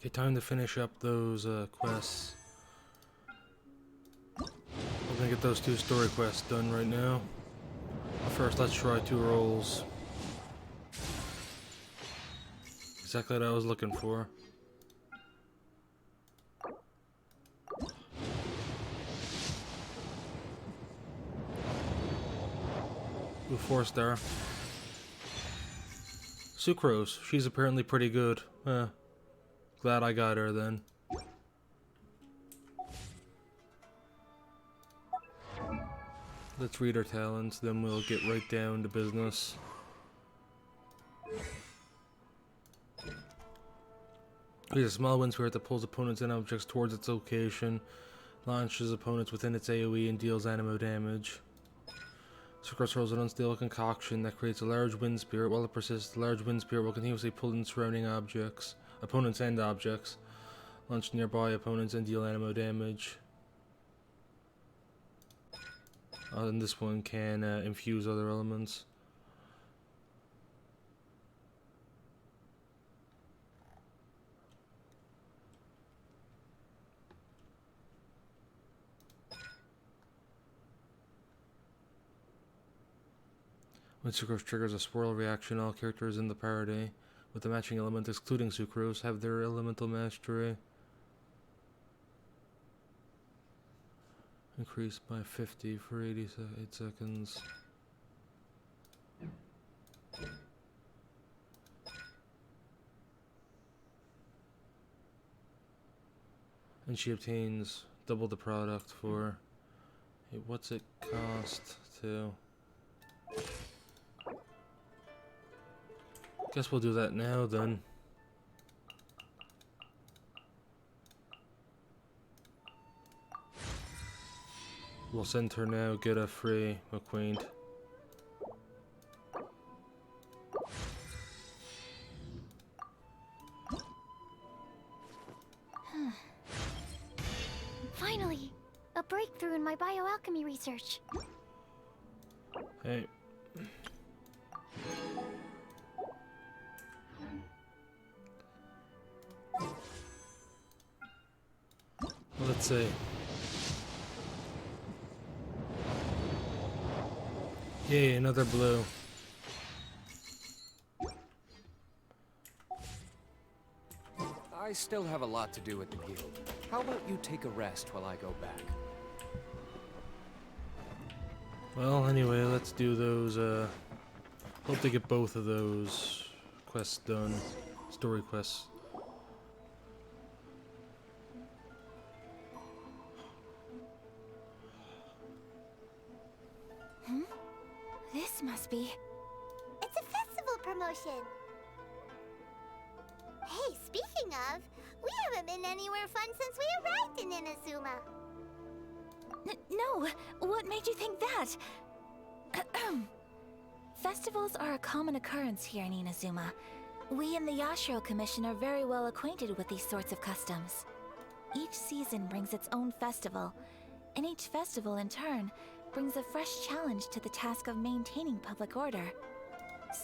Okay, time to finish up those quests. I'm gonna get those 2 story quests done right now. But first, let's try 2 rolls. Exactly what I was looking for. Ooh, 4-star. Sucrose. She's apparently pretty good. Glad I got her then. Let's read her talents, then we'll get right down to business. Here's a small wind spirit that pulls opponents and objects towards its location, launches opponents within its AoE, and deals anemo damage. Sucrose rolls an unstable concoction that creates a large wind spirit. While it persists, the large wind spirit will continuously pull in surrounding opponents and objects, launch nearby opponents, and deal anemo damage. And this one can infuse other elements. When Sucrose triggers a swirl reaction, all characters in the party with the matching element, excluding Sucrose, have their elemental mastery increased by 50 for 8 seconds. And she obtains double the product for... Hey, what's it cost to... Guess we'll do that now then. We'll send her now, get a free acquaint. Finally! A breakthrough in my bioalchemy research. Hey. Let's see. Yay, another blue. I still have a lot to do at the guild. How about you take a rest while I go back? Well, anyway, let's do those, hope to get both of those quests done. Story quests. This must be... It's a festival promotion. Hey, speaking of, we haven't been anywhere fun since we arrived in Inazuma. No! What made you think that? Festivals are a common occurrence here in Inazuma. We in the Yashiro Commission are very well acquainted with these sorts of customs. Each season brings its own festival, and each festival in turn brings a fresh challenge to the task of maintaining public order.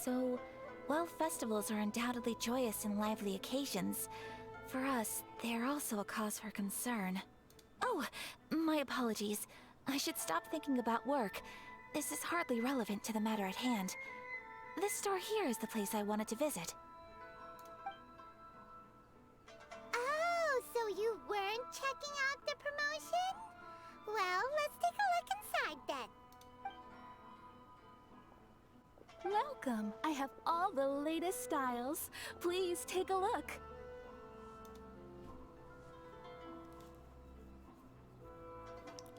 So, while festivals are undoubtedly joyous and lively occasions, for us, they are also a cause for concern. Oh, my apologies. I should stop thinking about work. This is hardly relevant to the matter at hand. This store here is the place I wanted to visit. Oh, so you weren't checking out the promotion? Well, let's take a look inside then. Welcome! I have all the latest styles. Please take a look.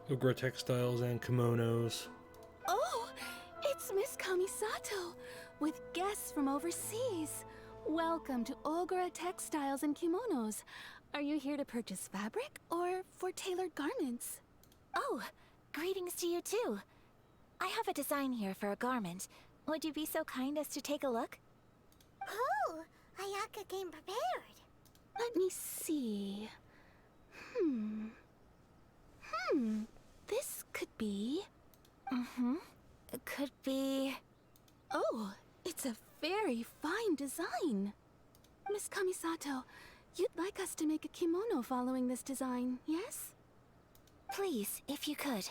Ogre textiles and kimonos. Oh, it's Miss Kamisato with guests from overseas. Welcome to Ogura Textiles and Kimonos. Are you here to purchase fabric or for tailored garments? Oh, greetings to you too. I have a design here for a garment. Would you be so kind as to take a look? Oh, Ayaka came prepared. Let me see. This could be... It could be... Oh, it's a very fine design. Miss Kamisato, You'd like us to make a kimono following this design, yes? Please, if you could.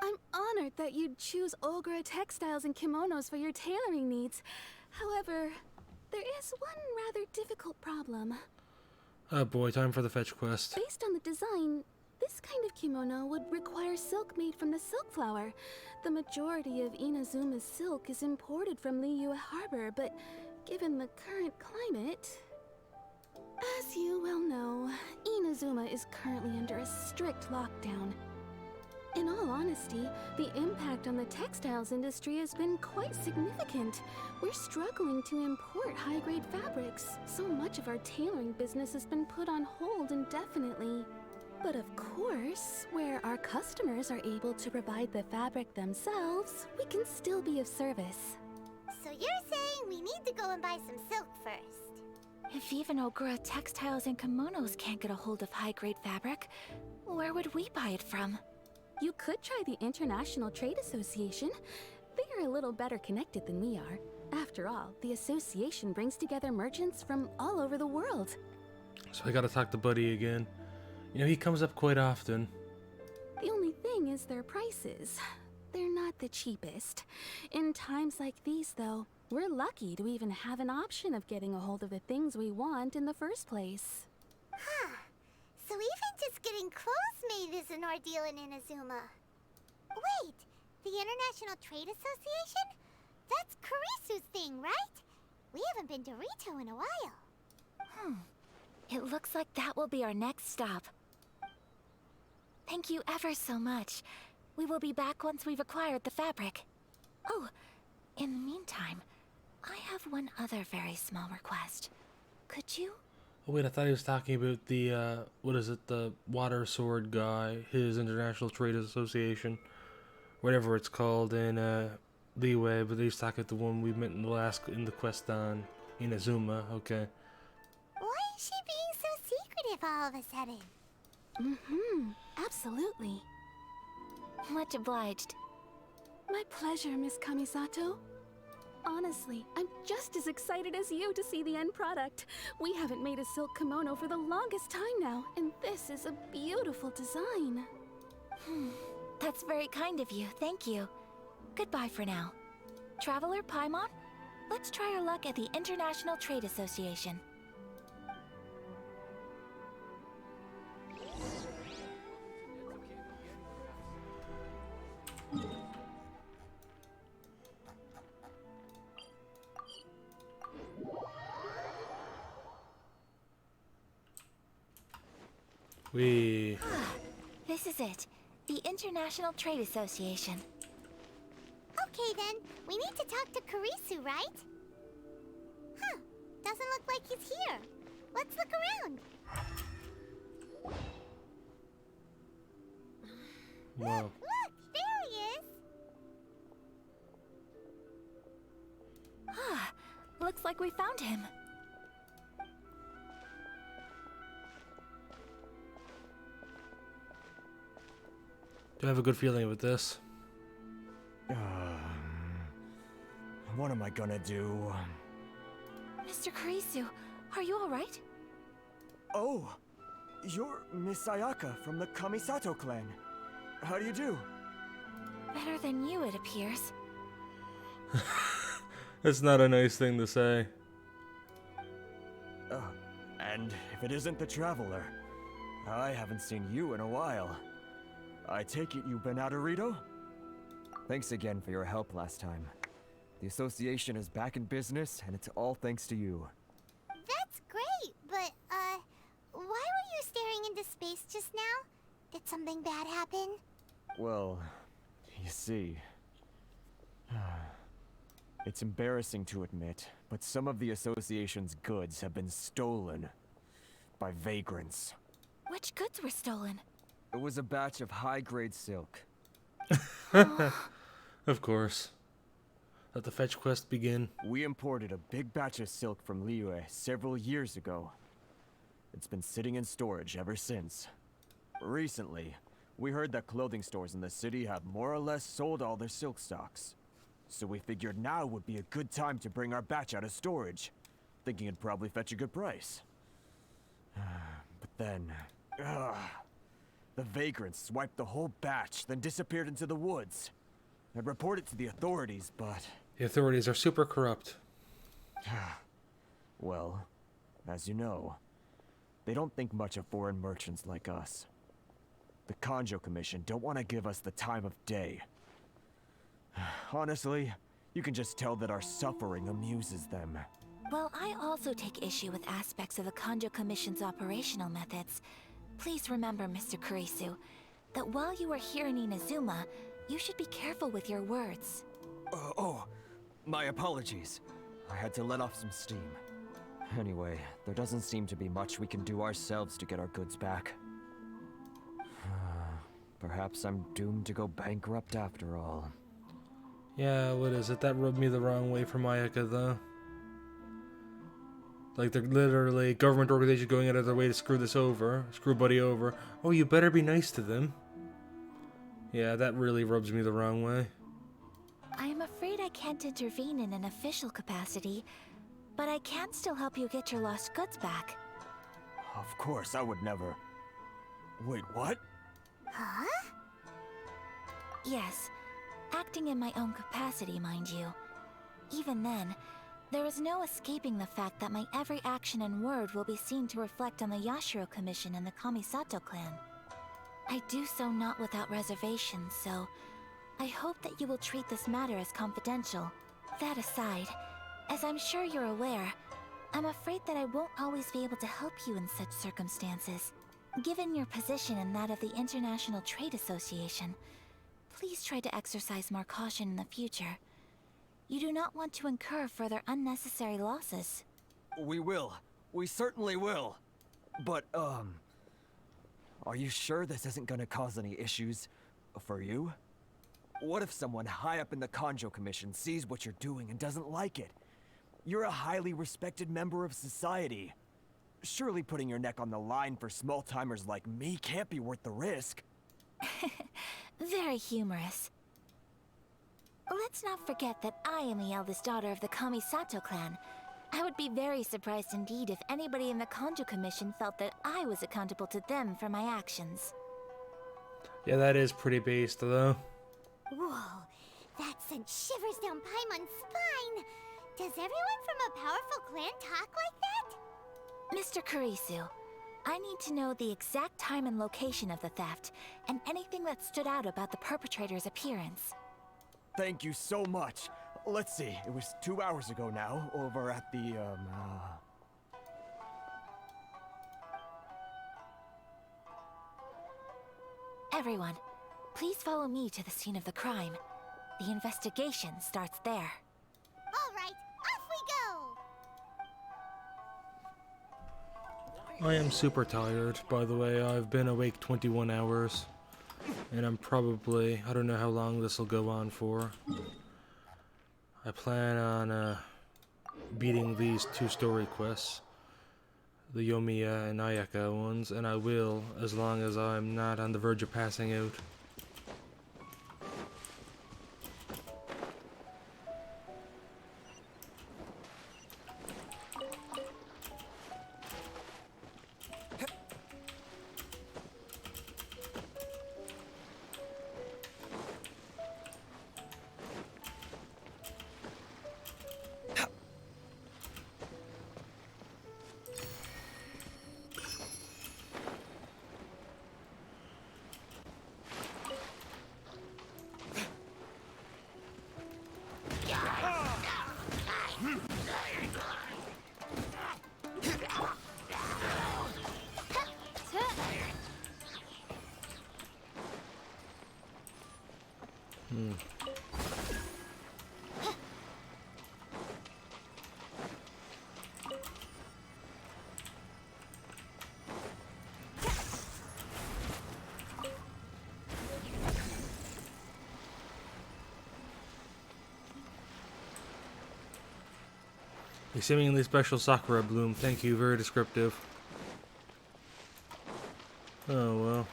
I'm honored that you'd choose Ogura textiles and kimonos for your tailoring needs. However, there is one rather difficult problem. Oh boy, time for the fetch quest. Based on the design, this kind of kimono would require silk made from the silk flower. The majority of Inazuma's silk is imported from Liyue Harbor, but given the current climate... As you well know, Inazuma is currently under a strict lockdown. In all honesty, the impact on the textiles industry has been quite significant. We're struggling to import high-grade fabrics. So much of our tailoring business has been put on hold indefinitely. But of course, where our customers are able to provide the fabric themselves, we can still be of service. So you're saying we need to go and buy some silk first? If even Ogura textiles and kimonos can't get a hold of high-grade fabric, where would we buy it from? You could try the International Trade Association. They are a little better connected than we are. After all, the association brings together merchants from all over the world. So I gotta talk to Buddy again. You know, he comes up quite often. The only thing is their prices. They're not the cheapest. In times like these, though, we're lucky to even have an option of getting a hold of the things we want in the first place. Huh. So even just getting clothes made is an ordeal in Inazuma. Wait, the International Trade Association? That's Kurisu's thing, right? We haven't been to Rito in a while. It looks like that will be our next stop. Thank you ever so much. We will be back once we've acquired the fabric. Oh, in the meantime, I have one other very small request. Could you? Oh wait, I thought he was talking about the, what is it, the water sword guy, his International Trade Association, whatever it's called in, Liyue, but he's talking about the one we met in the quest on Inazuma, okay. Why is she being so secretive all of a sudden? Absolutely. Much obliged. My pleasure, Miss Kamisato. Honestly, I'm just as excited as you to see the end product. We haven't made a silk kimono for the longest time now, and this is a beautiful design. That's very kind of you, thank you. Goodbye for now. Traveler Paimon, let's try our luck at the International Trade Association. This is it. The International Trade Association. Okay then, we need to talk to Kurisu, right? Huh, doesn't look like he's here. Let's look around. Wow. Look, there he is. Looks like we found him. Do I have a good feeling about this? What am I gonna do? Mr. Kurisu, are you alright? Oh, you're Miss Ayaka from the Kamisato clan. How do you do? Better than you, it appears. That's not a nice thing to say. And if it isn't the Traveler, I haven't seen you in a while. I take it you've been out of Rito? Thanks again for your help last time. The association is back in business, and it's all thanks to you. That's great, but, why were you staring into space just now? Did something bad happen? Well, you see... It's embarrassing to admit, but some of the association's goods have been stolen by vagrants. Which goods were stolen? It was a batch of high-grade silk. Of course. Let the fetch quest begin. We imported a big batch of silk from Liyue several years ago. It's been sitting in storage ever since. Recently, we heard that clothing stores in the city have more or less sold all their silk stocks. So we figured now would be a good time to bring our batch out of storage. thinking it'd probably fetch a good price. But then, the vagrants swiped the whole batch, then disappeared into the woods. I'd report it to the authorities, but... The authorities are super corrupt. Well, as you know, they don't think much of foreign merchants like us. The Kanjo Commission don't want to give us the time of day. Honestly, you can just tell that our suffering amuses them. Well, I also take issue with aspects of the Kanjo Commission's operational methods. Please remember, Mr. Kurisu, that while you are here in Inazuma, you should be careful with your words. My apologies. I had to let off some steam. Anyway, there doesn't seem to be much we can do ourselves to get our goods back. Perhaps I'm doomed to go bankrupt after all. Yeah, what is it? That rubbed me the wrong way for Ayaka, though. Like, they're literally government organizations going out of their way to screw Buddy over. Oh, you better be nice to them. Yeah, that really rubs me the wrong way. I am afraid I can't intervene in an official capacity, but I can still help you get your lost goods back. Of course, I would never... Wait, what? Huh? Yes, acting in my own capacity, mind you. Even then, there is no escaping the fact that my every action and word will be seen to reflect on the Yashiro Commission and the Kamisato clan. I do so not without reservations, so I hope that you will treat this matter as confidential. That aside, as I'm sure you're aware, I'm afraid that I won't always be able to help you in such circumstances. Given your position and that of the International Trade Association, please try to exercise more caution in the future. You do not want to incur further unnecessary losses. We will. We certainly will. But, are you sure this isn't gonna cause any issues for you? What if someone high up in the Kanjo Commission sees what you're doing and doesn't like it? You're a highly respected member of society. Surely putting your neck on the line for small-timers like me can't be worth the risk. Very humorous. Let's not forget that I am the eldest daughter of the Kamisato clan. I would be very surprised indeed if anybody in the Kanjo Commission felt that I was accountable to them for my actions. Yeah, that is pretty based, though. Whoa, that sent shivers down Paimon's spine. Does everyone from a powerful clan talk like that? Mr. Kurisu, I need to know the exact time and location of the theft, and anything that stood out about the perpetrator's appearance. Thank you so much. Let's see, it was 2 hours ago now, over at the, Everyone, please follow me to the scene of the crime. The investigation starts there. All right, off we go! I am super tired, by the way. I've been awake 21 hours. And I'm probably... I don't know how long this will go on for. I plan on beating these 2 story quests. The Yomiya and Ayaka ones. And I will, as long as I'm not on the verge of passing out. A seemingly special Sakura bloom. Thank you, very descriptive. Oh well.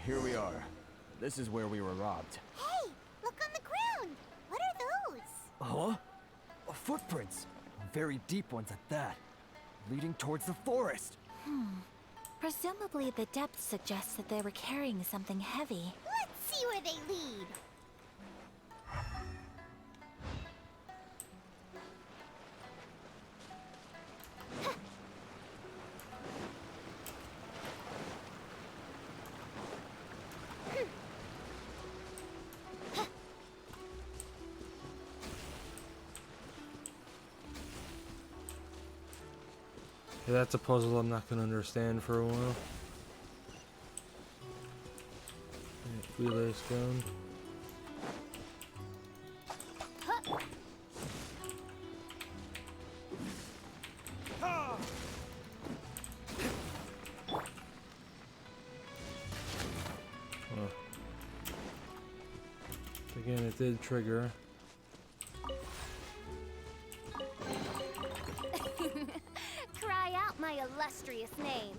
here we are. This is where we were robbed. Hey, look on the ground. What are those? Huh? Footprints. Very deep ones at that. Leading towards the forest. Presumably the depth suggests that they were carrying something heavy. Let's see where they lead. Yeah, that's a puzzle I'm not gonna understand for a while. Yeah, relay stone. Oh. Again, it did trigger. Cry out my illustrious name.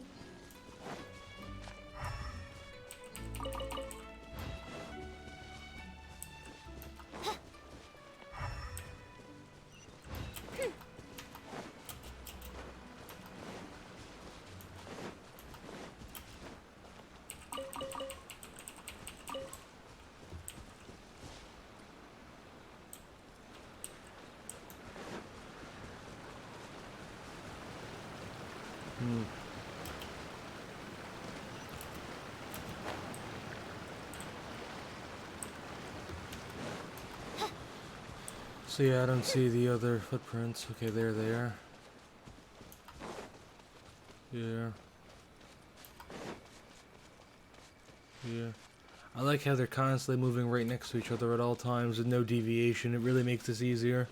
So yeah, I don't see the other footprints. Okay, there they are. Yeah. Yeah. I like how they're constantly moving right next to each other at all times with no deviation. It really makes this easier.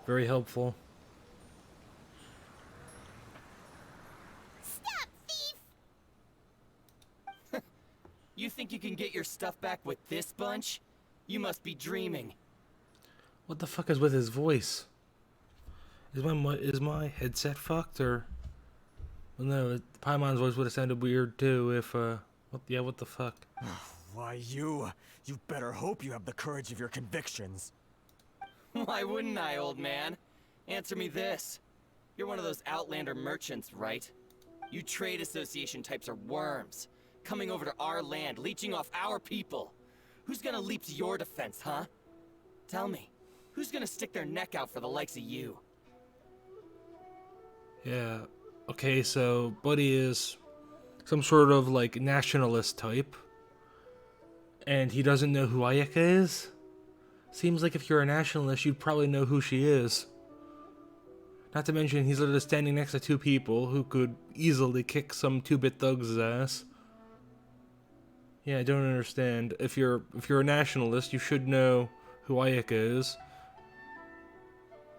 Very helpful. Stop, thief! You think you can get your stuff back with this bunch? You must be dreaming. What the fuck is with his voice? Is my headset fucked or? Well, no, Paimon's voice would have sounded weird too if what the fuck? Why you better hope you have the courage of your convictions. Why wouldn't I, old man? Answer me this. You're one of those Outlander merchants, right? You trade association types are worms, coming over to our land, leeching off our people. Who's gonna leap to your defense, huh? Tell me, who's gonna stick their neck out for the likes of you? Yeah. Okay, so Buddy is some sort of like nationalist type. And he doesn't know who Ayaka is? Seems like if you're a nationalist, you'd probably know who she is. Not to mention, he's literally standing next to two people who could easily kick some two-bit thug's ass. Yeah, I don't understand. If you're a nationalist, you should know who Ayaka is.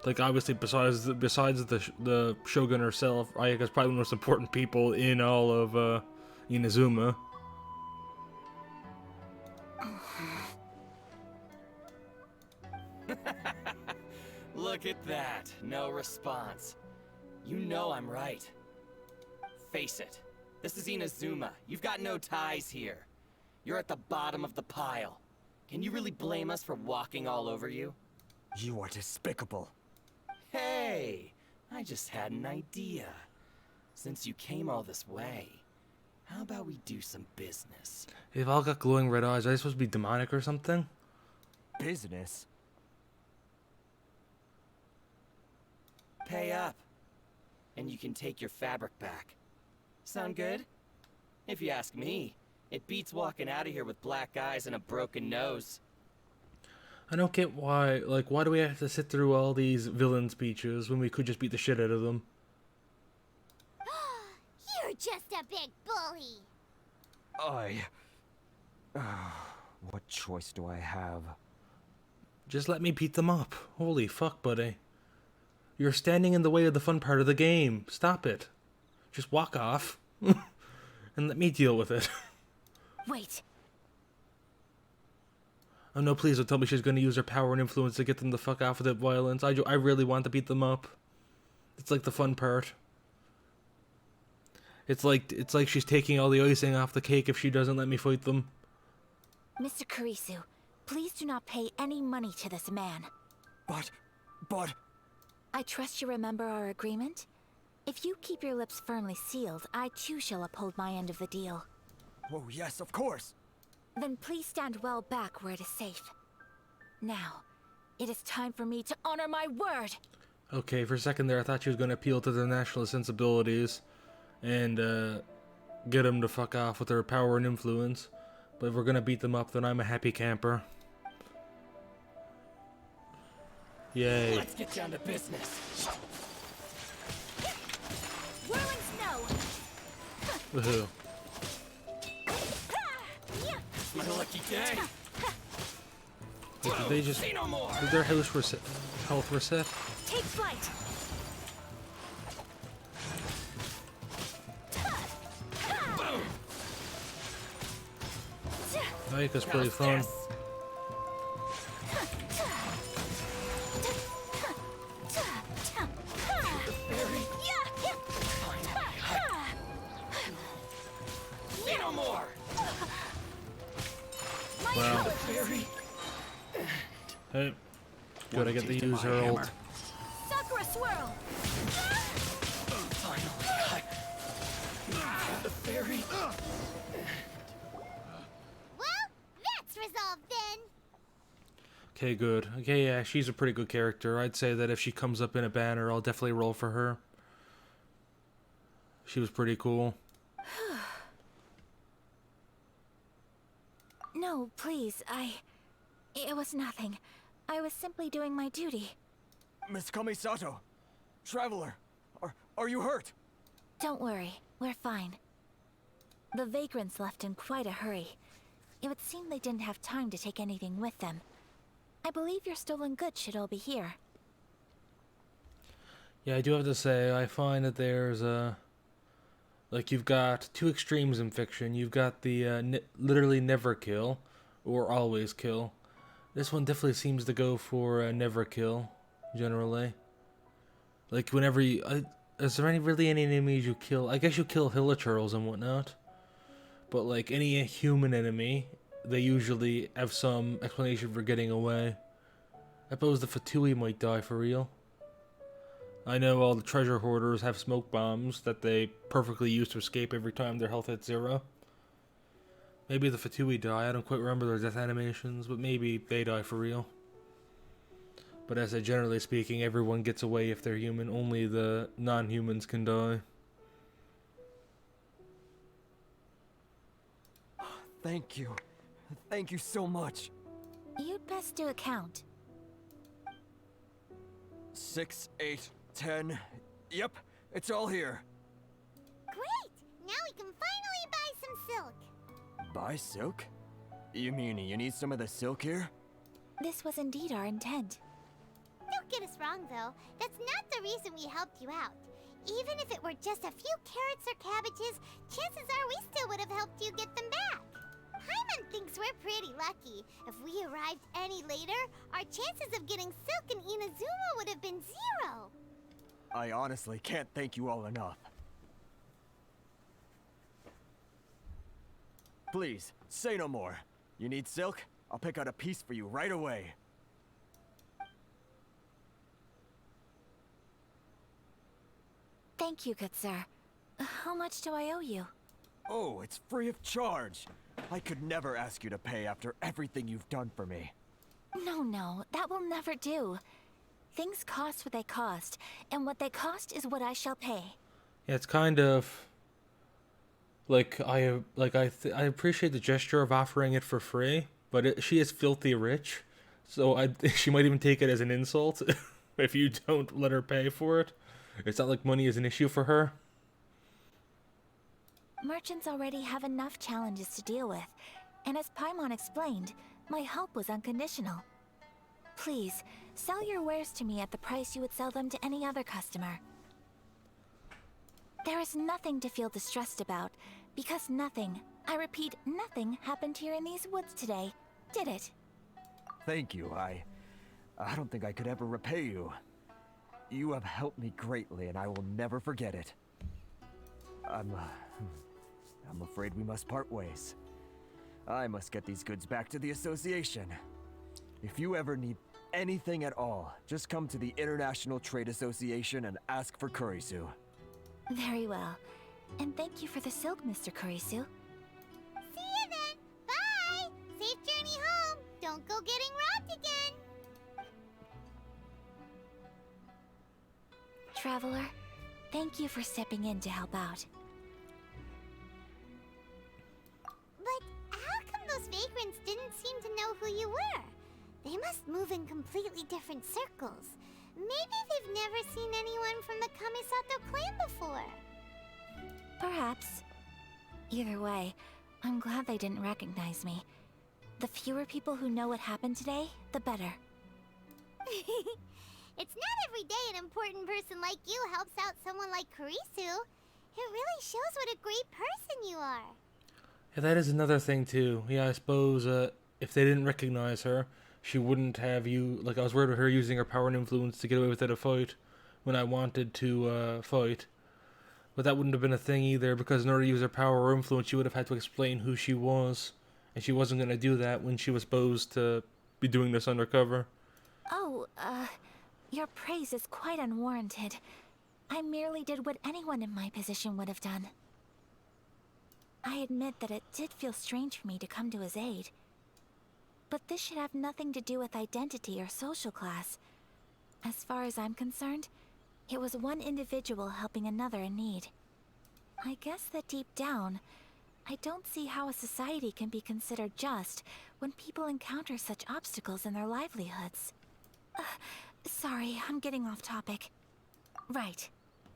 Like, obviously, besides the Shogun herself, Ayaka's probably one of the most important people in all of Inazuma. Look at that. No response. You know I'm right. Face it. This is Inazuma. You've got no ties here. You're at the bottom of the pile. Can you really blame us for walking all over you? You are despicable. Hey! I just had an idea. Since you came all this way, how about we do some business? They've all got glowing red eyes. Are they supposed to be demonic or something? Business? Pay up, and you can take your fabric back. Sound good? If you ask me, it beats walking out of here with black eyes and a broken nose. I don't get why, like, why do we have to sit through all these villain speeches when we could just beat the shit out of them? You're just a big bully. What choice do I have? Just let me beat them up. Holy fuck, buddy. You're standing in the way of the fun part of the game. Stop it. Just walk off. And let me deal with it. Wait. Oh no, please don't tell me she's going to use her power and influence to get them the fuck off with that violence. I really want to beat them up. It's like the fun part. It's like she's taking all the icing off the cake if she doesn't let me fight them. Mr. Kurisu, please do not pay any money to this man. But... I trust you remember our agreement? If you keep your lips firmly sealed, I too shall uphold my end of the deal. Oh, yes, of course. Then please stand well back where it is safe. Now, it is time for me to honor my word! Okay, for a second there I thought she was going to appeal to their national sensibilities and get them to fuck off with their power and influence. But if we're going to beat them up, then I'm a happy camper. Yay. Let's get down to business. Whirling snow! Woohoo. It's my lucky day. Wait, did they just... Say no more. Did their health reset? Take flight! Boom. Ayaka's pretty How's fun. this? Say no more. Wow. Fairy. Hey. Good, I get to use her ult. Sakura swirl! Finally. The fairy. Well, that's resolved then. Okay, good. Okay, yeah, she's a pretty good character. I'd say that if she comes up in a banner, I'll definitely roll for her. She was pretty cool. No, please, It was nothing. I was simply doing my duty. Miss Kamisato, Traveler, are you hurt? Don't worry, we're fine. The vagrants left in quite a hurry. It would seem they didn't have time to take anything with them. I believe your stolen goods should all be here. Yeah, I do have to say, I find that there's like, you've got two extremes in fiction. You've got the literally never kill, or always kill. This one definitely seems to go for never kill, generally. Like, whenever you... is there really any enemies you kill? I guess you kill hilichurls and whatnot. But, like, any human enemy, they usually have some explanation for getting away. I suppose the Fatui might die for real. I know all the treasure hoarders have smoke bombs that they perfectly use to escape every time their health hits 0. Maybe the Fatui die, I don't quite remember their death animations, but maybe they die for real. But as I said, generally speaking, everyone gets away if they're human, only the non-humans can die. Thank you. Thank you so much. You'd best do a count. 6, 8, 10. Yep, it's all here. Great! Now we can finally buy some silk. Buy silk? You mean you need some of the silk here? This was indeed our intent. Don't get us wrong, though. That's not the reason we helped you out. Even if it were just a few carrots or cabbages, chances are we still would have helped you get them back. Paimon thinks we're pretty lucky. If we arrived any later, our chances of getting silk in Inazuma would have been 0. I honestly can't thank you all enough. Please, say no more. You need silk? I'll pick out a piece for you right away. Thank you, good sir. How much do I owe you? Oh, it's free of charge. I could never ask you to pay after everything you've done for me. No, that will never do. Things cost what they cost, and what they cost is what I shall pay. Yeah, it's kind of... Like, I appreciate the gesture of offering it for free, but she is filthy rich, so she might even take it as an insult if you don't let her pay for it. It's not like money is an issue for her. Merchants already have enough challenges to deal with, and as Paimon explained, my help was unconditional. Please, sell your wares to me at the price you would sell them to any other customer. There is nothing to feel distressed about, because nothing, I repeat, nothing happened here in these woods today, did it? Thank you. I don't think I could ever repay you. You have helped me greatly, and I will never forget it. I'm afraid we must part ways. I must get these goods back to the association. If you ever need anything at all, just come to the International Trade Association and ask for Kurisu. Very well. And thank you for the silk, Mr. Kurisu. See you then. Bye. Safe journey home. Don't go getting robbed again. Traveler, thank you for stepping in to help out. But how come those vagrants didn't seem to know who you were? They must move in completely different circles. Maybe they've never seen anyone from the Kamisato clan before. Perhaps. Either way, I'm glad they didn't recognize me. The fewer people who know what happened today, the better. It's not every day an important person like you helps out someone like Kurisu. It really shows what a great person you are. Yeah, that is another thing too. Yeah, I suppose if they didn't recognize her, she wouldn't have you. Like, I was worried about her using her power and influence to get away with it a fight when I wanted to fight. But that wouldn't have been a thing either, because in order to use her power or influence, she would have had to explain who she was. And she wasn't going to do that when she was supposed to be doing this undercover. Oh, your praise is quite unwarranted. I merely did what anyone in my position would have done. I admit that it did feel strange for me to come to his aid. But this should have nothing to do with identity or social class. As far as I'm concerned, it was one individual helping another in need. I guess that deep down, I don't see how a society can be considered just when people encounter such obstacles in their livelihoods. Sorry, I'm getting off topic. Right.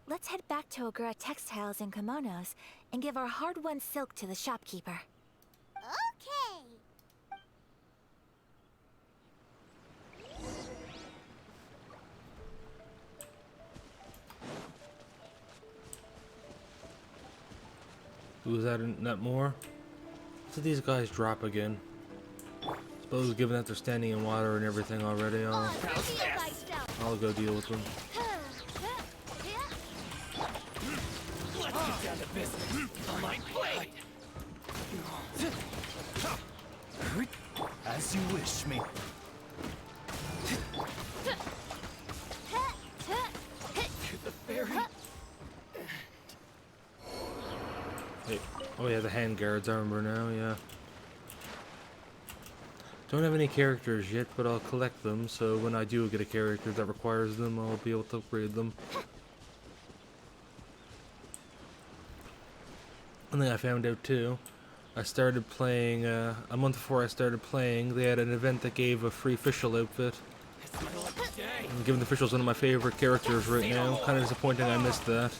Let's head back to Ogura Textiles and Kimonos and give our hard-won silk to the shopkeeper. Okay. Was that not more? So these guys drop again. Suppose given that they're standing in water and everything already, I'll go deal with them. Let's get down to business. On my blade. As you wish, me. To the very Wait. Oh yeah, the hand guards, I remember now, yeah. Don't have any characters yet, but I'll collect them, so when I do get a character that requires them, I'll be able to upgrade them. One thing I found out too, I started playing, a month before I started playing, they had an event that gave a free official outfit. It's my lucky day. And given the official's one of my favorite characters right now, kind of disappointing I missed that.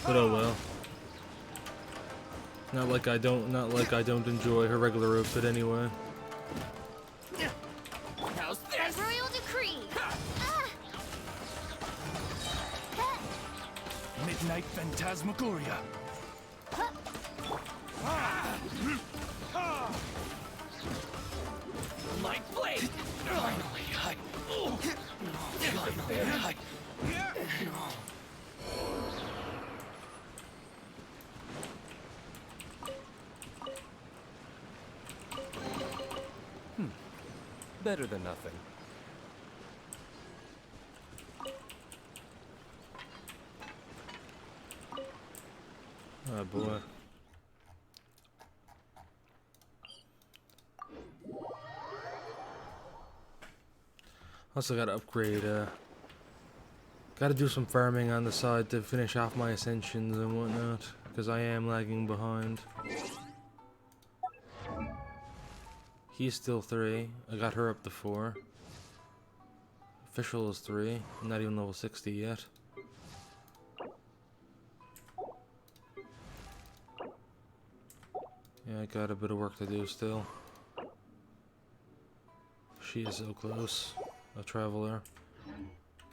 But oh well. Not like I don't enjoy her regular outfit anyway. How's this? Royal decree. Midnight Phantasmagoria. My blade. Finally, Finally, Better than nothing. Oh boy. Also gotta upgrade, gotta do some farming on the side to finish off my ascensions and whatnot, because I am lagging behind. He's still 3. I got her up to 4. Official is 3. I'm not even level 60 yet. Yeah, I got a bit of work to do still. She is so close. A traveler.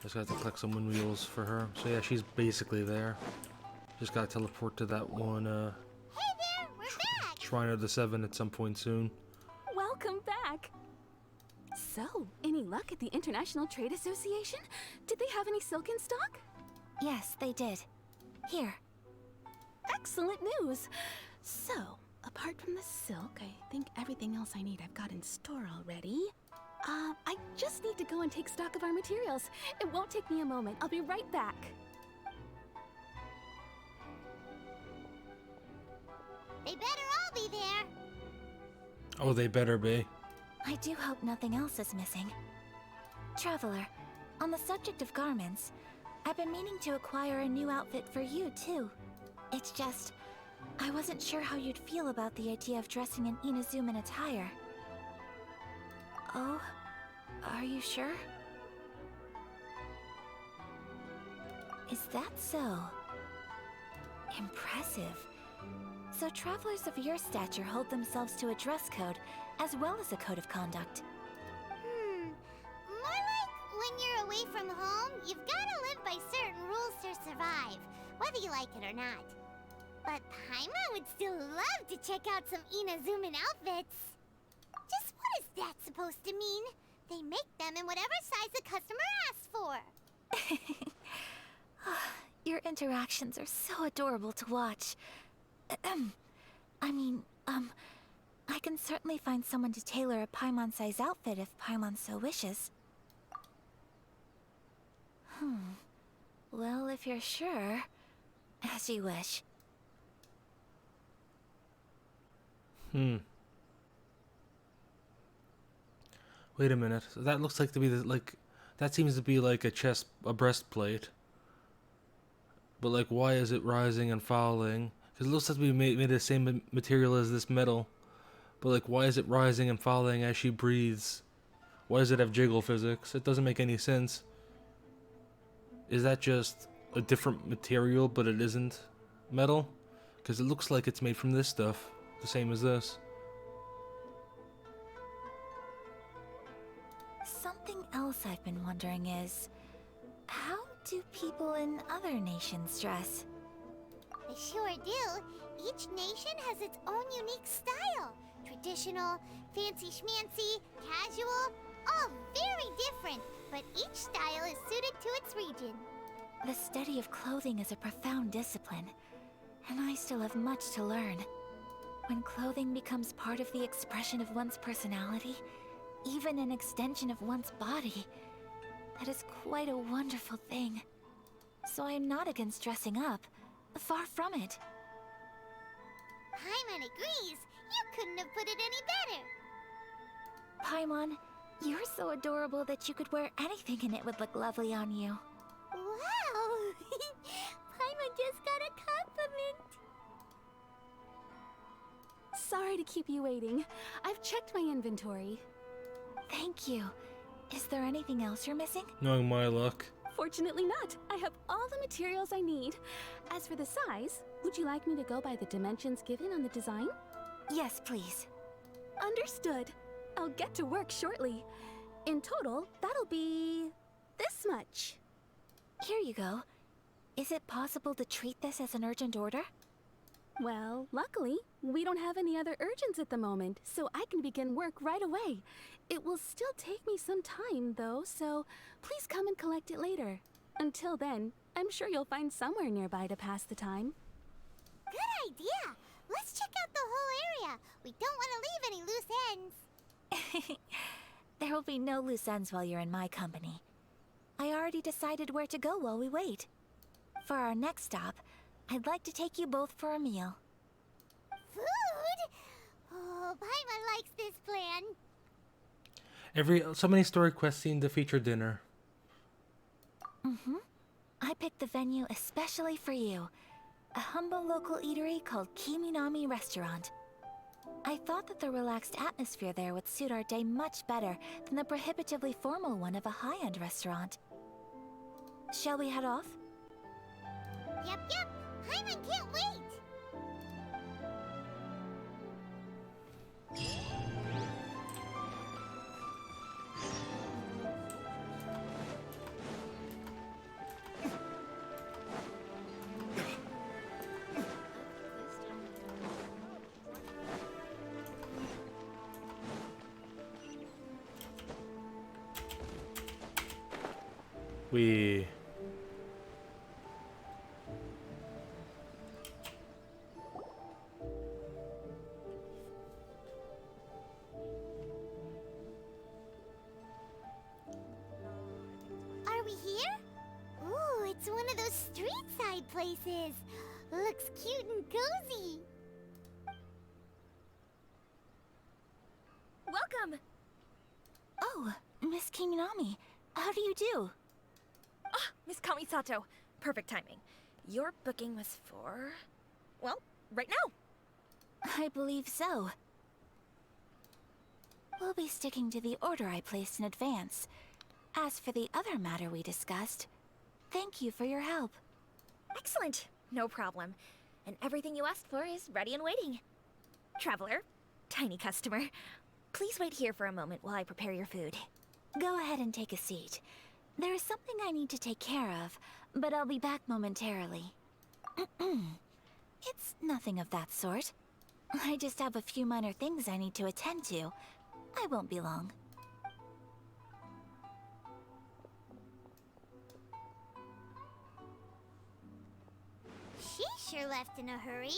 Just got to collect some wind wheels for her. So yeah, she's basically there. Just gotta teleport to that one, Hey there, we're back. Shrine of the Seven at some point soon. Welcome back. So, any luck at the International Trade Association? Did they have any silk in stock? Yes, they did. Here. excellent news. So, apart from the silk, I think everything else I need I've got in store already. I just need to go and take stock of our materials. It won't take me a moment. I'll be right back. They better all be there. Oh, they better be. I do hope nothing else is missing. Traveler, on the subject of garments, I've been meaning to acquire a new outfit for you, too. It's just, I wasn't sure how you'd feel about the idea of dressing in Inazuman attire. Oh, are you sure? Is that so? Impressive. So travelers of your stature hold themselves to a dress code, as well as a code of conduct. More like when you're away from home, you've gotta live by certain rules to survive, whether you like it or not. But Paimon would still love to check out some Inazuman outfits. Just what is that supposed to mean? They make them in whatever size the customer asks for. Your interactions are so adorable to watch. I can certainly find someone to tailor a Paimon-size outfit if Paimon so wishes. Well, if you're sure, as you wish. Wait a minute. So that looks like to be that seems to be like a breastplate. But like, why is it rising and falling? Because it looks like to be made of the same material as this metal. But like, why is it rising and falling as she breathes? Why does it have jiggle physics? It doesn't make any sense. Is that just a different material, but it isn't metal? Because it looks like it's made from this stuff, the same as this. Something else I've been wondering is, how do people in other nations dress? They sure do. Each nation has its own unique style. Traditional, fancy schmancy, casual, all very different, but each style is suited to its region. The study of clothing is a profound discipline, and I still have much to learn. When clothing becomes part of the expression of one's personality, even an extension of one's body, that is quite a wonderful thing. So I am not against dressing up. Far from it. Paimon agrees. You couldn't have put it any better. Paimon, you're so adorable that you could wear anything and it would look lovely on you. Wow! Paimon just got a compliment. Sorry to keep you waiting. I've checked my inventory. Thank you. Is there anything else you're missing? Knowing my luck. Fortunately not. I have all the materials I need. As for the size, would you like me to go by the dimensions given on the design? Yes, please. Understood. I'll get to work shortly. In total, that'll be this much. Here you go. Is it possible to treat this as an urgent order? Well, luckily, we don't have any other urgents at the moment, so I can begin work right away. It will still take me some time, though, so please come and collect it later. Until then, I'm sure you'll find somewhere nearby to pass the time. Good idea. Let's check out the whole area. We don't want to leave any loose ends. There will be no loose ends while you're in my company. I already decided where to go while we wait. For our next stop, I'd like to take you both for a meal. Food? Oh, Paimon likes this plan. So many story quests seem to feature dinner. I picked the venue especially for you. A humble local eatery called Kiminami Restaurant. I thought that the relaxed atmosphere there would suit our day much better than the prohibitively formal one of a high-end restaurant. Shall we head off? Yep. Paimon can't wait. place is. Looks cute and cozy. Welcome! Oh, Miss Kiminami. How do you do? Ah, Miss Kamisato. Perfect timing. Your booking was for... well, right now. I believe so. We'll be sticking to the order I placed in advance. As for the other matter we discussed, thank you for your help. Excellent. No problem. And everything you asked for is ready and waiting. Traveler, tiny customer, please wait here for a moment while I prepare your food. Go ahead and take a seat. There is something I need to take care of, but I'll be back momentarily. It's nothing of that sort. I just have a few minor things I need to attend to. I won't be long. She sure left in a hurry.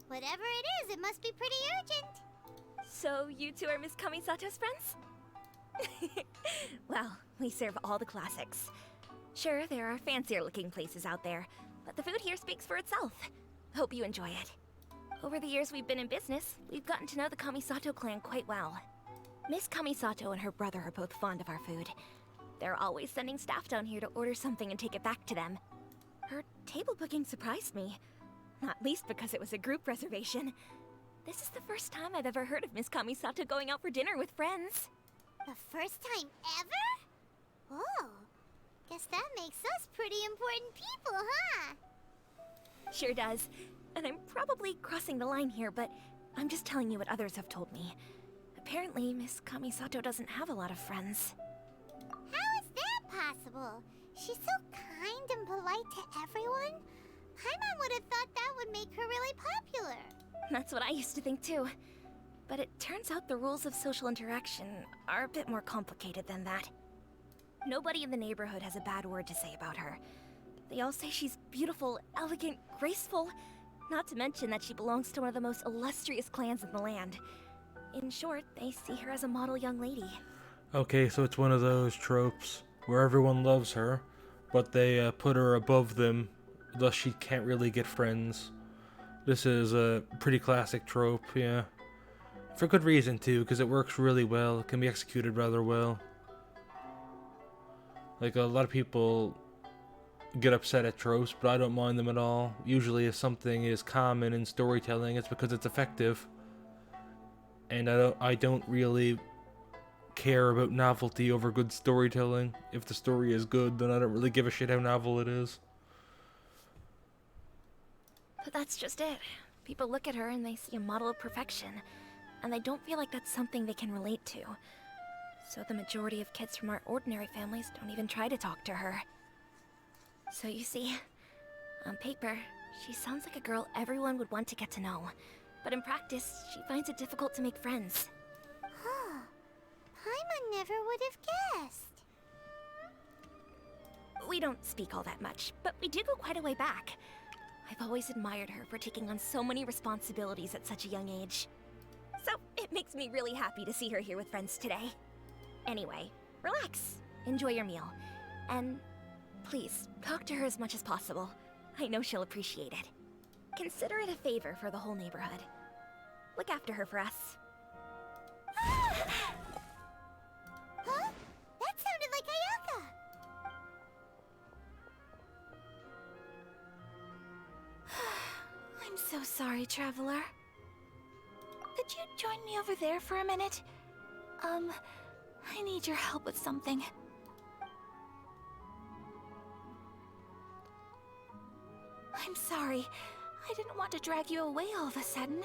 Whatever it is, it must be pretty urgent. So you two are Miss Kamisato's friends? Well, we serve all the classics. Sure, there are fancier looking places out there, but the food here speaks for itself. Hope you enjoy it. Over the years we've been in business, we've gotten to know the Kamisato clan quite well. Miss Kamisato and her brother are both fond of our food. They're always sending staff down here to order something and take it back to them. Her table booking surprised me, not least because it was a group reservation. This is the first time I've ever heard of Miss Kamisato going out for dinner with friends. The first time ever? Oh, guess that makes us pretty important people, huh? Sure does. And I'm probably crossing the line here, but I'm just telling you what others have told me. Apparently, Miss Kamisato doesn't have a lot of friends. How is that possible? She's so kind and polite to everyone. Paimon would have thought that would make her really popular. That's what I used to think too. But it turns out the rules of social interaction are a bit more complicated than that. Nobody in the neighborhood has a bad word to say about her. They all say she's beautiful, elegant, graceful, not to mention that she belongs to one of the most illustrious clans in the land. In short, they see her as a model young lady. Okay, so it's one of those tropes where everyone loves her, but they put her above them, thus she can't really get friends. This is a pretty classic trope, yeah. For good reason too, because it works really well, it can be executed rather well. Like, a lot of people get upset at tropes, but I don't mind them at all. Usually if something is common in storytelling, it's because it's effective. And I don't really care about novelty over good storytelling. If the story is good, then I don't really give a shit how novel it is. But that's just it. People look at her and they see a model of perfection, and they don't feel like that's something they can relate to. So the majority of kids from our ordinary families don't even try to talk to her. So you see, on paper, she sounds like a girl everyone would want to get to know. But in practice, she finds it difficult to make friends. Huh. Paimon never would have guessed. We don't speak all that much, but we do go quite a way back. I've always admired her for taking on so many responsibilities at such a young age. So it makes me really happy to see her here with friends today. Anyway, relax, enjoy your meal, and please, talk to her as much as possible. I know she'll appreciate it. Consider it a favor for the whole neighborhood. Look after her for us. Huh? That sounded like Ayaka! I'm so sorry, traveler. Could you join me over there for a minute? I need your help with something. I'm sorry. I didn't want to drag you away all of a sudden.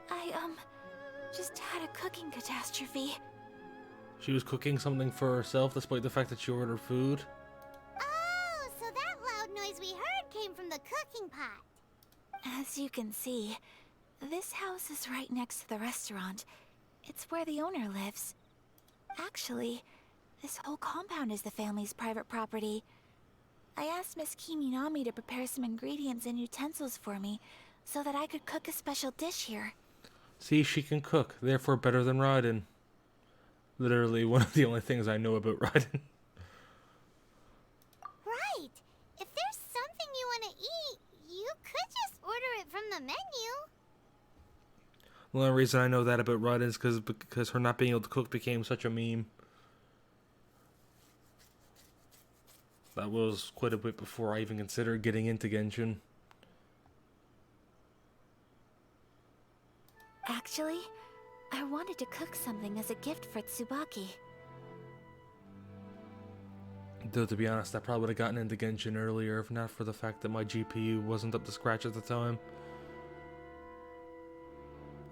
I, just had a cooking catastrophe. She was cooking something for herself despite the fact that she ordered food. Oh, so that loud noise we heard came from the cooking pot. As you can see, this house is right next to the restaurant. It's where the owner lives. Actually, this whole compound is the family's private property. I asked Miss Kiminami to prepare some ingredients and utensils for me so that I could cook a special dish here. See, she can cook, therefore better than Raiden. Literally one of the only things I know about Raiden. Right. If there's something you want to eat, The only reason I know that about Rud is because her not being able to cook became such a meme. That was quite a bit before I even considered getting into Genshin. Actually, I wanted to cook something as a gift for Tsubaki. Though, to be honest, I probably would have gotten into Genshin earlier if not for the fact that my GPU wasn't up to scratch at the time.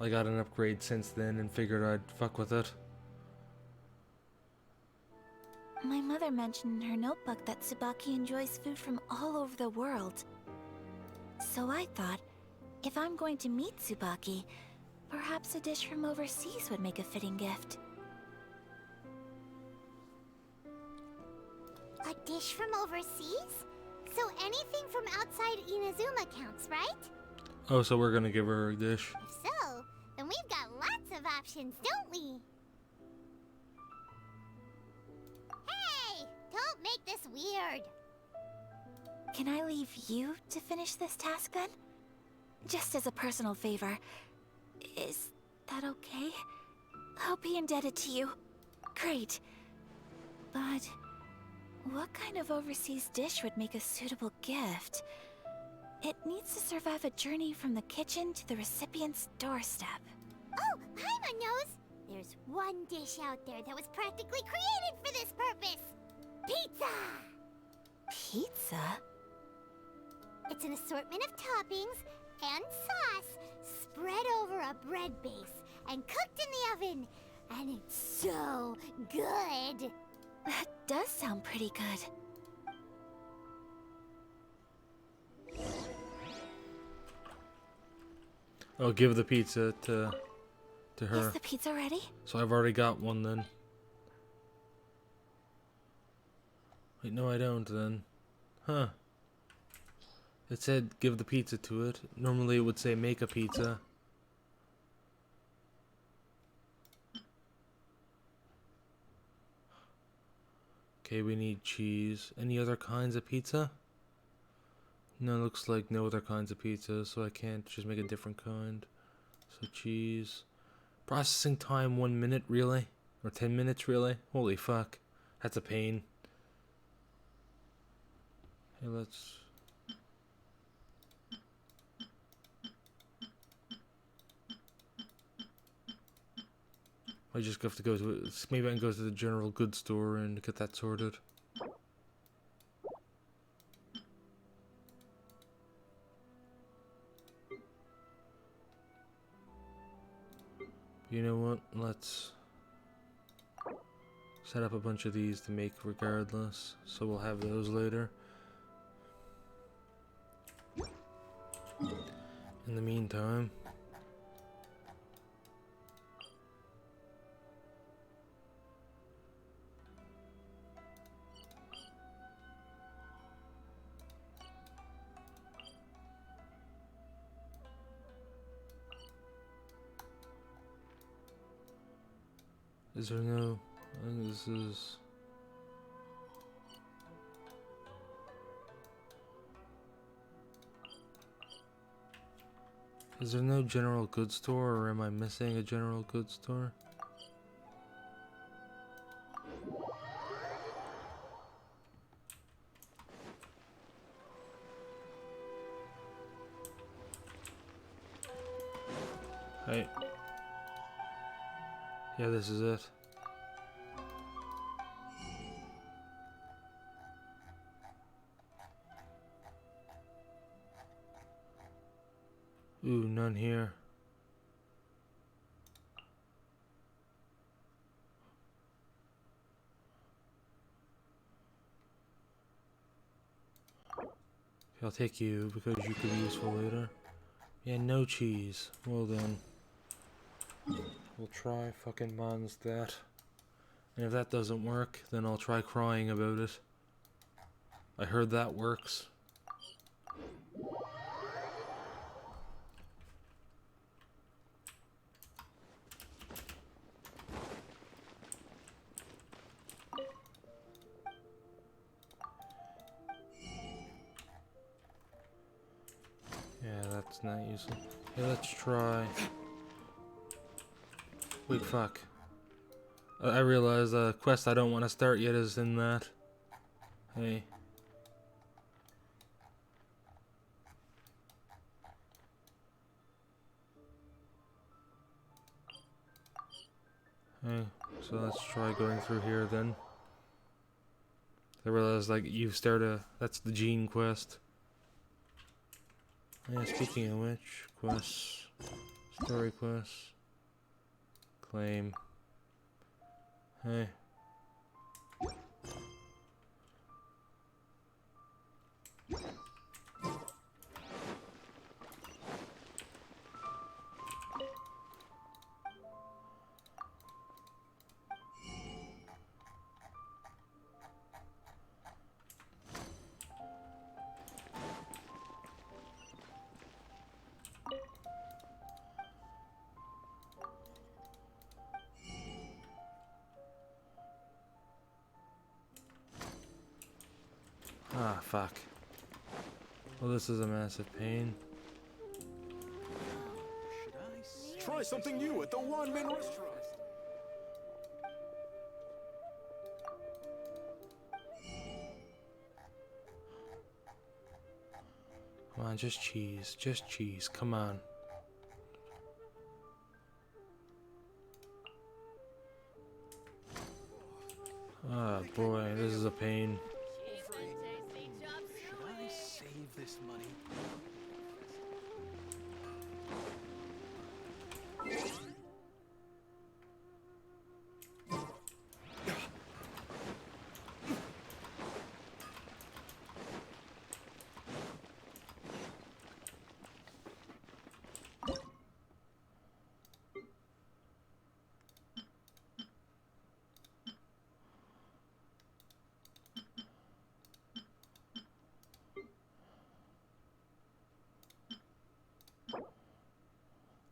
I got an upgrade since then and figured I'd fuck with it. My mother mentioned in her notebook that Tsubaki enjoys food from all over the world. So I thought, if I'm going to meet Tsubaki, perhaps a dish from overseas would make a fitting gift. A dish from overseas? So anything from outside Inazuma counts, right? Oh, so we're gonna give her a dish. If so, then we've got lots of options, don't we? Hey! Don't make this weird! Can I leave you to finish this task then? Just as a personal favor. Is that okay? I'll be indebted to you. Great. But what kind of overseas dish would make a suitable gift? It needs to survive a journey from the kitchen to the recipient's doorstep. Oh, Paimon knows! There's one dish out there that was practically created for this purpose! Pizza! Pizza? It's an assortment of toppings and sauce spread over a bread base and cooked in the oven. And it's so good! That does sound pretty good. Oh, give the pizza to her. Is the pizza ready? So I've already got one then. Wait, no I don't then. Huh. It said give the pizza to it. Normally it would say make a pizza. Okay, we need cheese. Any other kinds of pizza? No, looks like no other kinds of pizza, so I can't just make a different kind. So cheese. Processing time 1 minute, really? Or 10 minutes, really? Holy fuck. That's a pain. Hey, let's... I just have to go to... Maybe I can go to the general goods store and get that sorted. You know what? Let's set up a bunch of these to make regardless. So we'll have those later. In the meantime... Is there no... I think this is... Is there no general goods store, or am I missing a general goods store? Hey. Yeah, this is it. Ooh, none here. Okay, I'll take you because you could be useful later. Yeah, no cheese. Well then. We'll try fucking Mons that. And if that doesn't work, then I'll try crying about it. I heard that works. Yeah, that's not useful. Okay, let's try Wait, fuck. I realize the quest I don't want to start yet is in that. Hey. Hey, so let's try going through here then. I realize, like, you've started that's the Gene quest. Yeah, speaking of which, quests, story quests, claim. Hey. Ah, fuck. Well, this is a massive pain. Try something new at the One-Man Restaurant. Come on, just cheese. Just cheese. Come on. Oh boy, this is a pain. Should I save this money?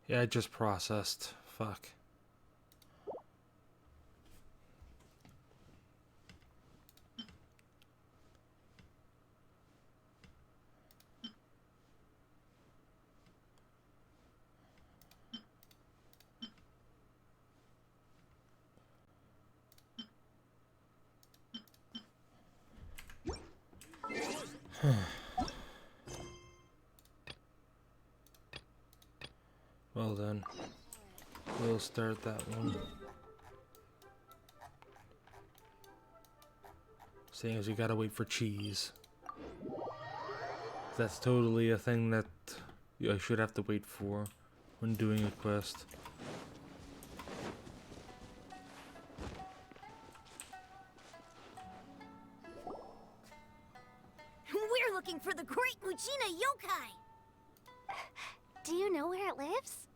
Yeah, I just processed. Fuck. Well then, we'll start that one. Seeing as we gotta wait for cheese. That's totally a thing that I should have to wait for when doing a quest. We're looking for the Great Mujina Yokai! Do you know where it lives?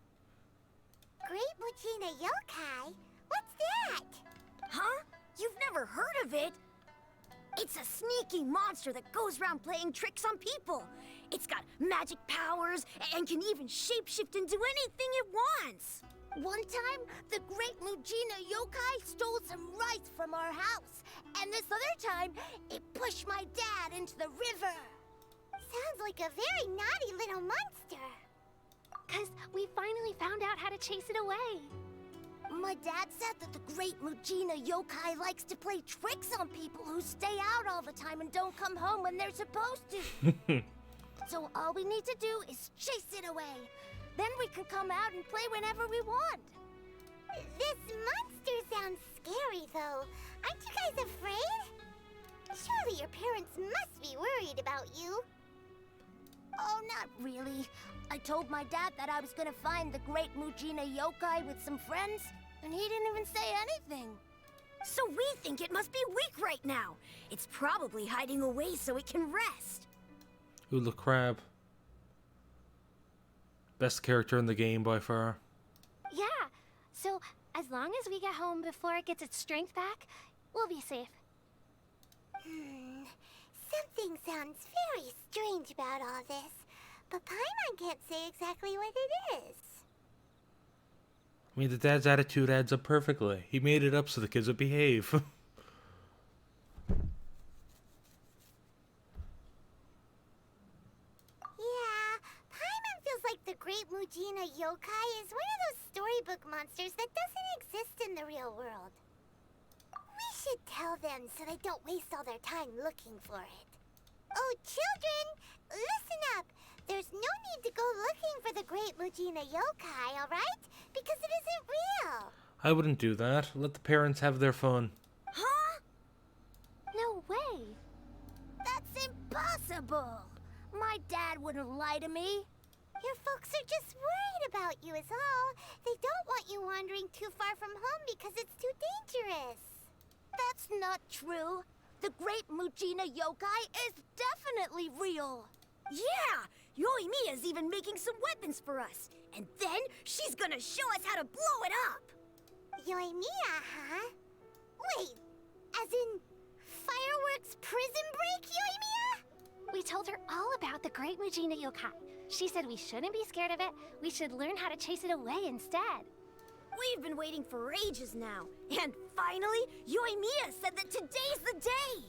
Great Mujina Yokai? What's that? Huh? You've never heard of it? It's a sneaky monster that goes around playing tricks on people. It's got magic powers and can even shapeshift into anything it wants. One time, the Great Mujina Yokai stole some rice from our house. And this other time, it pushed my dad into the river. Sounds like a very naughty little monster. 'Cause we finally found out how to chase it away. My dad said that the Great Mujina Yokai likes to play tricks on people who stay out all the time and don't come home when they're supposed to. So all we need to do is chase it away. Then we can come out and play whenever we want. This monster sounds scary, though. Aren't you guys afraid? Surely your parents must be worried about you. Oh, not really. I told my dad that I was gonna find the Great Mujina Yokai with some friends, and he didn't even say anything. So we think it must be weak right now. It's probably hiding away so it can rest. Ooh, the crab. Best character in the game by far. Yeah, so as long as we get home before it gets its strength back, we'll be safe. Something sounds very strange about all this, but Paimon can't say exactly what it is. I mean, the dad's attitude adds up perfectly. He made it up so the kids would behave. Yeah, Paimon feels like the Great Great Mujina Yokai is one of those storybook monsters that doesn't exist in the real world. We should tell them so they don't waste all their time looking for it. Oh, children, listen up. There's no need to go looking for the Great Mujina Yokai, alright? Because it isn't real. I wouldn't do that. Let the parents have their fun. Huh? No way. That's impossible! My dad wouldn't lie to me. Your folks are just worried about you is all. They don't want you wandering too far from home because it's too dangerous. That's not true. The Great Mujina Yokai is definitely real. Yeah! Yoimiya's even making some weapons for us. And then she's gonna show us how to blow it up! Yoimiya, huh? Wait, as in fireworks prison break, Yoimiya? We told her all about the Great Mujina Yokai. She said we shouldn't be scared of it. We should learn how to chase it away instead. We've been waiting for ages now. And finally, Yoimiya said that today's the day!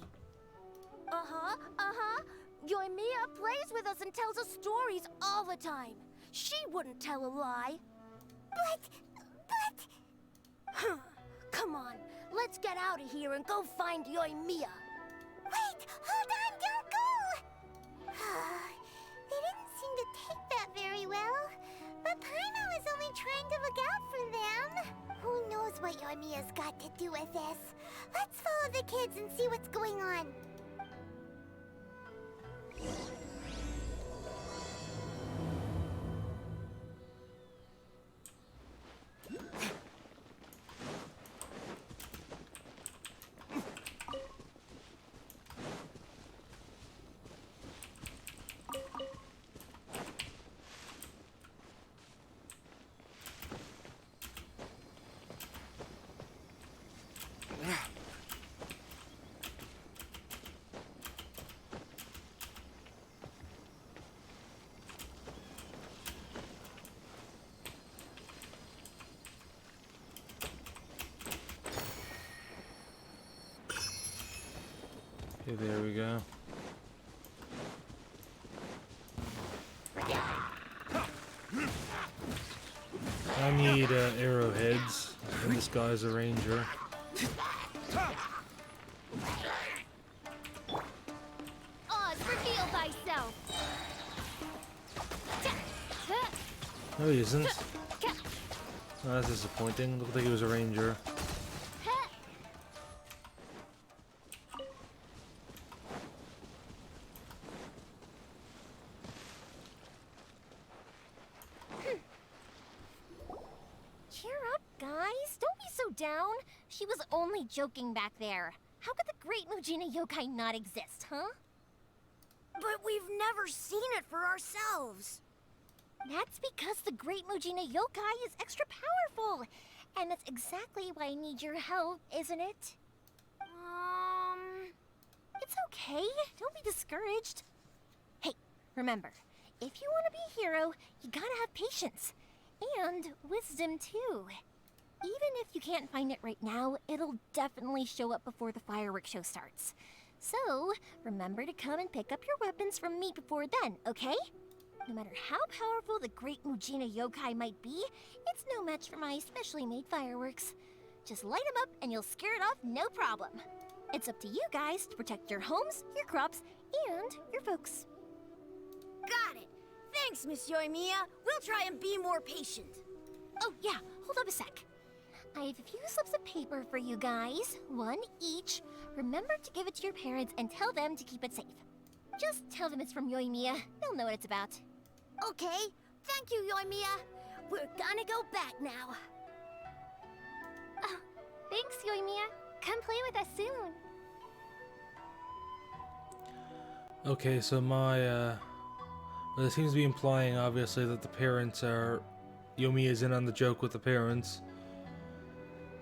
Yoimiya plays with us and tells us stories all the time. She wouldn't tell a lie. But... Come on, let's get out of here and go find Yoimiya. Wait, hold on, don't go! They didn't seem to take that very well. But Paimon was only trying to look out for them. Who knows what Yoimiya's got to do with this? Let's follow the kids and see what's going on. Okay, there we go. I need arrowheads, and this guy's a ranger. Oz, reveal thyself! No, he isn't. Oh, that's disappointing. Looked like he was a ranger. Cheer up, guys. Don't be so down. She was only joking back there. How could the Great Mujina Yokai not exist, huh? But we've never seen it for ourselves. That's because the Great Mujina Yokai is extra powerful. And that's exactly why I need your help, isn't it? It's okay. Don't be discouraged. Hey, remember, if you want to be a hero, you gotta have patience. And wisdom, too. Even if you can't find it right now, it'll definitely show up before the fireworks show starts. So, remember to come and pick up your weapons from me before then, okay? No matter how powerful the Great Mujina Yokai might be, it's no match for my specially made fireworks. Just light them up and you'll scare it off no problem. It's up to you guys to protect your homes, your crops, and your folks. Got it. Thanks, Miss Yoimiya. We'll try and be more patient. Oh yeah, hold up a sec. I have a few slips of paper for you guys, one each. Remember to give it to your parents and tell them to keep it safe. Just tell them it's from Yoimiya. They'll know what it's about. Okay. Thank you, Yoimiya. We're gonna go back now. Oh, thanks, Yoimiya. Come play with us soon. Okay, so my, well, it seems to be implying, obviously, that the parents are... Yomiya's in on the joke with the parents.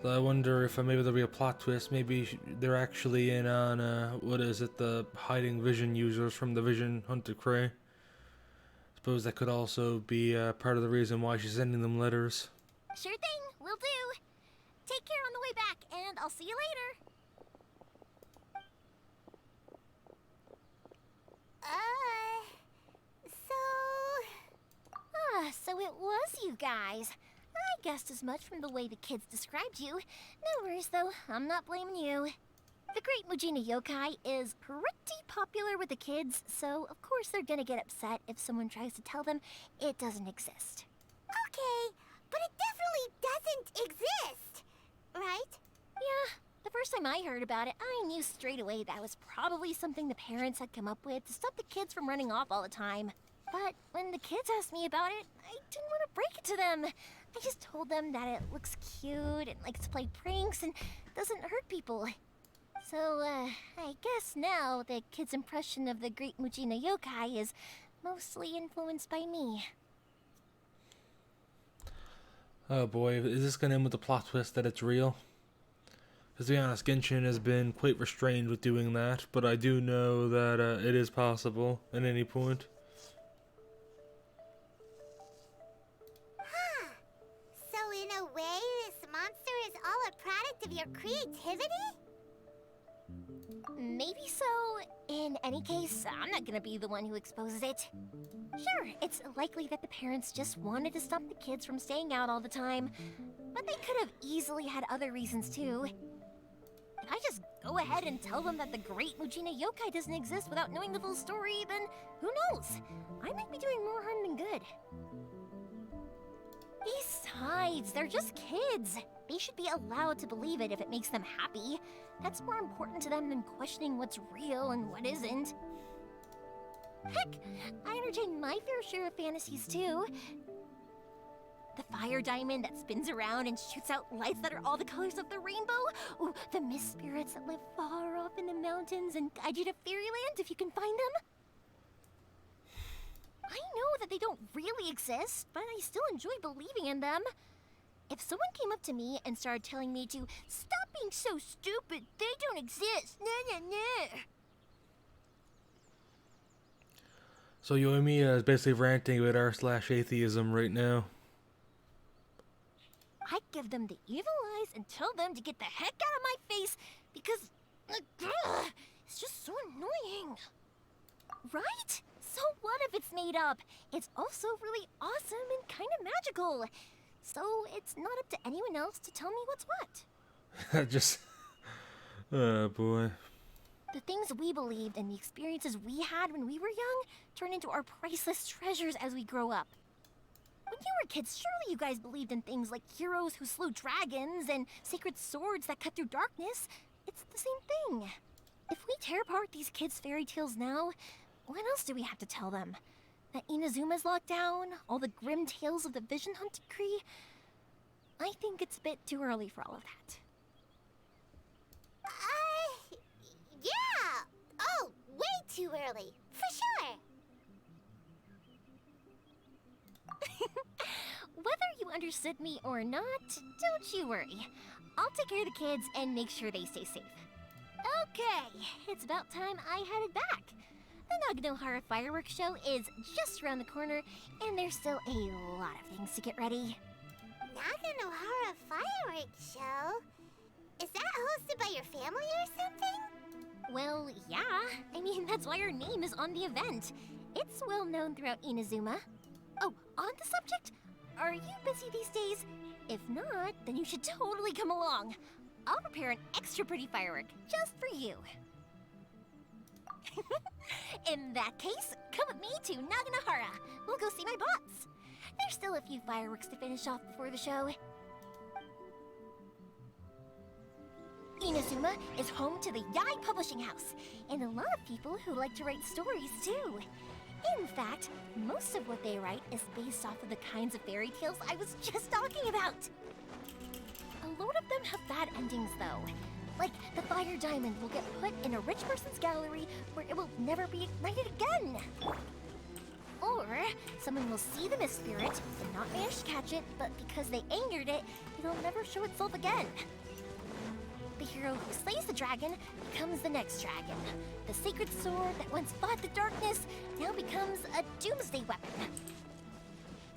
So I wonder if maybe there'll be a plot twist. Maybe they're actually in on, what is it, the hiding vision users from the Vision Hunted Cray. Suppose that could also be part of the reason why she's sending them letters. Sure thing, will do. Take care on the way back, and I'll see you later. So... So it it was you guys. I guessed as much from the way the kids described you. No worries, though. I'm not blaming you. The Great Mujina Yokai is pretty popular with the kids, so of course they're gonna get upset if someone tries to tell them it doesn't exist. Okay, but it definitely doesn't exist, right? Yeah, the first time I heard about it, I knew straight away that was probably something the parents had come up with to stop the kids from running off all the time. But when the kids asked me about it, I didn't want to break it to them. I just told them that it looks cute and likes to play pranks and doesn't hurt people. So, I guess now the kids' impression of the Great Mujina Yokai is mostly influenced by me. Oh boy, is this gonna end with the plot twist that it's real? Because to be honest, Genshin has been quite restrained with doing that, but I do know that it is possible at any point. Huh. So in a way, this monster is all a product of your creativity? Maybe so. In any case, I'm not gonna be the one who exposes it. Sure, it's likely that the parents just wanted to stop the kids from staying out all the time, but they could have easily had other reasons too. If I just go ahead and tell them that the Great Mujina Yokai doesn't exist without knowing the full story, then who knows? I might be doing more harm than good. Besides, they're just kids. They should be allowed to believe it if it makes them happy. That's more important to them than questioning what's real and what isn't. Heck, I entertain my fair share of fantasies too. The fire diamond that spins around and shoots out lights that are all the colors of the rainbow. Ooh, the mist spirits that live far off in the mountains and guide you to fairyland if you can find them. I know that they don't really exist, but I still enjoy believing in them. If someone came up to me and started telling me to stop being so stupid, they don't exist. Nah, nah, nah. So Yomiya is basically ranting about r/atheism right now. I give them the evil eyes and tell them to get the heck out of my face because it's just so annoying. Right? So what if it's made up? It's also really awesome and kind of magical. So it's not up to anyone else to tell me what's what. Just... oh boy. The things we believed and the experiences we had when we were young turn into our priceless treasures as we grow up. When you were kids, surely you guys believed in things like heroes who slew dragons and sacred swords that cut through darkness. It's the same thing. If we tear apart these kids' fairy tales now, what else do we have to tell them? That Inazuma's locked down? All the grim tales of the Vision Hunt Decree? I think it's a bit too early for all of that. Yeah! Oh, way too early. For sure. Whether you understood me or not, don't you worry. I'll take care of the kids and make sure they stay safe. Okay, it's about time I headed back. The Naganohara fireworks show is just around the corner, and there's still a lot of things to get ready. Naganohara fireworks show? Is that hosted by your family or something? Well, yeah. I mean, that's why our name is on the event. It's well known throughout Inazuma. Oh, on the subject, are you busy these days? If not, then you should totally come along. I'll prepare an extra pretty firework just for you. In that case, come with me to Naganohara. We'll go see my boss. There's still a few fireworks to finish off before the show. Inazuma is home to the Yai Publishing House, and a lot of people who like to write stories too. In fact, most of what they write is based off of the kinds of fairy tales I was just talking about. A lot of them have bad endings though. Like, the fire diamond will get put in a rich person's gallery where it will never be ignited again. Or, someone will see the mist spirit and not manage to catch it, but because they angered it, it'll never show itself again. The hero who slays the dragon becomes the next dragon. The sacred sword that once fought the darkness now becomes a doomsday weapon.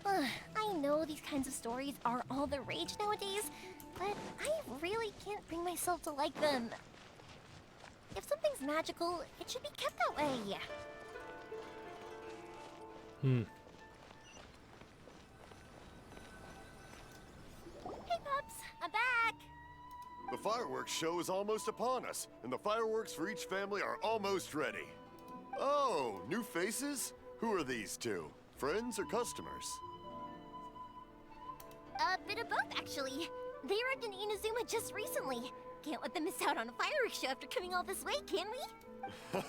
I know these kinds of stories are all the rage nowadays, but I really can't bring myself to like them. If something's magical, it should be kept that way. The fireworks show is almost upon us, and the fireworks for each family are almost ready. Oh, new faces? Who are these two? Friends or customers? A bit of both, actually. They arrived in Inazuma just recently. Can't let them miss out on a fireworks show after coming all this way, can we?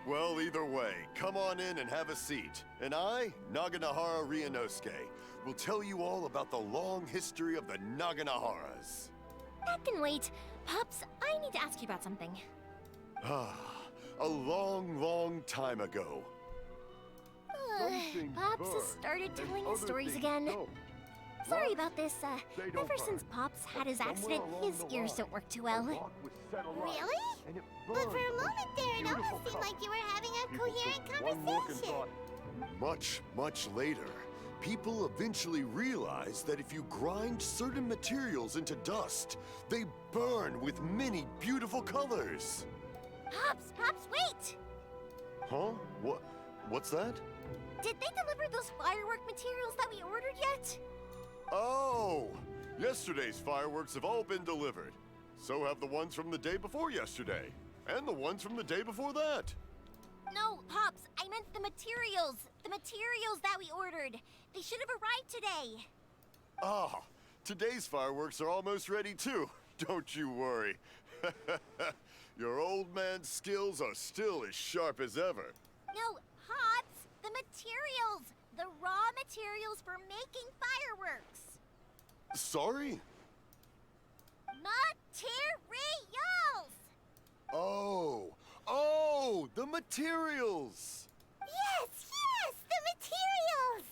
Well, either way, come on in and have a seat. And I, Naganahara Ryunosuke, will tell you all about the long history of the Naganaharas. That can wait. Pops, I need to ask you about something. A long, long time ago. Pops has started telling his stories again. Sorry about this. Ever since Pops had his accident, his ears don't work too well. Really? But for a moment there, it almost seemed like you were having a coherent conversation. Much, much later, people eventually realized that if you grind certain materials into dust, they burn with many beautiful colors. Pops, wait! Huh? What's that? Did they deliver those firework materials that we ordered yet? Oh! Yesterday's fireworks have all been delivered. So have the ones from the day before yesterday. And the ones from the day before that. No, Pops, I meant the materials. The materials that we ordered. They should have arrived today. Ah, today's fireworks are almost ready too. Don't you worry. Your old man's skills are still as sharp as ever. No, Pops, the materials. The raw materials for making fireworks. Sorry? Materials! Oh, the materials! Yes, the materials!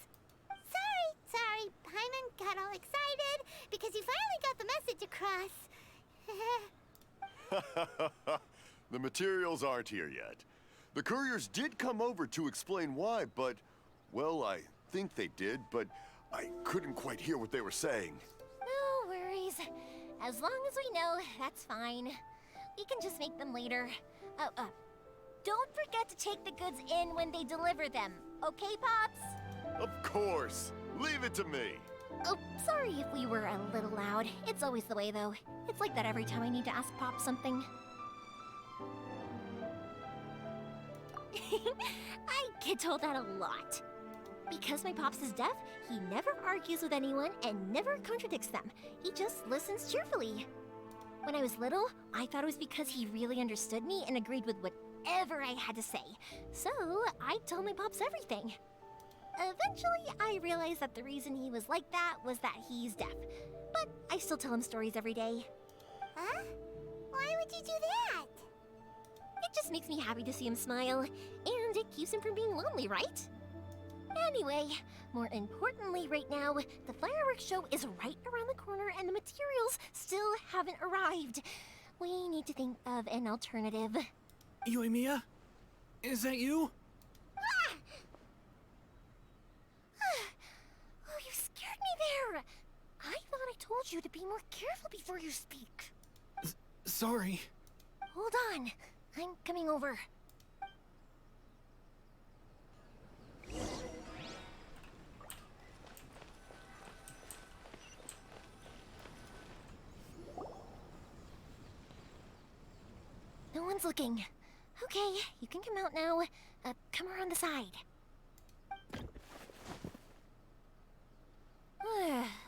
Sorry, Paimon got all excited because you finally got the message across. The materials aren't here yet. The couriers did come over to explain why, but, well, I think they did, but I couldn't quite hear what they were saying. No worries. As long as we know, that's fine. We can just make them later. Don't forget to take the goods in when they deliver them. Okay, Pops? Of course. Leave it to me. Oh, sorry if we were a little loud. It's always the way, though. It's like that every time I need to ask Pop something. I get told that a lot. Because my Pops is deaf, he never argues with anyone and never contradicts them. He just listens cheerfully. When I was little, I thought it was because he really understood me and agreed with whatever I had to say. So, I'd tell my Pops everything. Eventually, I realized that the reason he was like that was that he's deaf. But I still tell him stories every day. Huh? Why would you do that? It just makes me happy to see him smile, and it keeps him from being lonely, right? Anyway, more importantly right now, the fireworks show is right around the corner and the materials still haven't arrived. We need to think of an alternative. Yomiya? Is that you? Ah! Oh, you scared me there! I thought I told you to be more careful before you speak. Sorry. Hold on, I'm coming over. No one's looking. Okay, you can come out now. Come around the side.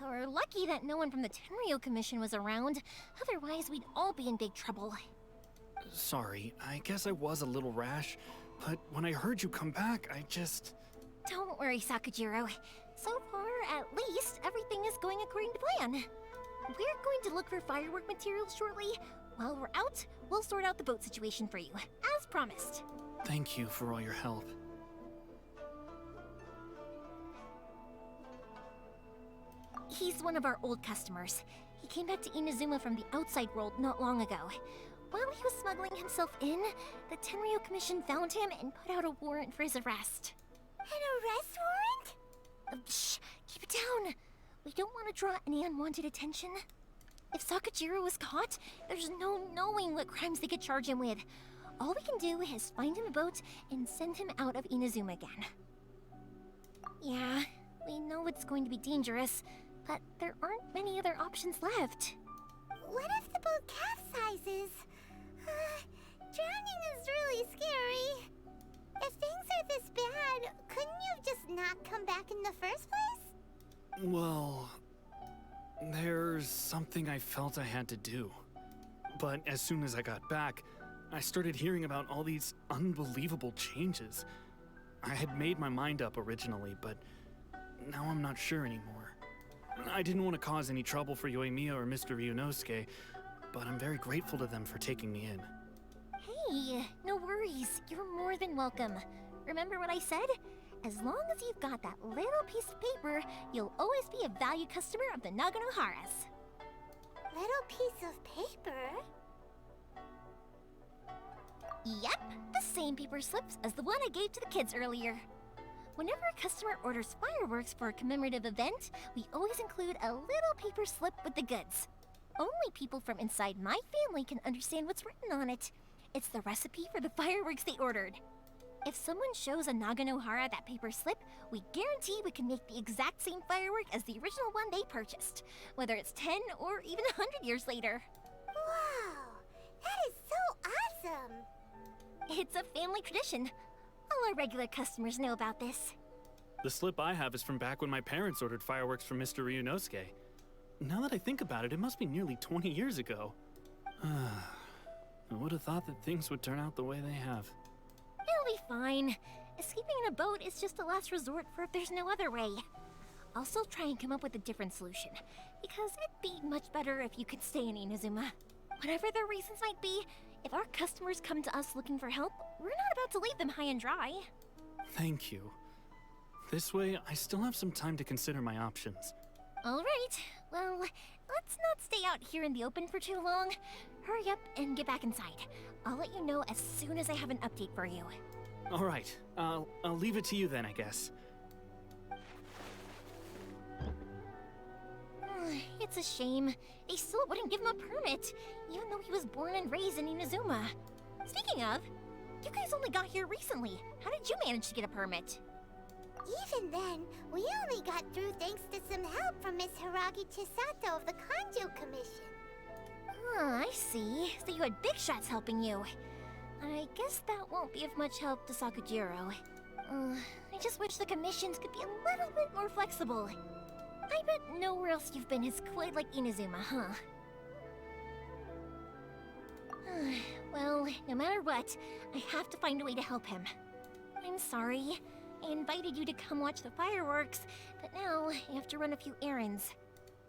We're lucky that no one from the Tenryo Commission was around. Otherwise, we'd all be in big trouble. Sorry, I guess I was a little rash, but when I heard you come back, I just... Don't worry, Sakujiro. So far, at least, everything is going according to plan. We're going to look for firework materials shortly. While we're out, we'll sort out the boat situation for you, as promised. Thank you for all your help. He's one of our old customers. He came back to Inazuma from the outside world not long ago. While he was smuggling himself in, the Tenryo Commission found him and put out a warrant for his arrest. An arrest warrant? Shh! Keep it down! We don't want to draw any unwanted attention. If Sakujiro was caught, there's no knowing what crimes they could charge him with. All we can do is find him a boat and send him out of Inazuma again. Yeah, we know it's going to be dangerous, but there aren't many other options left. what if the boat capsizes? Drowning is really scary. If things are this bad, couldn't you just not come back in the first place? Well, there's something I felt I had to do. But as soon as I got back, I started hearing about all these unbelievable changes. I had made my mind up originally, but now I'm not sure anymore. I didn't want to cause any trouble for Yoimiya or Mr. Ryunosuke, but I'm very grateful to them for taking me in. Hey, no worries. You're more than welcome. Remember what I said? As long as you've got that little piece of paper, you'll always be a valued customer of the Naganoharas. Little piece of paper? Yep, the same paper slips as the one I gave to the kids earlier. Whenever a customer orders fireworks for a commemorative event, we always include a little paper slip with the goods. Only people from inside my family can understand what's written on it. It's the recipe for the fireworks they ordered. If someone shows a Naganohara that paper slip, we guarantee we can make the exact same firework as the original one they purchased, whether it's 10 or even 100 years later. Wow, that is so awesome! It's a family tradition. All our regular customers know about this. The slip I have is from back when my parents ordered fireworks from Mr. Ryunosuke. Now that I think about it, it must be nearly 20 years ago. I would have thought that things would turn out the way they have. It'll be fine. Escaping in a boat is just a last resort for if there's no other way. I'll still try and come up with a different solution, because it'd be much better if you could stay in Inazuma. Whatever their reasons might be, if our customers come to us looking for help, we're not about to leave them high and dry. Thank you. This way, I still have some time to consider my options. All right. Well, let's not stay out here in the open for too long. Hurry up and get back inside. I'll let you know as soon as I have an update for you. All right. I'll leave it to you then, I guess. It's a shame. They still wouldn't give him a permit, even though he was born and raised in Inazuma. Speaking of, you guys only got here recently. How did you manage to get a permit? Even then, we only got through thanks to some help from Miss Hiragi Chisato of the Kanjo Commission. I see. So you had big shots helping you. I guess that won't be of much help to Sakujiro. I just wish the commissions could be a little bit more flexible. I bet nowhere else you've been is quite like Inazuma, huh? Well, no matter what, I have to find a way to help him. I'm sorry. I invited you to come watch the fireworks, but now I have to run a few errands.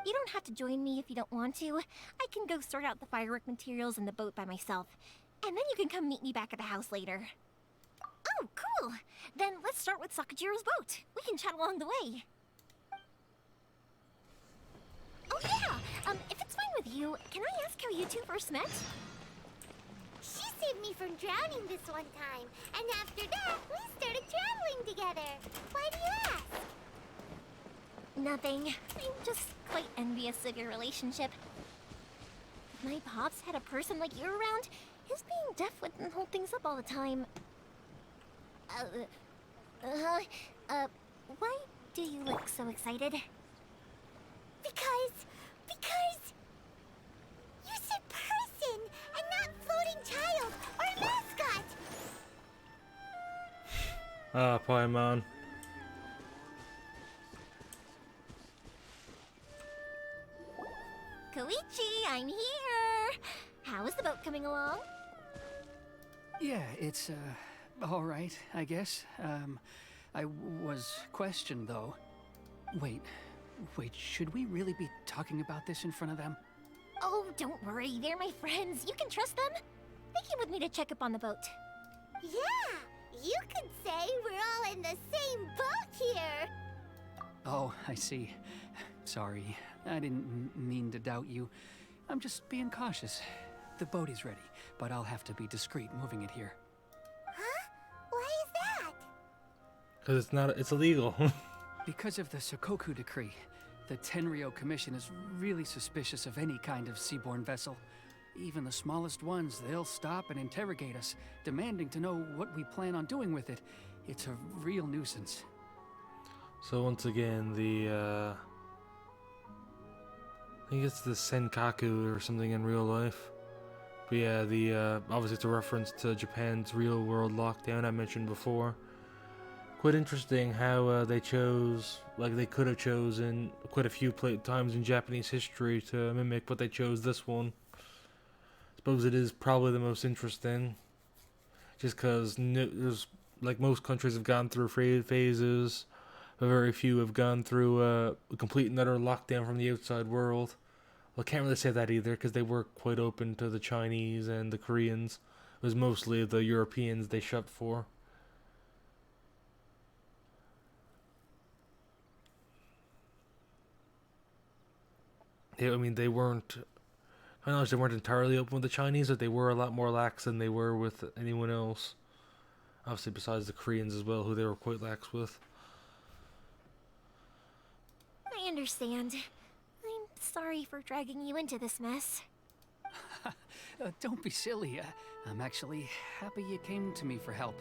You don't have to join me if you don't want to. I can go sort out the firework materials in the boat by myself, and then you can come meet me back at the house later. Oh, cool! Then let's start with Sakujiro's boat. We can chat along the way. Oh yeah! If it's fine with you, can I ask how you two first met? She saved me from drowning this one time, and after that, we started traveling together. Why do you ask? Nothing. I'm just quite envious of your relationship. If my pops had a person like you around, his being deaf wouldn't hold things up all the time. Why do you look so excited? Because... You said person, and not floating child, or mascot! Ah, Paimon. Koichi, I'm here! How is the boat coming along? Yeah, it's, all right, I guess. I was questioned, though. Wait, should we really be talking about this in front of them? Oh, don't worry, they're my friends. You can trust them. They came with me to check up on the boat. Yeah, you could say we're all in the same boat here! Oh, I see. Sorry, I didn't mean to doubt you. I'm just being cautious. The boat is ready, but I'll have to be discreet moving it here. Huh? Why is that? Because it's illegal. Because of the Sokoku decree, the Tenryou Commission is really suspicious of any kind of seaborne vessel. Even the smallest ones, they'll stop and interrogate us, demanding to know what we plan on doing with it. It's a real nuisance. So once again, I think it's the Senkaku or something in real life. But yeah, obviously it's a reference to Japan's real world lockdown I mentioned before. Quite interesting how they chose, like they could have chosen quite a few times in Japanese history to mimic, but they chose this one. I suppose it is probably the most interesting, just because there's, like, most countries have gone through phases, but very few have gone through a complete and utter lockdown from the outside world. Well, I can't really say that either, because they were quite open to the Chinese and the Koreans. It was mostly the Europeans they shut for. I mean, they weren't. I know they weren't entirely open with the Chinese, but they were a lot more lax than they were with anyone else. Obviously, besides the Koreans as well, who they were quite lax with. I understand. I'm sorry for dragging you into this mess. Don't be silly. I'm actually happy you came to me for help.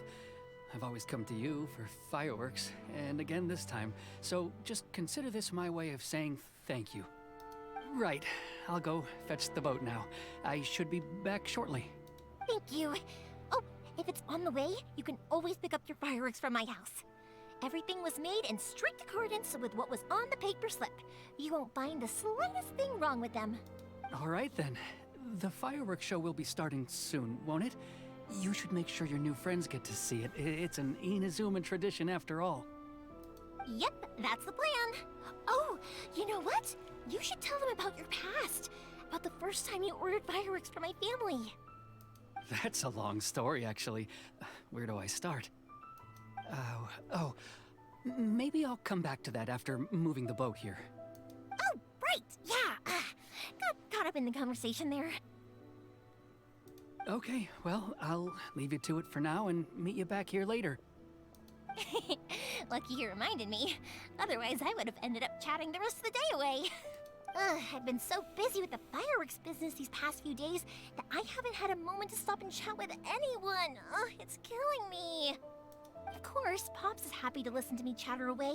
I've always come to you for fireworks, and again this time. So just consider this my way of saying thank you. Right, I'll go fetch the boat now. I should be back shortly. Thank you. Oh, if it's on the way, you can always pick up your fireworks from my house. Everything was made in strict accordance with what was on the paper slip. You won't find the slightest thing wrong with them. All right then. The fireworks show will be starting soon, won't it? You should make sure your new friends get to see it. It's an Inazuma tradition after all. Yep, that's the plan. Oh, you know what? You should tell them about your past. About the first time you ordered fireworks for my family. That's a long story, actually. Where do I start? Maybe I'll come back to that after moving the boat here. Oh, right, yeah. Got caught up in the conversation there. Okay, well, I'll leave you to it for now and meet you back here later. Lucky you reminded me. Otherwise, I would have ended up chatting the rest of the day away. I've been so busy with the fireworks business these past few days that I haven't had a moment to stop and chat with anyone. It's killing me. Of course, Pops is happy to listen to me chatter away,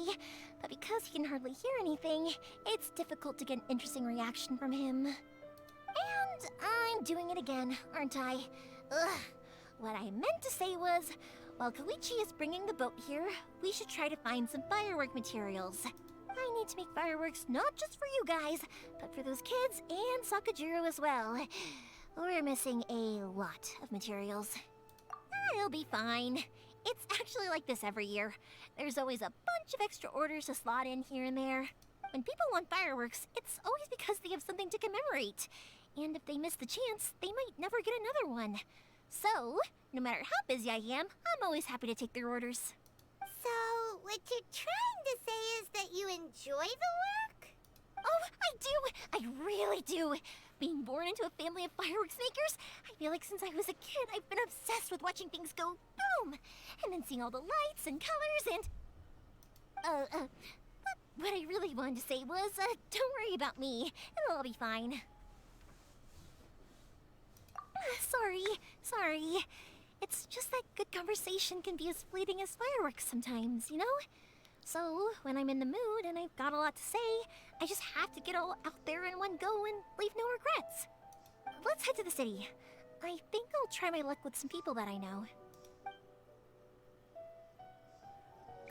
but because he can hardly hear anything, it's difficult to get an interesting reaction from him. And I'm doing it again, aren't I? What I meant to say was, while Koichi is bringing the boat here, we should try to find some firework materials. I need to make fireworks not just for you guys, but for those kids and Sakajiro as well. We're missing a lot of materials. It'll be fine. It's actually like this every year. There's always a bunch of extra orders to slot in here and there. When people want fireworks, it's always because they have something to commemorate. And if they miss the chance, they might never get another one. So, no matter how busy I am, I'm always happy to take their orders. So, what you're trying to say is that you enjoy the work? Oh, I do! I really do! Being born into a family of fireworks makers, I feel like since I was a kid, I've been obsessed with watching things go boom! And then seeing all the lights and colors and... What I really wanted to say was, don't worry about me. It'll all be fine. Sorry. It's just that good conversation can be as fleeting as fireworks sometimes, you know? So, when I'm in the mood and I've got a lot to say, I just have to get all out there in one go and leave no regrets. Let's head to the city. I think I'll try my luck with some people that I know.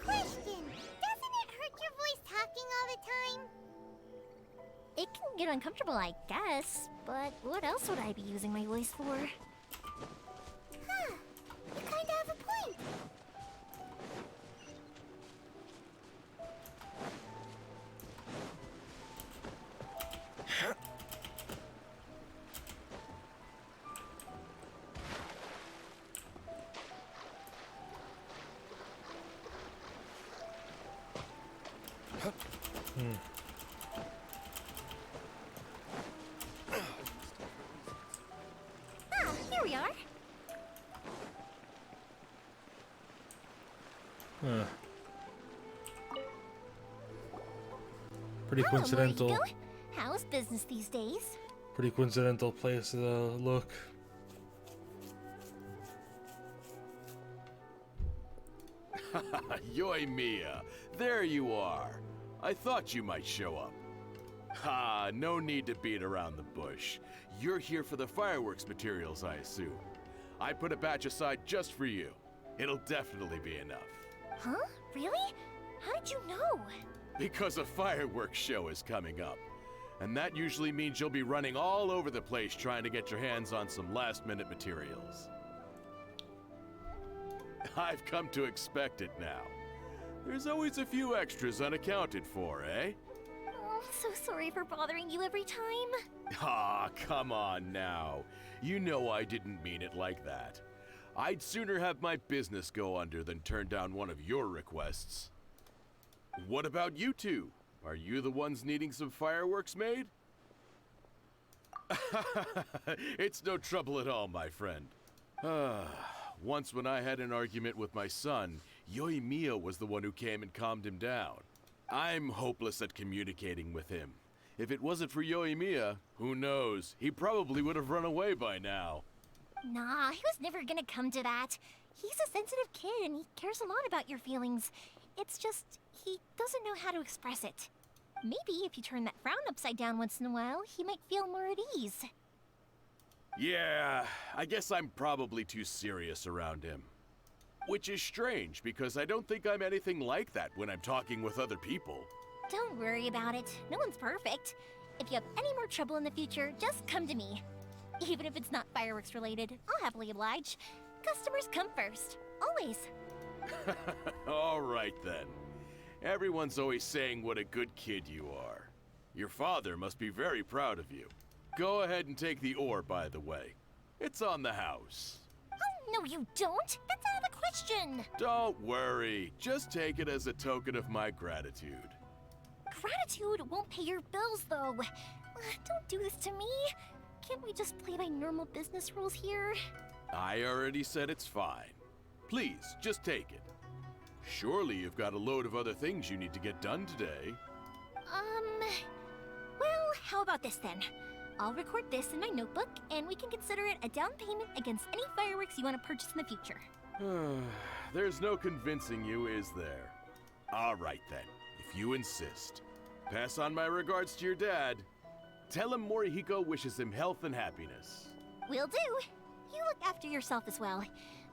Question! Doesn't it hurt your voice talking all the time? It can get uncomfortable, I guess, but what else would I be using my voice for? Huh, you kinda have a point. Here we are. Huh. Pretty Oh, coincidental. Moriko. How's business these days? Pretty coincidental place to look. Yoimiya, there you are. I thought you might show up. Ha, no need to beat around the bush. You're here for the fireworks materials, I assume. I put a batch aside just for you. It'll definitely be enough. Huh? Really? How did you know? Because a fireworks show is coming up. And that usually means you'll be running all over the place trying to get your hands on some last-minute materials. I've come to expect it now. There's always a few extras unaccounted for, eh? Oh, so sorry for bothering you every time. Ah, come on now. You know I didn't mean it like that. I'd sooner have my business go under than turn down one of your requests. What about you two? Are you the ones needing some fireworks made? It's no trouble at all, my friend. Once when I had an argument with my son, Yoimiya was the one who came and calmed him down. I'm hopeless at communicating with him. If it wasn't for Yoimiya, who knows? He probably would have run away by now. Nah, he was never gonna come to that. He's a sensitive kid and he cares a lot about your feelings. It's just, he doesn't know how to express it. Maybe if you turn that frown upside down once in a while, he might feel more at ease. Yeah, I guess I'm probably too serious around him. Which is strange, because I don't think I'm anything like that when I'm talking with other people. Don't worry about it. No one's perfect. If you have any more trouble in the future, just come to me. Even if it's not fireworks related, I'll happily oblige. Customers come first. Always. All right then. Everyone's always saying what a good kid you are. Your father must be very proud of you. Go ahead and take the ore, by the way. It's on the house. Oh, no you don't. That's out of the question. Don't worry. Just take it as a token of my gratitude. Gratitude won't pay your bills, though. Don't do this to me. Can't we just play by normal business rules here? I already said it's fine. Please, just take it. Surely you've got a load of other things you need to get done today. Well, how about this then? I'll record this in my notebook, and we can consider it a down payment against any fireworks you want to purchase in the future. There's no convincing you, is there? All right then, if you insist. Pass on my regards to your dad. Tell him Morihiko wishes him health and happiness. Will do. You look after yourself as well.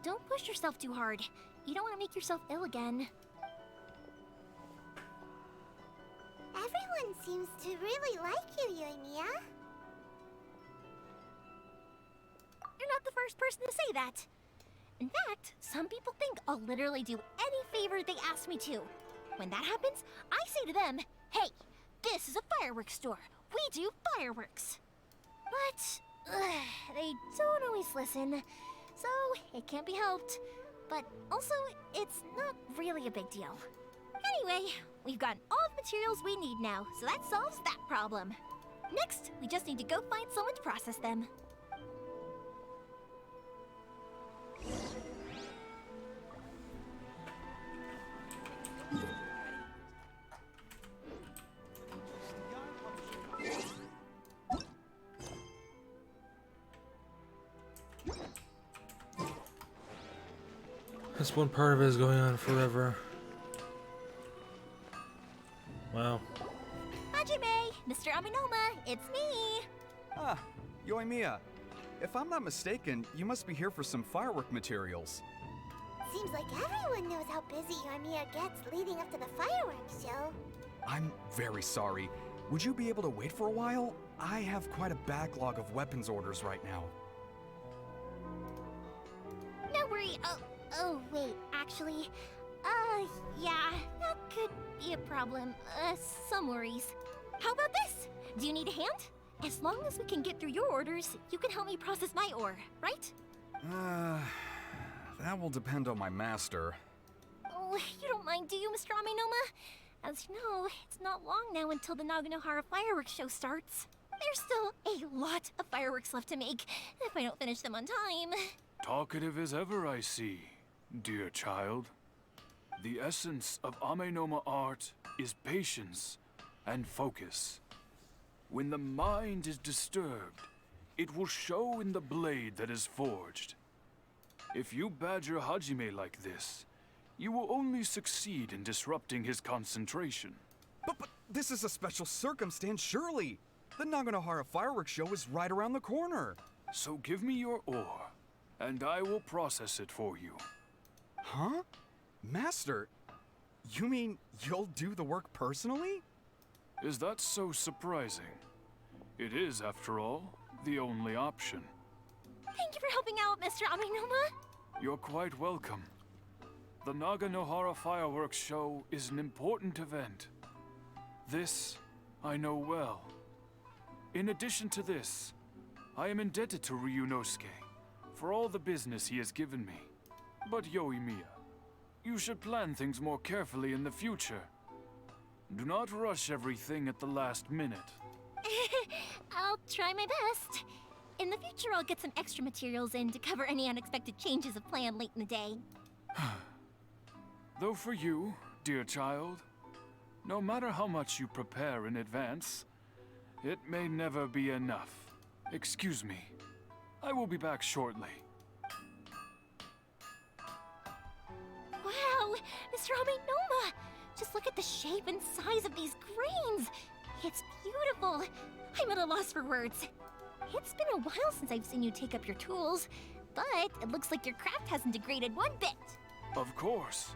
Don't push yourself too hard. You don't want to make yourself ill again. Everyone seems to really like you, Yoimiya. You're not the first person to say that. In fact, some people think I'll literally do any favor they ask me to. When that happens, I say to them, hey, this is a fireworks store. We do fireworks. But they don't always listen, so it can't be helped. But also, it's not really a big deal. Anyway, we've got all the materials we need now, so that solves that problem. Next, we just need to go find someone to process them. This one part of it is going on forever. Wow. Hajime, Mr. Aminoma, it's me! Ah, Yoimiya. If I'm not mistaken, you must be here for some firework materials. Seems like everyone knows how busy Yoimiya gets leading up to the fireworks show. I'm very sorry. Would you be able to wait for a while? I have quite a backlog of weapons orders right now. No worry. Oh, wait, actually, yeah, that could be a problem. Some worries. How about this? Do you need a hand? As long as we can get through your orders, you can help me process my ore, right? That will depend on my master. Oh, you don't mind, do you, Mr. Aminoma? As you know, it's not long now until the Naganohara fireworks show starts. There's still a lot of fireworks left to make, if I don't finish them on time. Talkative as ever, I see, dear child. The essence of Amenoma art is patience and focus. When the mind is disturbed, it will show in the blade that is forged. If you badger Hajime like this, you will only succeed in disrupting his concentration. But this is a special circumstance, surely. The Naganohara fireworks show is right around the corner. So give me your ore, and I will process it for you. Huh? Master, you mean you'll do the work personally? Is that so surprising? It is, after all, the only option. Thank you for helping out, Mr. Aminuma. You're quite welcome. The Naganohara fireworks show is an important event. This, I know well. In addition to this, I am indebted to Ryunosuke for all the business he has given me. But Yoimiya, you should plan things more carefully in the future. Do not rush everything at the last minute. I'll try my best. In the future, I'll get some extra materials in to cover any unexpected changes of plan late in the day. Though for you, dear child, no matter how much you prepare in advance, it may never be enough. Excuse me. I will be back shortly. Wow, Mr. Aminoma! Just look at the shape and size of these grains! It's beautiful! I'm at a loss for words. It's been a while since I've seen you take up your tools, but it looks like your craft hasn't degraded one bit. Of course.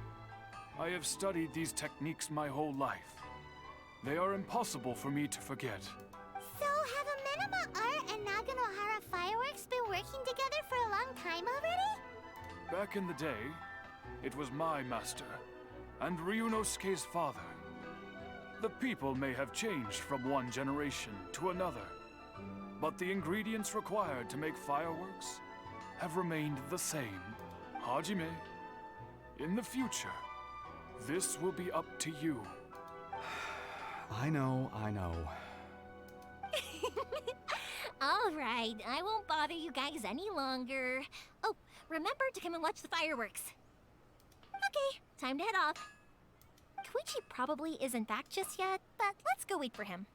I have studied these techniques my whole life. They are impossible for me to forget. So, have Amenema Art and Naganohara Fireworks been working together for a long time already? Back in the day, it was my master, and Ryunosuke's father. The people may have changed from one generation to another, but the ingredients required to make fireworks have remained the same. Hajime, in the future, this will be up to you. I know. All right, I won't bother you guys any longer. Oh, remember to come and watch the fireworks. Okay, time to head off. Koichi probably isn't back just yet, but let's go wait for him.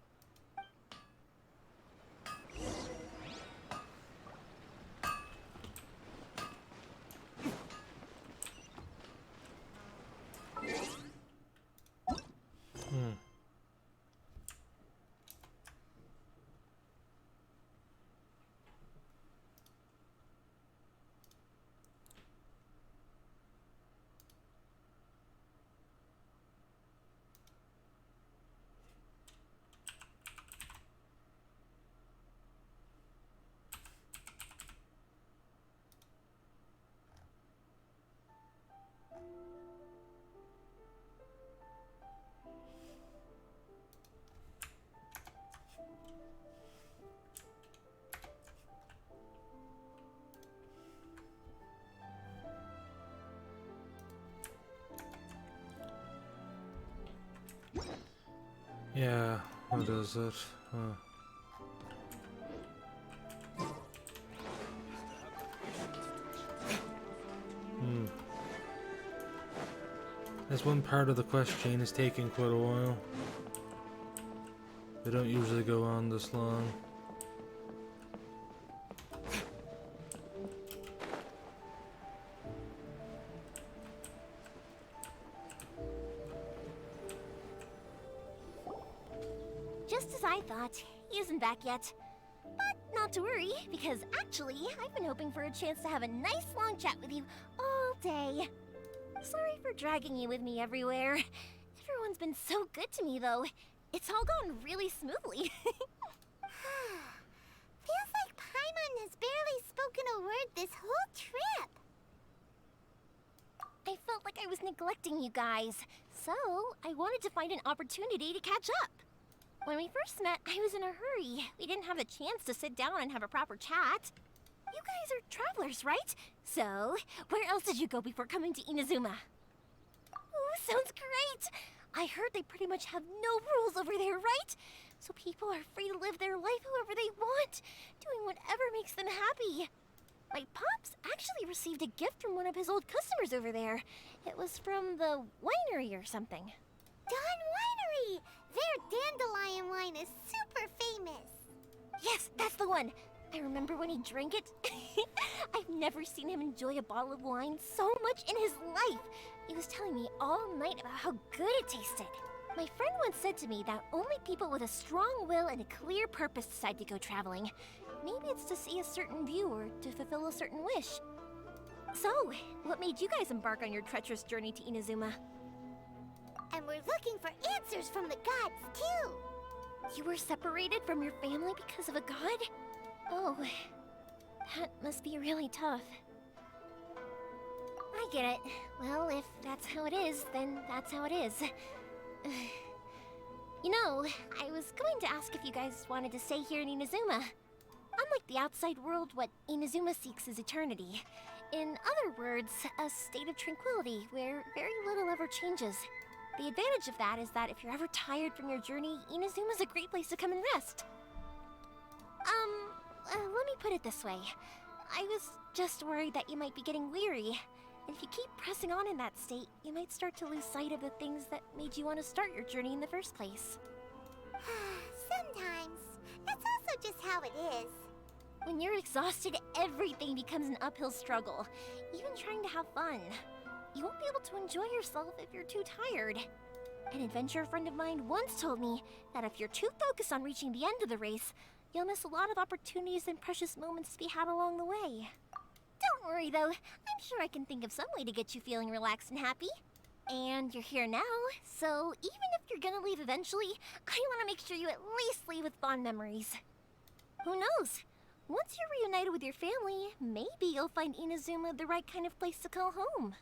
Yeah, what is it? This one part of the quest chain is taking quite a while. They don't usually go on this long. Just as I thought, he isn't back yet. But not to worry, because actually, I've been hoping for a chance to have a nice long chat with you all day. Sorry for dragging you with me everywhere. Everyone's been so good to me, though. It's all gone really smoothly. Feels like Paimon has barely spoken a word this whole trip. I felt like I was neglecting you guys, so I wanted to find an opportunity to catch up. When we first met, I was in a hurry. We didn't have the chance to sit down and have a proper chat. You guys are travelers, right? So, where else did you go before coming to Inazuma? Ooh, sounds great! I heard they pretty much have no rules over there, right? So people are free to live their life however they want, doing whatever makes them happy. My pops actually received a gift from one of his old customers over there. It was from the winery or something. Dawn Winery! Their dandelion wine is super famous. Yes, that's the one. I remember when he drank it. I've never seen him enjoy a bottle of wine so much in his life. He was telling me all night about how good it tasted. My friend once said to me that only people with a strong will and a clear purpose decide to go traveling. Maybe it's to see a certain view or to fulfill a certain wish. So, what made you guys embark on your treacherous journey to Inazuma? And we're looking for answers from the gods, too. You were separated from your family because of a god? Oh, that must be really tough. I get it. Well, if that's how it is, then that's how it is. You know, I was going to ask if you guys wanted to stay here in Inazuma. Unlike the outside world, what Inazuma seeks is eternity. In other words, a state of tranquility where very little ever changes. The advantage of that is that if you're ever tired from your journey, Inazuma's a great place to come and rest. Let me put it this way. I was just worried that you might be getting weary. And if you keep pressing on in that state, you might start to lose sight of the things that made you want to start your journey in the first place. Sometimes. That's also just how it is. When you're exhausted, everything becomes an uphill struggle. Even trying to have fun. You won't be able to enjoy yourself if you're too tired. An adventurer friend of mine once told me that if you're too focused on reaching the end of the race, you'll miss a lot of opportunities and precious moments to be had along the way. Don't worry though, I'm sure I can think of some way to get you feeling relaxed and happy. And you're here now, so even if you're gonna leave eventually, I want to make sure you at least leave with fond memories. Who knows? Once you're reunited with your family, maybe you'll find Inazuma the right kind of place to call home.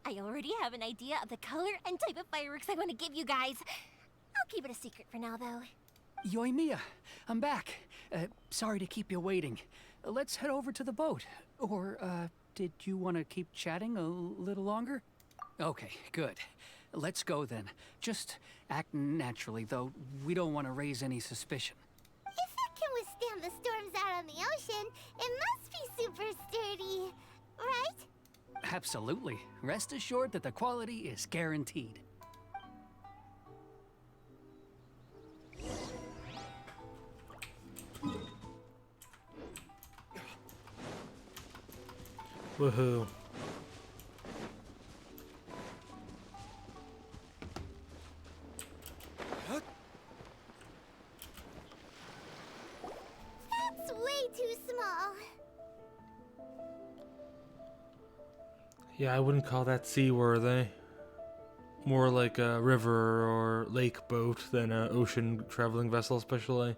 I already have an idea of the color and type of fireworks I want to give you guys. I'll keep it a secret for now, though. Yoimiya, I'm back. Sorry to keep you waiting. Let's head over to the boat. Or, did you want to keep chatting a little longer? Okay, good. Let's go then. Just act naturally, though. We don't want to raise any suspicion. If it can withstand the storms out on the ocean, it must be super sturdy, right? Absolutely. Rest assured that the quality is guaranteed. Woohoo. That's way too small. Yeah, I wouldn't call that seaworthy. More like a river or lake boat than an ocean traveling vessel, especially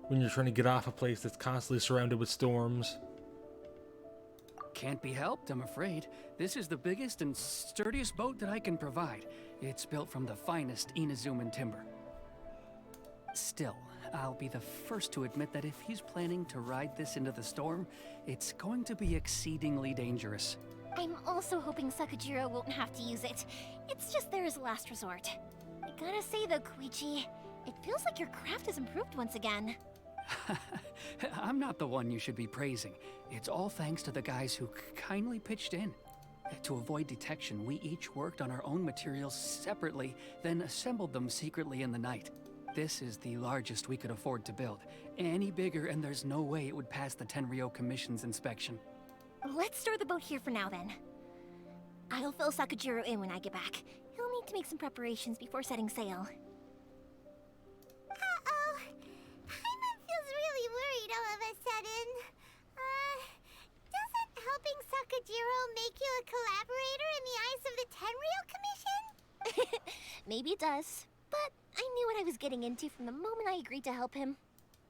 when you're trying to get off a place that's constantly surrounded with storms. Can't be helped, I'm afraid. This is the biggest and sturdiest boat that I can provide. It's built from the finest Inazuman timber. Still, I'll be the first to admit that if he's planning to ride this into the storm, it's going to be exceedingly dangerous. I'm also hoping Sakajiro won't have to use it. It's just there as a last resort. I gotta say though, Koichi, it feels like your craft has improved once again. I'm not the one you should be praising. It's all thanks to the guys who kindly pitched in. To avoid detection, we each worked on our own materials separately, then assembled them secretly in the night. This is the largest we could afford to build. Any bigger and there's no way it would pass the Tenryou Commission's inspection. Let's store the boat here for now then. I'll fill Sakajiro in when I get back. He'll need to make some preparations before setting sail. Uh-oh. Paimon feels really worried all of a sudden. Doesn't helping Sakajiro make you a collaborator in the eyes of the Tenryou Commission? Maybe it does, but I knew what I was getting into from the moment I agreed to help him.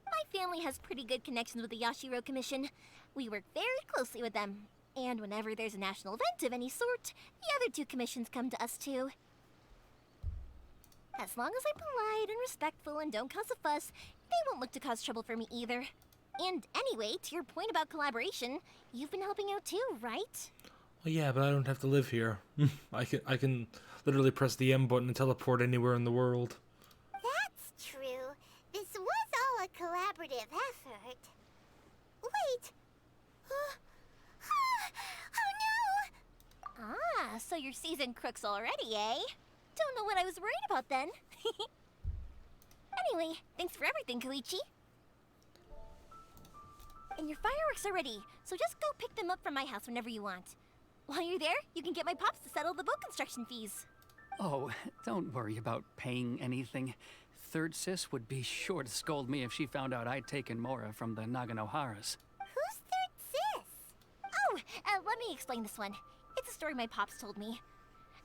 My family has pretty good connections with the Yashiro Commission. We work very closely with them. And whenever there's a national event of any sort, the other two commissions come to us too. As long as I'm polite and respectful and don't cause a fuss, they won't look to cause trouble for me either. And anyway, to your point about collaboration, you've been helping out too, right? Well, yeah, but I don't have to live here. I can literally press the M button and teleport anywhere in the world. That's true. This was all a collaborative effort. Wait. Oh no! Ah, so you're seasoned crooks already, eh? Don't know what I was worried about then. Anyway, thanks for everything, Koichi. And your fireworks are ready, so just go pick them up from my house whenever you want. While you're there, you can get my pops to settle the boat construction fees. Oh, don't worry about paying anything. Third Sis would be sure to scold me if she found out I'd taken Mora from the Naganoharas. Who's Third Sis? Oh, let me explain this one. It's a story my pops told me.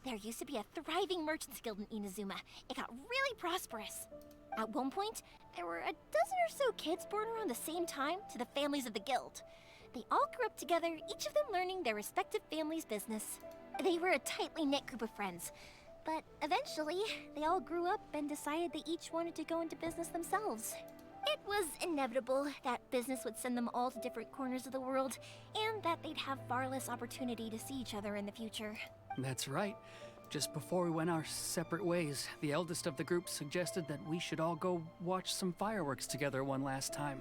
There used to be a thriving merchants guild in Inazuma. It got really prosperous. At one point, there were a dozen or so kids born around the same time to the families of the guild. They all grew up together, each of them learning their respective family's business. They were a tightly knit group of friends. But eventually, they all grew up and decided they each wanted to go into business themselves. It was inevitable that business would send them all to different corners of the world, and that they'd have far less opportunity to see each other in the future. That's right. Just before we went our separate ways, the eldest of the group suggested that we should all go watch some fireworks together one last time.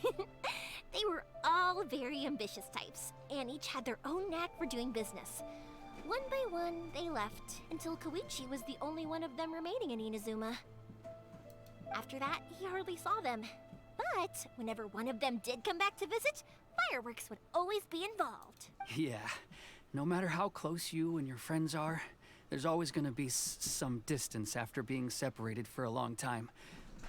They were all very ambitious types, and each had their own knack for doing business. One by one, they left, until Koichi was the only one of them remaining in Inazuma. After that, he hardly saw them. But whenever one of them did come back to visit, fireworks would always be involved. Yeah, no matter how close you and your friends are, there's always gonna be some distance after being separated for a long time.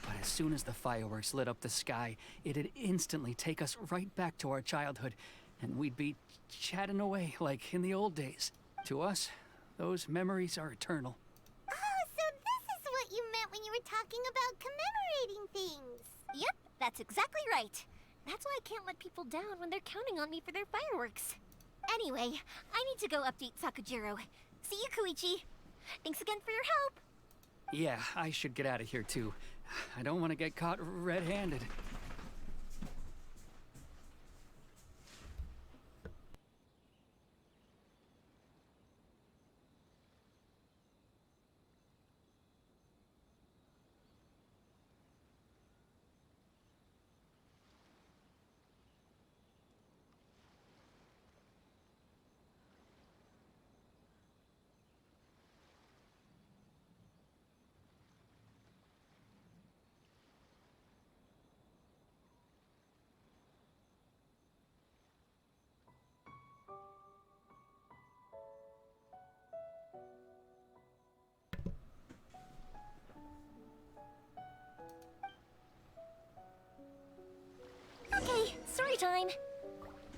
But as soon as the fireworks lit up the sky, it'd instantly take us right back to our childhood, and we'd be chatting away like in the old days. To us, those memories are eternal. Oh, so this is what you meant when you were talking about commemorating things. Yep, that's exactly right. That's why I can't let people down when they're counting on me for their fireworks. Anyway, I need to go update Sakujiro. See you, Koichi. Thanks again for your help. Yeah, I should get out of here too. I don't want to get caught red-handed. Okay, story time.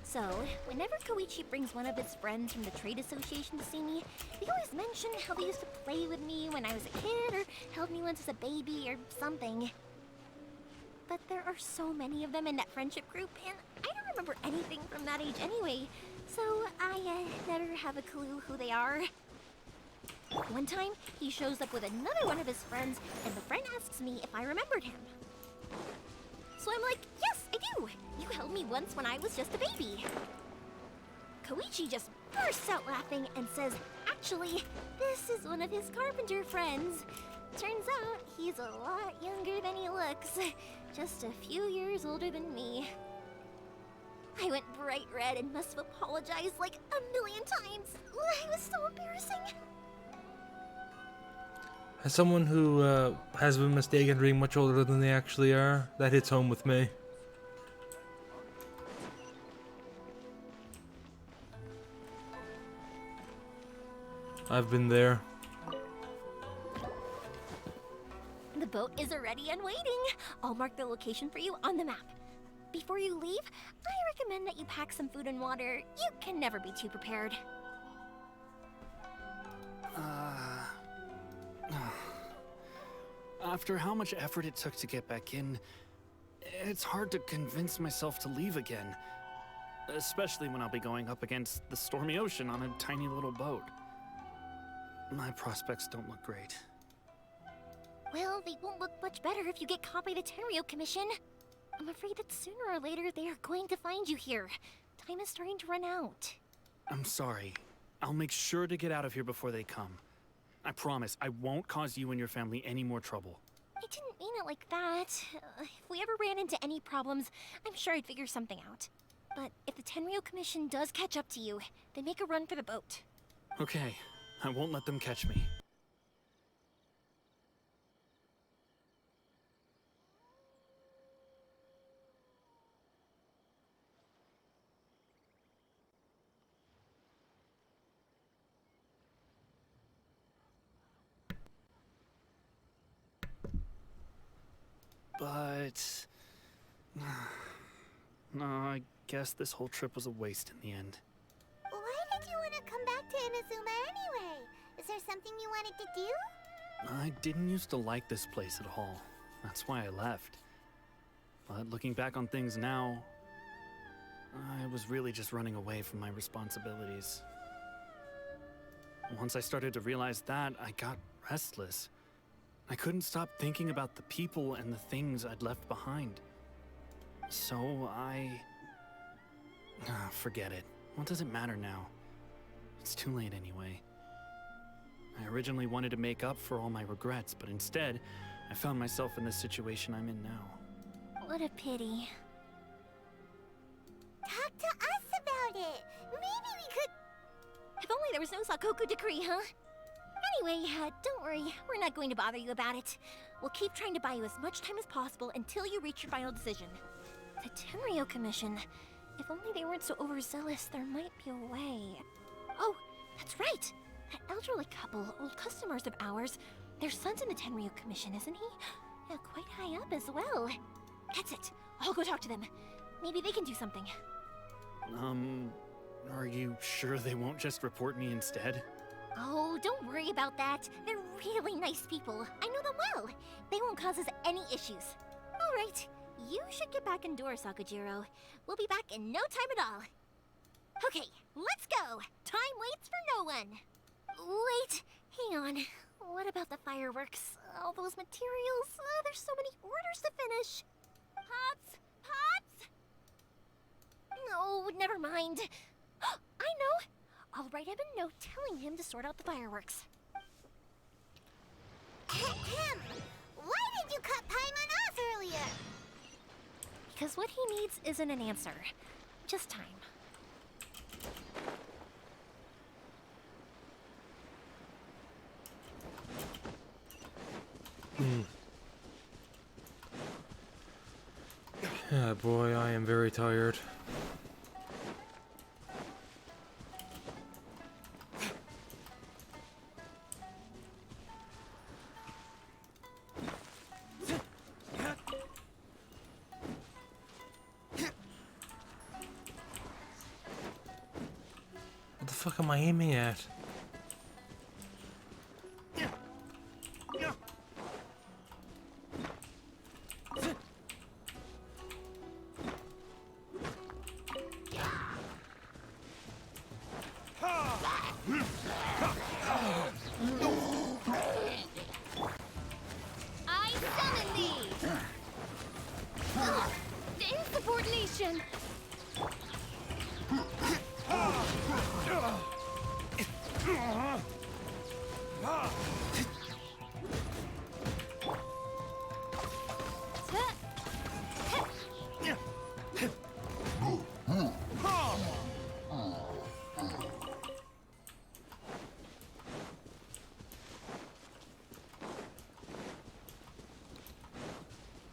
So, whenever Koichi brings one of his friends from the trade association to see me, they always mention how they used to play with me when I was a kid, or held me once as a baby, or something. But there are so many of them in that friendship group, and I don't remember anything from that age anyway, so I never have a clue who they are. One time, he shows up with another one of his friends, and the friend asks me if I remembered him. So I'm like, yes, I do! You held me once when I was just a baby. Koichi just bursts out laughing and says, actually, this is one of his carpenter friends. Turns out, he's a lot younger than he looks. Just a few years older than me. I went bright red and must have apologized like a million times. It was so embarrassing. As someone who has been mistaken for being much older than they actually are, that hits home with me. I've been there. The boat is already and waiting. I'll mark the location for you on the map. Before you leave, I recommend that you pack some food and water. You can never be too prepared. After how much effort it took to get back in, it's hard to convince myself to leave again. Especially when I'll be going up against the stormy ocean on a tiny little boat. My prospects don't look great. Well, they won't look much better if you get caught by the Tenryou Commission. I'm afraid that sooner or later they are going to find you here. Time is starting to run out. I'm sorry. I'll make sure to get out of here before they come. I promise I won't cause you and your family any more trouble. I didn't mean it like that. If we ever ran into any problems, I'm sure I'd figure something out. But if the Tenryou Commission does catch up to you, then make a run for the boat. Okay, I won't let them catch me. but... no, I guess this whole trip was a waste in the end. Why did you want to come back to Inazuma anyway? Is there something you wanted to do? I didn't used to like this place at all. That's why I left. But looking back on things now, I was really just running away from my responsibilities. Once I started to realize that, I got restless. I couldn't stop thinking about the people and the things I'd left behind. So forget it. What does it matter now? It's too late anyway. I originally wanted to make up for all my regrets, but instead, I found myself in this situation I'm in now. What a pity. Talk to us about it. Maybe we could... If only there was no Sakoku decree, huh? Anyway, don't worry. We're not going to bother you about it. We'll keep trying to buy you as much time as possible until you reach your final decision. The Tenryo Commission. If only they weren't so overzealous, there might be a way. Oh, that's right! That elderly couple, old customers of ours, their son's in the Tenryo Commission, isn't he? Yeah, quite high up as well. That's it. I'll go talk to them. Maybe they can do something. Are you sure they won't just report me instead? Oh, don't worry about that. They're really nice people. I know them well. They won't cause us any issues. All right, you should get back indoors, Sakujiro. We'll be back in no time at all. Okay, let's go. Time waits for no one. Wait, hang on. What about the fireworks? All those materials? There's so many orders to finish. Pops! Pops! No, never mind. I know! I'll write him a note telling him to sort out the fireworks. Ahem! Why did you cut Paimon off earlier? Because what he needs isn't an answer, just time. Yeah, boy, I am very tired. What the fuck am I aiming at? I summon thee! Insubordination!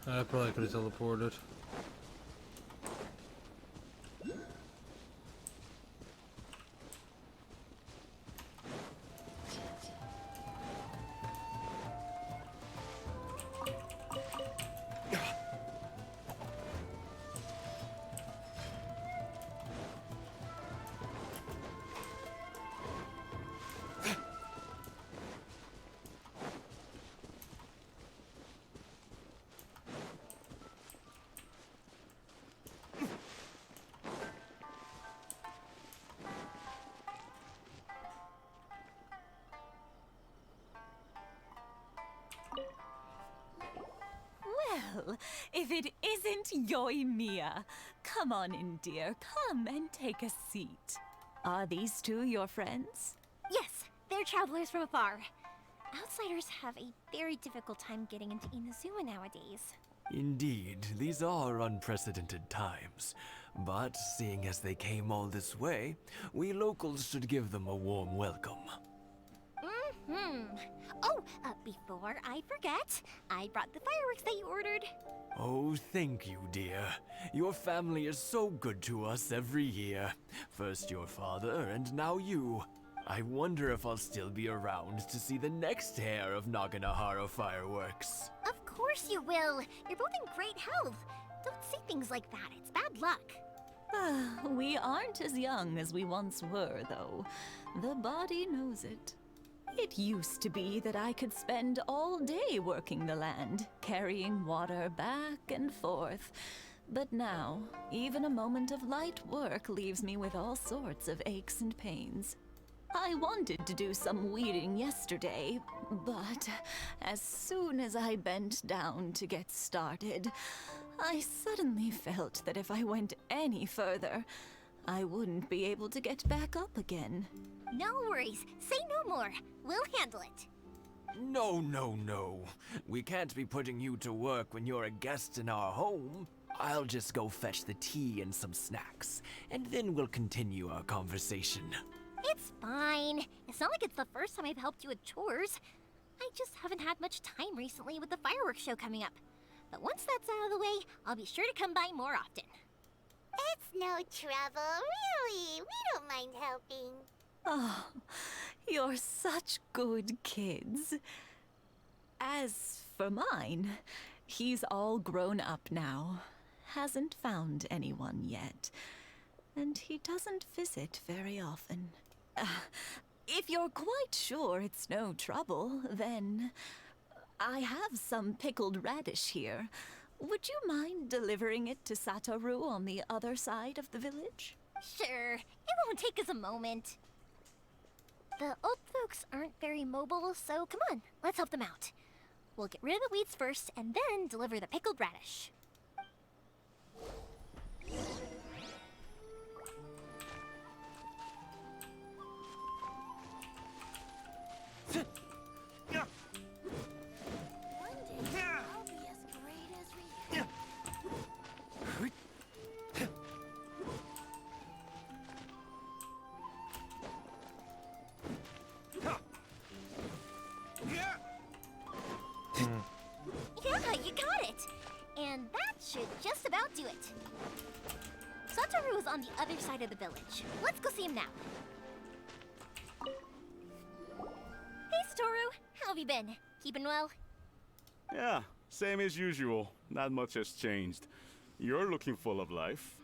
I probably could have teleported. Well, if it isn't Yoimiya. Come on in, dear. Come and take a seat. Are these two your friends? Yes, they're travelers from afar. Outsiders have a very difficult time getting into Inazuma nowadays. Indeed, these are unprecedented times. But seeing as they came all this way, we locals should give them a warm welcome. Oh, before I forget, I brought the fireworks that you ordered. Oh, thank you, dear. Your family is so good to us every year. First your father, and now you. I wonder if I'll still be around to see the next hair of Naganohara fireworks. Of course you will. You're both in great health. Don't say things like that. It's bad luck. We aren't as young as we once were, though. The body knows it. It used to be that I could spend all day working the land, carrying water back and forth. But now, even a moment of light work leaves me with all sorts of aches and pains. I wanted to do some weeding yesterday, but as soon as I bent down to get started, I suddenly felt that if I went any further, I wouldn't be able to get back up again. No worries. Say no more. We'll handle it. No, no, no. We can't be putting you to work when you're a guest in our home. I'll just go fetch the tea and some snacks, and then we'll continue our conversation. It's fine. It's not like it's the first time I've helped you with chores. I just haven't had much time recently with the fireworks show coming up. But once that's out of the way, I'll be sure to come by more often. It's no trouble, really. We don't mind helping. Oh, you're such good kids. As for mine, he's all grown up now. Hasn't found anyone yet. And he doesn't visit very often. If you're quite sure it's no trouble, then I have some pickled radish here. Would you mind delivering it to Satoru on the other side of the village? Sure. It won't take us a moment. The old folks aren't very mobile, so come on, let's help them out. We'll get rid of the weeds first, and then deliver the pickled radish. Yeah, you got it! And that should just about do it. Satoru is on the other side of the village. Let's go see him now. Hey, Satoru. How have you been? Keeping well? Yeah, same as usual. Not much has changed. You're looking full of life,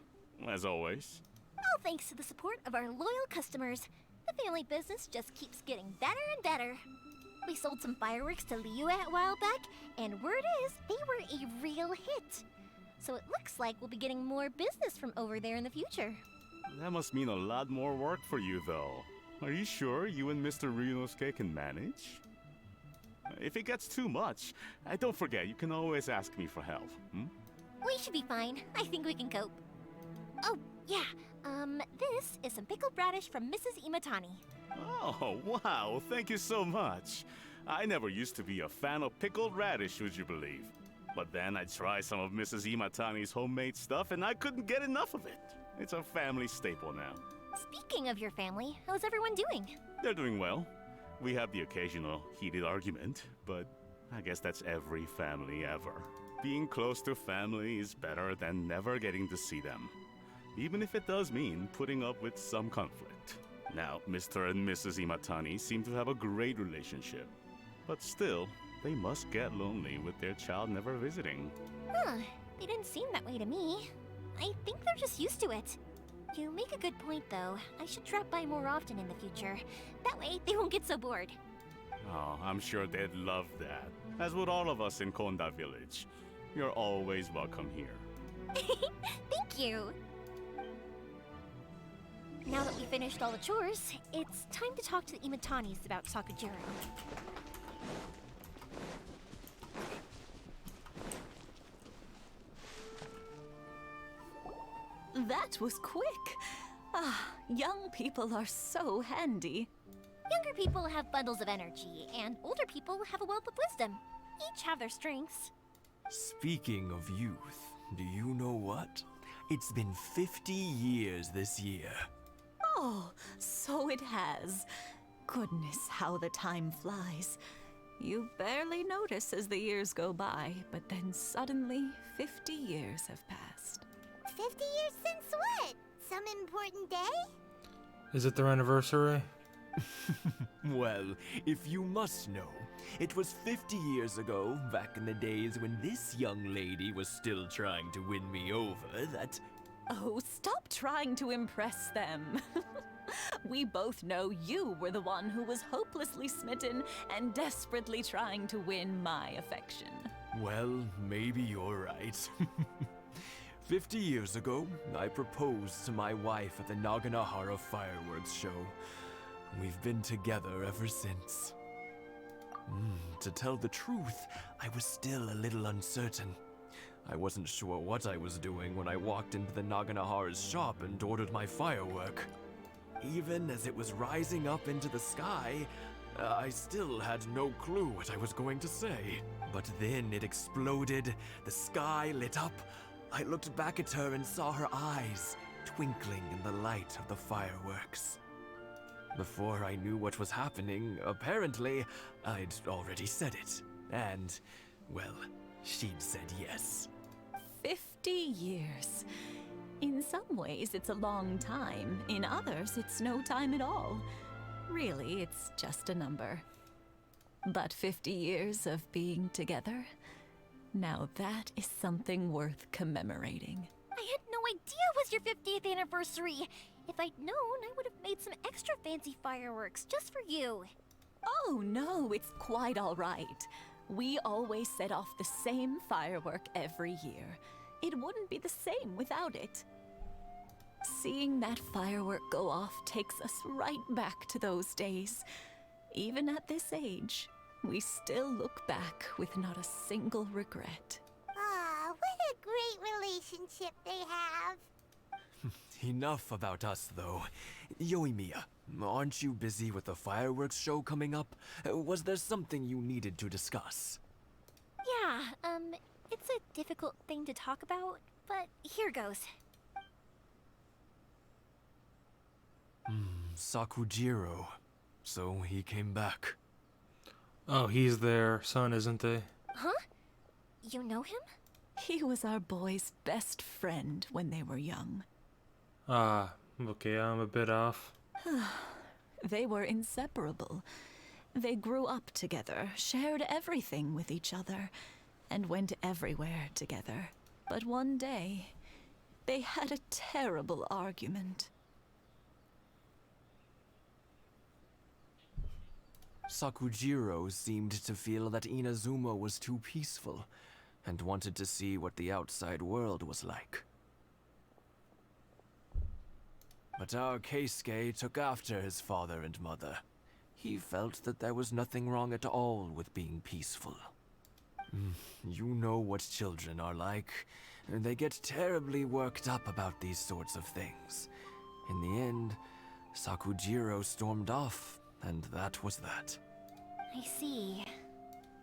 as always. All thanks to the support of our loyal customers. The family business just keeps getting better and better. We sold some fireworks to Liu a while back, and word is they were a real hit. So it looks like we'll be getting more business from over there in the future. That must mean a lot more work for you, though. Are you sure you and Mr. Ryunosuke can manage? If it gets too much, don't forget, you can always ask me for help, hmm? We should be fine. I think we can cope. Oh, yeah. This is some pickled radish from Mrs. Imatani. Oh, wow, thank you so much. I never used to be a fan of pickled radish, would you believe? But then I tried some of Mrs. Imatani's homemade stuff and I couldn't get enough of it. It's a family staple now. Speaking of your family, how's everyone doing? They're doing well. We have the occasional heated argument, but I guess that's every family ever. Being close to family is better than never getting to see them, even if it does mean putting up with some conflict. Now, Mr. and Mrs. Imatani seem to have a great relationship, but still, they must get lonely with their child never visiting. Huh, they didn't seem that way to me. I think they're just used to it. You make a good point, though. I should drop by more often in the future. That way, they won't get so bored. Oh, I'm sure they'd love that, as would all of us in Konda Village. You're always welcome here. Thank you! Now that we finished all the chores, it's time to talk to the Imatanis about Sakujiro. That was quick. Ah, young people are so handy. Younger people have bundles of energy, and older people have a wealth of wisdom. Each have their strengths. Speaking of youth, do you know what? It's been 50 years this year. Oh, so it has. Goodness, how the time flies. You barely notice as the years go by, but then suddenly 50 years have passed. 50 years since what? Some important day? Is it their anniversary? Well, if you must know, It was 50 years ago, back in the days when this young lady was still trying to win me over, that... Oh, stop trying to impress them. We both know you were the one who was hopelessly smitten and desperately trying to win my affection. Well, maybe you're right. 50 years ago, I proposed to my wife at the Naganohara fireworks show. We've been together ever since. To tell the truth, I was still a little uncertain. I wasn't sure what I was doing when I walked into the Naganohara's shop and ordered my firework. Even as it was rising up into the sky, I still had no clue what I was going to say. But then it exploded, the sky lit up. I looked back at her and saw her eyes twinkling in the light of the fireworks. Before I knew what was happening, apparently, I'd already said it. And, well, she'd said yes. 50 years. In some ways, it's a long time. In others, it's no time at all. Really, it's just a number. But 50 years of being together? Now that is something worth commemorating. I had no idea it was your 50th anniversary. If I'd known, I would have made some extra fancy fireworks just for you. Oh no, it's quite all right. We always set off the same firework every year. It wouldn't be the same without it. Seeing that firework go off takes us right back to those days. Even at this age, we still look back with not a single regret. Ah, what a great relationship they have. Enough about us, though. Yoimiya, aren't you busy with the fireworks show coming up? Was there something you needed to discuss? Yeah, it's a difficult thing to talk about, but here goes. Sakujiro. So he came back. Oh, he's their son, isn't he? Huh? You know him? He was our boy's best friend when they were young. Ah, okay, I'm a bit off. They were inseparable. They grew up together, shared everything with each other, and went everywhere together. But one day, they had a terrible argument. Sakujiro seemed to feel that Inazuma was too peaceful, and wanted to see what the outside world was like. But our Keisuke took after his father and mother. He felt that there was nothing wrong at all with being peaceful. You know what children are like. They get terribly worked up about these sorts of things. In the end, Sakujiro stormed off, and that was that. I see.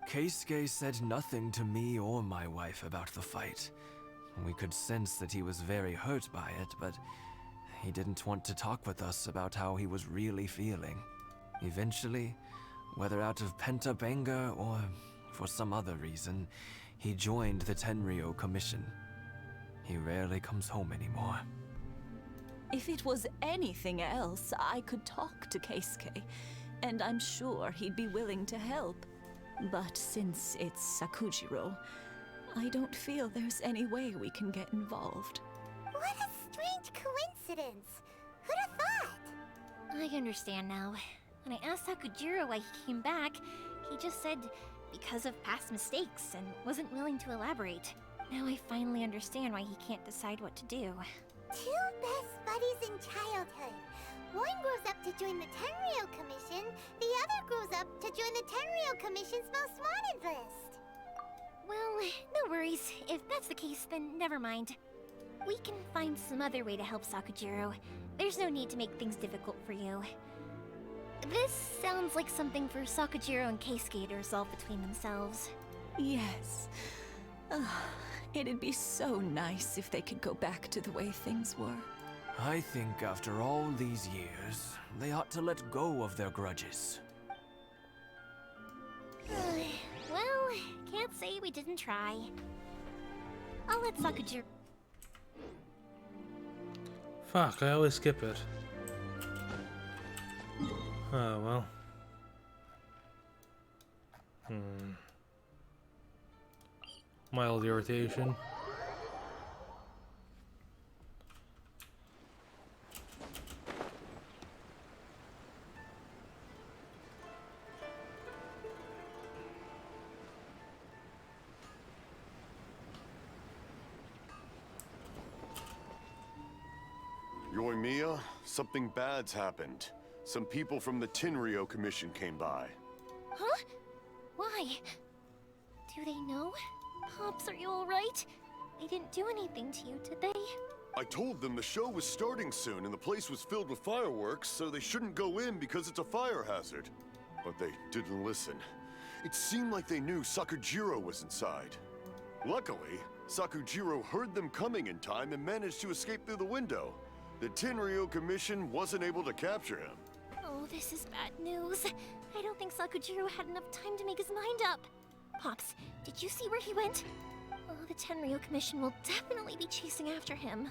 Keisuke said nothing to me or my wife about the fight. We could sense that he was very hurt by it, but he didn't want to talk with us about how he was really feeling. Eventually, whether out of pent-up anger or for some other reason, he joined the Tenryou Commission. He rarely comes home anymore. If it was anything else, I could talk to Keisuke, and I'm sure he'd be willing to help. But since it's Sakujiro, I don't feel there's any way we can get involved. What a strange coincidence. Who'd have thought? I understand now. When I asked Sakujiro why he came back, he just said because of past mistakes and wasn't willing to elaborate. Now I finally understand why he can't decide what to do. Two best buddies in childhood. One grows up to join the Tenryou Commission, the other grows up to join the Tenryou Commission's most wanted list. Well, no worries. If that's the case, then never mind. We can find some other way to help Sakujiro. There's no need to make things difficult for you. This sounds like something for Sakujiro and Keisuke to resolve between themselves. Yes. It'd be so nice if they could go back to the way things were. I think after all these years, they ought to let go of their grudges. Well, can't say we didn't try. I'll let Sakujiro... Fuck, I always skip it. Oh, well. Mild irritation. Yoimiya, something bad's happened. Some people from the Tenryou Commission came by. Huh? Why? Do they know? Pops, are you alright? They didn't do anything to you, did they? I told them the show was starting soon and the place was filled with fireworks, so they shouldn't go in because it's a fire hazard. But they didn't listen. It seemed like they knew Sakujiro was inside. Luckily, Sakujiro heard them coming in time and managed to escape through the window. The Tenryou Commission wasn't able to capture him. Oh, this is bad news. I don't think Sakujiro had enough time to make his mind up. Pops, did you see where he went? Oh, the Tenryou Commission will definitely be chasing after him.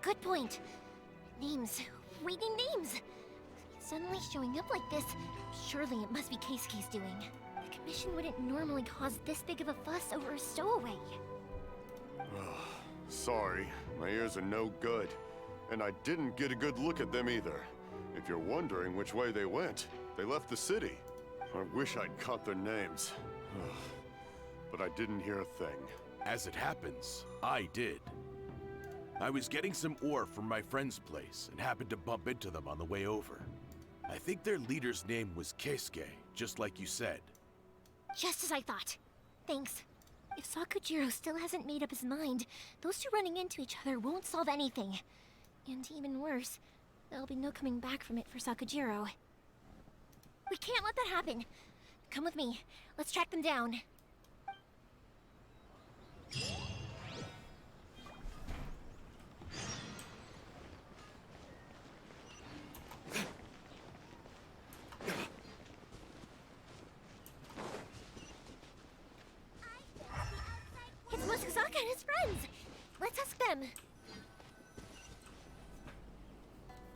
Good point. Names. Reading names. Suddenly showing up like this, surely it must be Keisuke's doing. The Commission wouldn't normally cause this big of a fuss over a stowaway. Sorry, my ears are no good. And I didn't get a good look at them either. If you're wondering which way they went, they left the city. I wish I'd caught their names. But I didn't hear a thing. As it happens, I did. I was getting some ore from my friend's place and happened to bump into them on the way over. I think their leader's name was Keisuke, just like you said. Just as I thought. Thanks. If Sakujiro still hasn't made up his mind, those two running into each other won't solve anything. And even worse, there'll be no coming back from it for Sakujiro. We can't let that happen. Come with me. Let's track them down. It's Mokusaka and his friends. Let's ask them.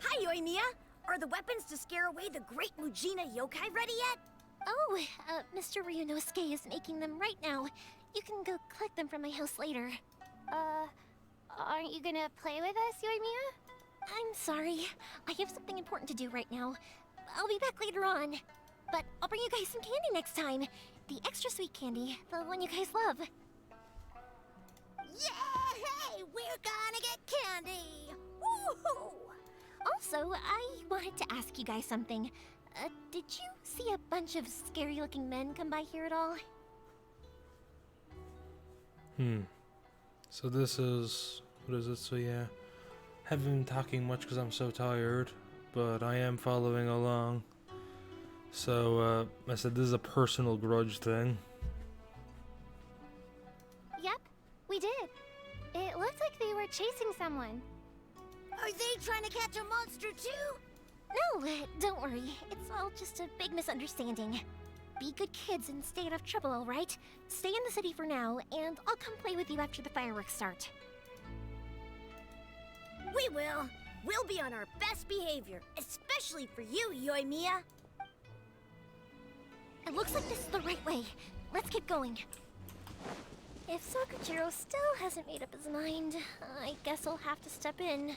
Hi, Yoimiya! Are the weapons to scare away the great Mujina yokai ready yet? Oh, Mr. Ryunosuke is making them right now. You can go collect them from my house later. Aren't you gonna play with us, Yoimiya? I'm sorry. I have something important to do right now. I'll be back later on. But I'll bring you guys some candy next time. The extra sweet candy, the one you guys love. Yay! We're gonna get candy! Woohoo! Also, I wanted to ask you guys something. Did you see a bunch of scary-looking men come by here at all? So this is... what is it? So yeah. Haven't been talking much because I'm so tired, but I am following along. So, I said this is a personal grudge thing. Yep, we did. It looked like they were chasing someone. Are they trying to catch a monster too? No, don't worry. It's all just a big misunderstanding. Be good kids and stay out of trouble, alright? Stay in the city for now, and I'll come play with you after the fireworks start. We will. We'll be on our best behavior, especially for you, Yoimiya. It looks like this is the right way. Let's keep going. If Sakujiro still hasn't made up his mind, I guess I'll have to step in.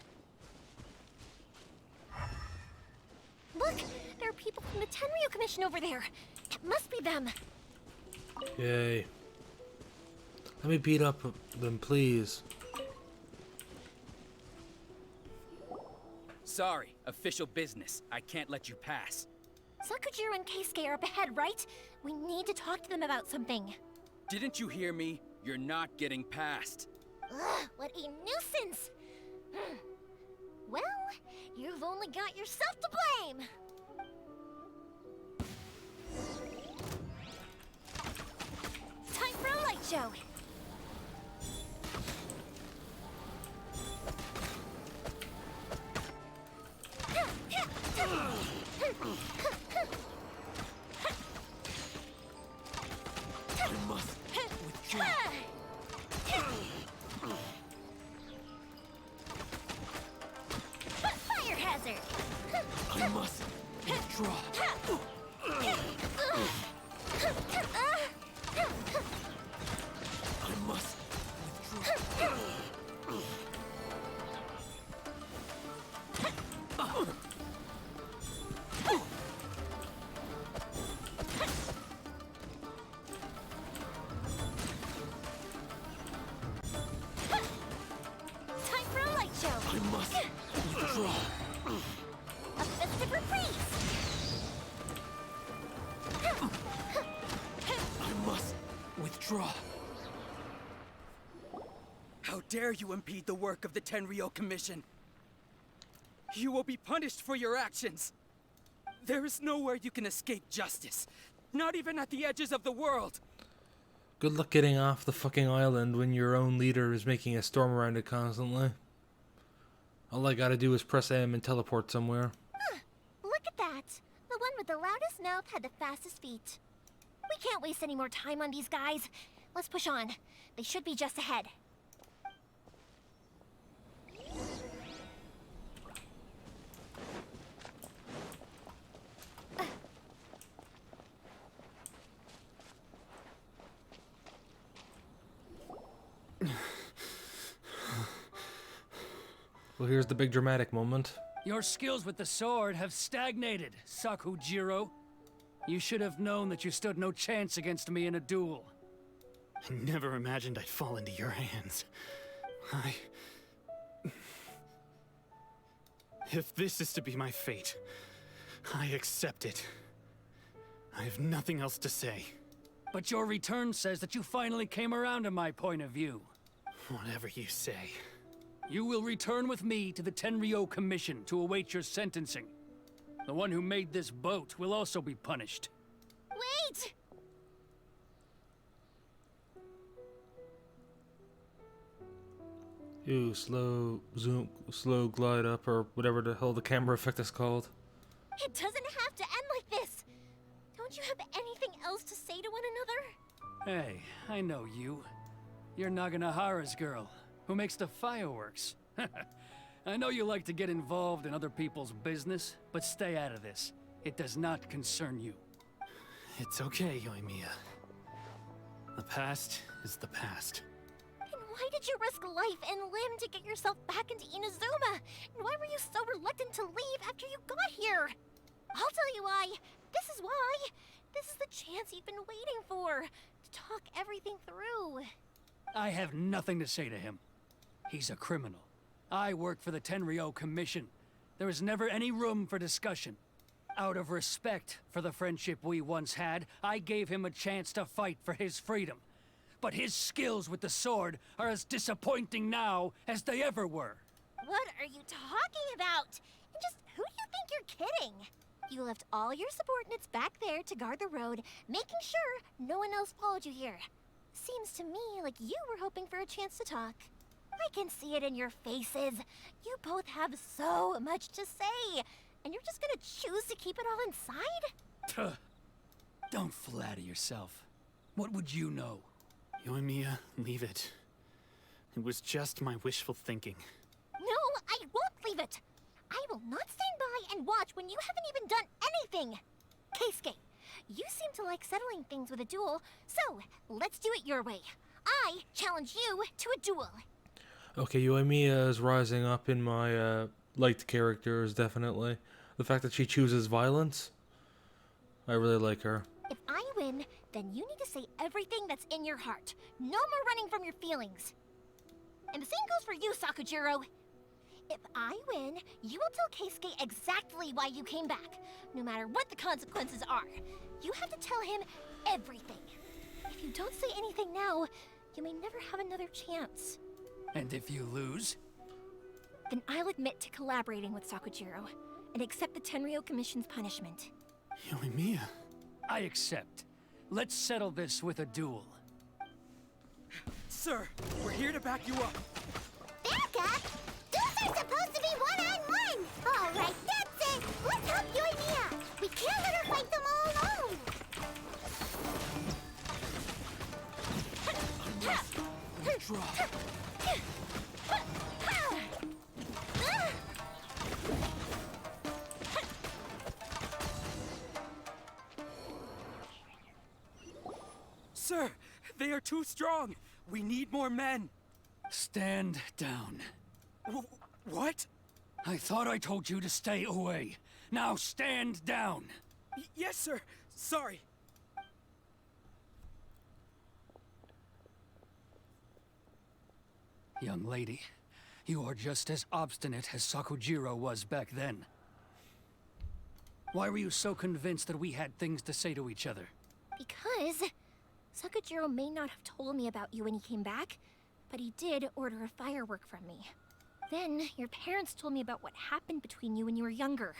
Look! There are people from the Tenryou Commission over there! It must be them! Yay. Let me beat up them, please. Sorry, official business. I can't let you pass. Sakujiro and Keisuke are up ahead, right? We need to talk to them about something. Didn't you hear me? You're not getting past. Ugh, what a nuisance! Well, you've only got yourself to blame! Time for a light show! I must withdraw. Fire hazard! I must withdraw. Withdraw. A festive reprise! I must withdraw. How dare you impede the work of the Tenryou Commission? You will be punished for your actions. There is nowhere you can escape justice. Not even at the edges of the world. Good luck getting off the fucking island when your own leader is making a storm around it constantly. All I gotta do is press M and teleport somewhere. Look at that! The one with the loudest mouth had the fastest feet. We can't waste any more time on these guys. Let's push on. They should be just ahead. Well, here's the big dramatic moment. Your skills with the sword have stagnated, Sakujiro. You should have known that you stood no chance against me in a duel. I never imagined I'd fall into your hands. If this is to be my fate, I accept it. I have nothing else to say. But your return says that you finally came around to my point of view. Whatever you say. You will return with me to the Tenryou Commission to await your sentencing. The one who made this boat will also be punished. Wait! Ooh, slow zoom, slow glide up, or whatever the hell the camera effect is called. It doesn't have to end like this! Don't you have anything else to say to one another? Hey, I know you. You're Naganohara's girl, who makes the fireworks. I know you like to get involved in other people's business, but stay out of this. It does not concern you. It's okay, Yoimiya. The past is the past. And why did you risk life and limb to get yourself back into Inazuma? And why were you so reluctant to leave after you got here? I'll tell you why. This is why. This is the chance you've been waiting for. To talk everything through. I have nothing to say to him. He's a criminal. I work for the Tenryou Commission. There is never any room for discussion. Out of respect for the friendship we once had, I gave him a chance to fight for his freedom. But his skills with the sword are as disappointing now as they ever were. What are you talking about? And just who do you think you're kidding? You left all your subordinates back there to guard the road, making sure no one else followed you here. Seems to me like you were hoping for a chance to talk. I can see it in your faces. You both have so much to say, and you're just gonna choose to keep it all inside? Don't flatter yourself. What would you know? Yoimiya, leave it. It was just my wishful thinking. No, I won't leave it. I will not stand by and watch when you haven't even done anything. Keisuke, you seem to like settling things with a duel, so let's do it your way. I challenge you to a duel. Okay, Yoimiya is rising up in my liked characters, definitely. The fact that she chooses violence, I really like her. If I win, then you need to say everything that's in your heart. No more running from your feelings. And the same goes for you, Sakujiro. If I win, you will tell Keisuke exactly why you came back, no matter what the consequences are. You have to tell him everything. If you don't say anything now, you may never have another chance. And if you lose? Then I'll admit to collaborating with Sakujiro and accept the Tenryou Commission's punishment. Yoimiya. I accept. Let's settle this with a duel. Sir, we're here to back you up. Back up? Those are supposed to be one-on-one! Alright, that's it! Let's help Yoimiya! We can't let her fight them all alone! Sir, they are too strong. We need more men. Stand down. What? I thought I told you to stay away. Now stand down. Yes, sir. Sorry. Young lady, You are just as obstinate as Sakujiro was back then. Why were you so convinced that we had things to say to each other? Because Sakujiro may not have told me about you when he came back, but he did order a firework from me. Then your parents told me about what happened between you when you were younger.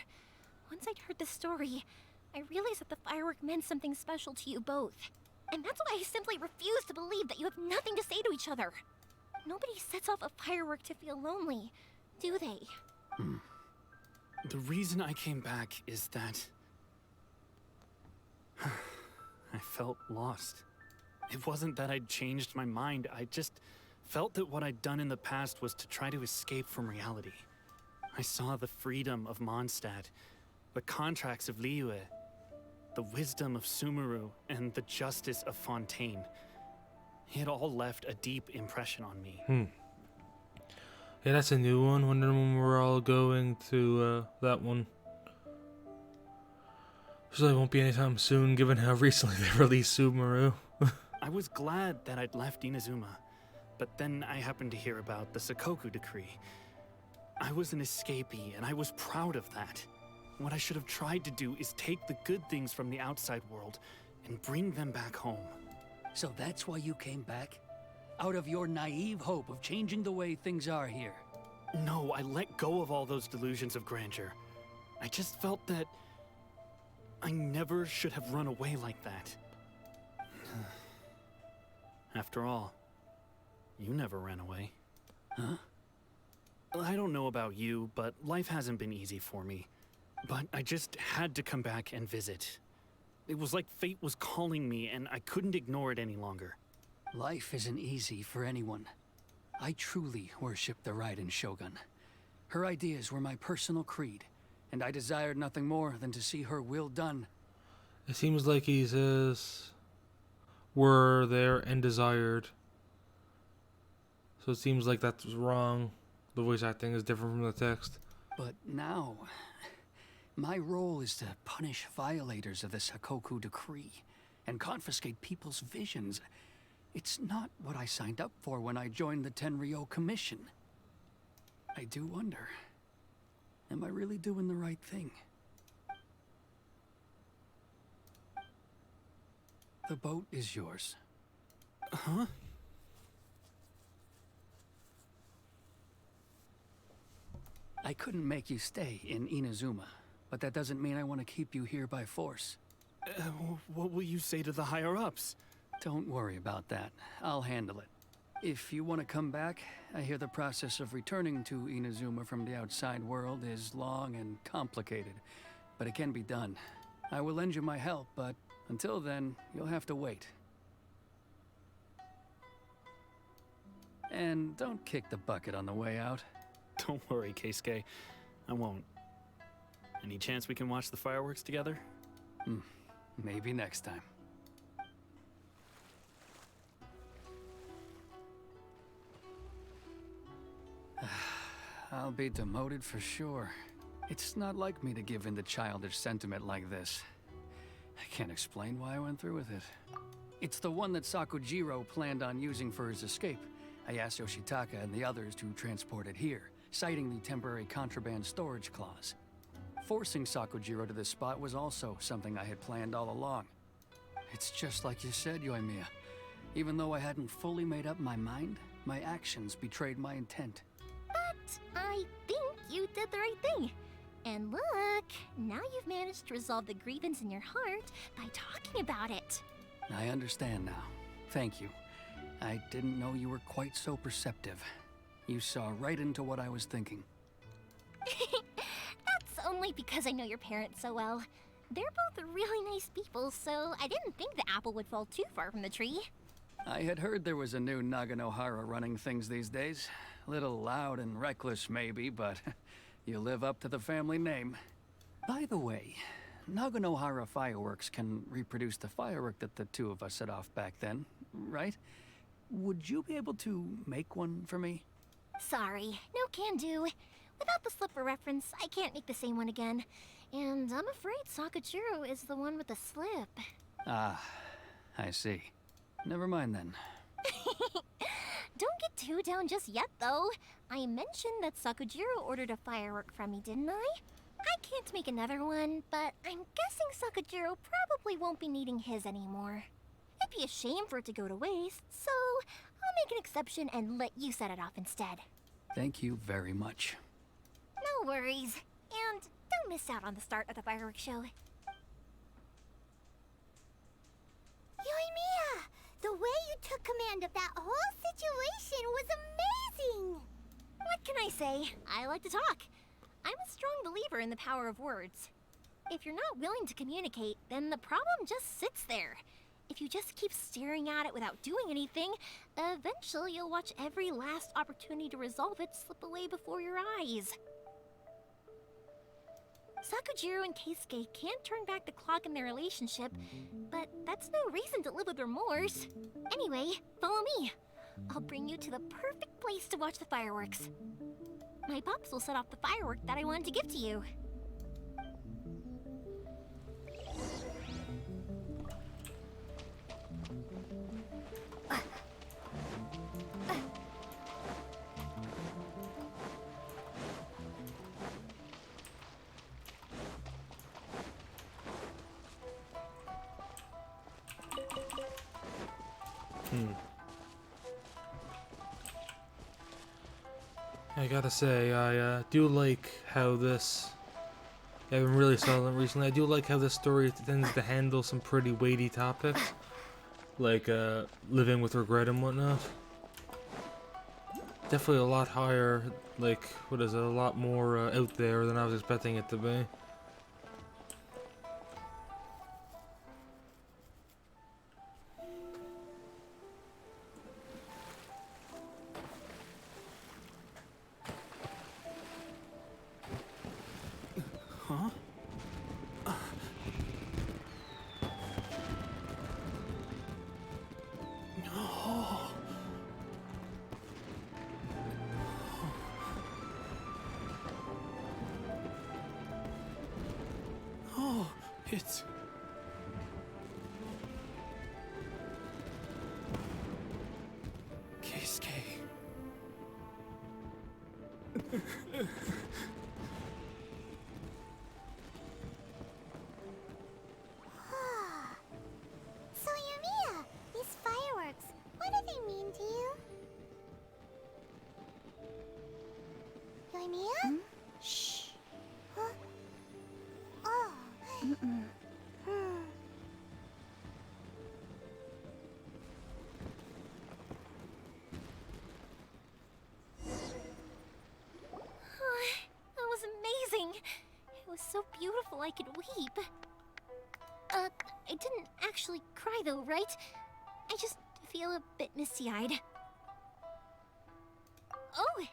Once I'd heard the story, I realized that the firework meant something special to you both. And that's why I simply refuse to believe that you have nothing to say to each other. Nobody sets off a firework to feel lonely, do they? The reason I came back is that I felt lost. It wasn't that I'd changed my mind, I just felt that what I'd done in the past was to try to escape from reality. I saw the freedom of Mondstadt, the contracts of Liyue, the wisdom of Sumeru, and the justice of Fontaine. It all left a deep impression on me. Yeah, that's a new one. Wondering when we're all going to that one. Usually won't be anytime soon, given how recently they released Sumeru. I was glad that I'd left Inazuma, but then I happened to hear about the Sakoku decree. I was an escapee, and I was proud of that. What I should have tried to do is take the good things from the outside world and bring them back home. So that's why you came back? Out of your naive hope of changing the way things are here? No, I let go of all those delusions of grandeur. I just felt that I never should have run away like that. After all, you never ran away. Huh? I don't know about you, but life hasn't been easy for me. But I just had to come back and visit. It was like fate was calling me, and I couldn't ignore it any longer. Life isn't easy for anyone. I truly worship the Raiden Shogun. Her ideas were my personal creed, and I desired nothing more than to see her will done. It seems like he says, were there and desired. So it seems like that's wrong. The voice acting is different from the text. But now, my role is to punish violators of the Sakoku decree and confiscate people's visions. It's not what I signed up for when I joined the Tenryou Commission. I do wonder, am I really doing the right thing? The boat is yours. Huh? I couldn't make you stay in Inazuma, but that doesn't mean I want to keep you here by force. What will you say to the higher-ups? Don't worry about that. I'll handle it. If you want to come back, I hear the process of returning to Inazuma from the outside world is long and complicated, but it can be done. I will lend you my help, but until then, you'll have to wait. And don't kick the bucket on the way out. Don't worry, Keisuke. I won't. Any chance we can watch the fireworks together? Maybe next time. I'll be demoted for sure. It's not like me to give in to childish sentiment like this. I can't explain why I went through with it. It's the one that Sakujiro planned on using for his escape. I asked Yoshitaka and the others to transport it here, citing the temporary contraband storage clause. Forcing Sakujiro to this spot was also something I had planned all along. It's just like you said, Yoimiya. Even though I hadn't fully made up my mind, my actions betrayed my intent. But I think you did the right thing. And look, now you've managed to resolve the grievance in your heart by talking about it. I understand now. Thank you. I didn't know you were quite so perceptive. You saw right into what I was thinking. That's only because I know your parents so well. They're both really nice people, so I didn't think the apple would fall too far from the tree. I had heard there was a new Naganohara running things these days. Little loud and reckless maybe, but you live up to the family name. By the way, Naganohara fireworks can reproduce the firework that the two of us set off back then, right? Would you be able to make one for me? Sorry, no can do. Without the slipper reference, I can't make the same one again. And I'm afraid Sakujiro is the one with the slip. Ah, I see. Never mind then. Don't get too down just yet, though. I mentioned that Sakujiro ordered a firework from me, didn't I? I can't make another one, but I'm guessing Sakujiro probably won't be needing his anymore. It'd be a shame for it to go to waste, so I'll make an exception and let you set it off instead. Thank you very much. No worries. And don't miss out on the start of the fireworks show. Yoimiya! The way you took command of that whole situation was amazing! What can I say? I like to talk. I'm a strong believer in the power of words. If you're not willing to communicate, then the problem just sits there. If you just keep staring at it without doing anything, eventually you'll watch every last opportunity to resolve it slip away before your eyes. Sakujiro and Keisuke can't turn back the clock in their relationship, but that's no reason to live with remorse. Anyway, follow me. I'll bring you to the perfect place to watch the fireworks. My pops will set off the firework that I wanted to give to you. I gotta say, I do like how this... I've been really silent recently. I do like how this story tends to handle some pretty weighty topics. Like, living with regret and whatnot. Definitely a lot higher, like, what is it, a lot more out there than I was expecting it to be. Huh? Oh. Oh, it's... Keisuke. So Yomiya, these fireworks, what do they mean to you? Yomiya? Shh. Huh? Oh. That was amazing. It was so beautiful I could weep. I didn't actually cry though, right? I just feel a bit misty-eyed. Oh,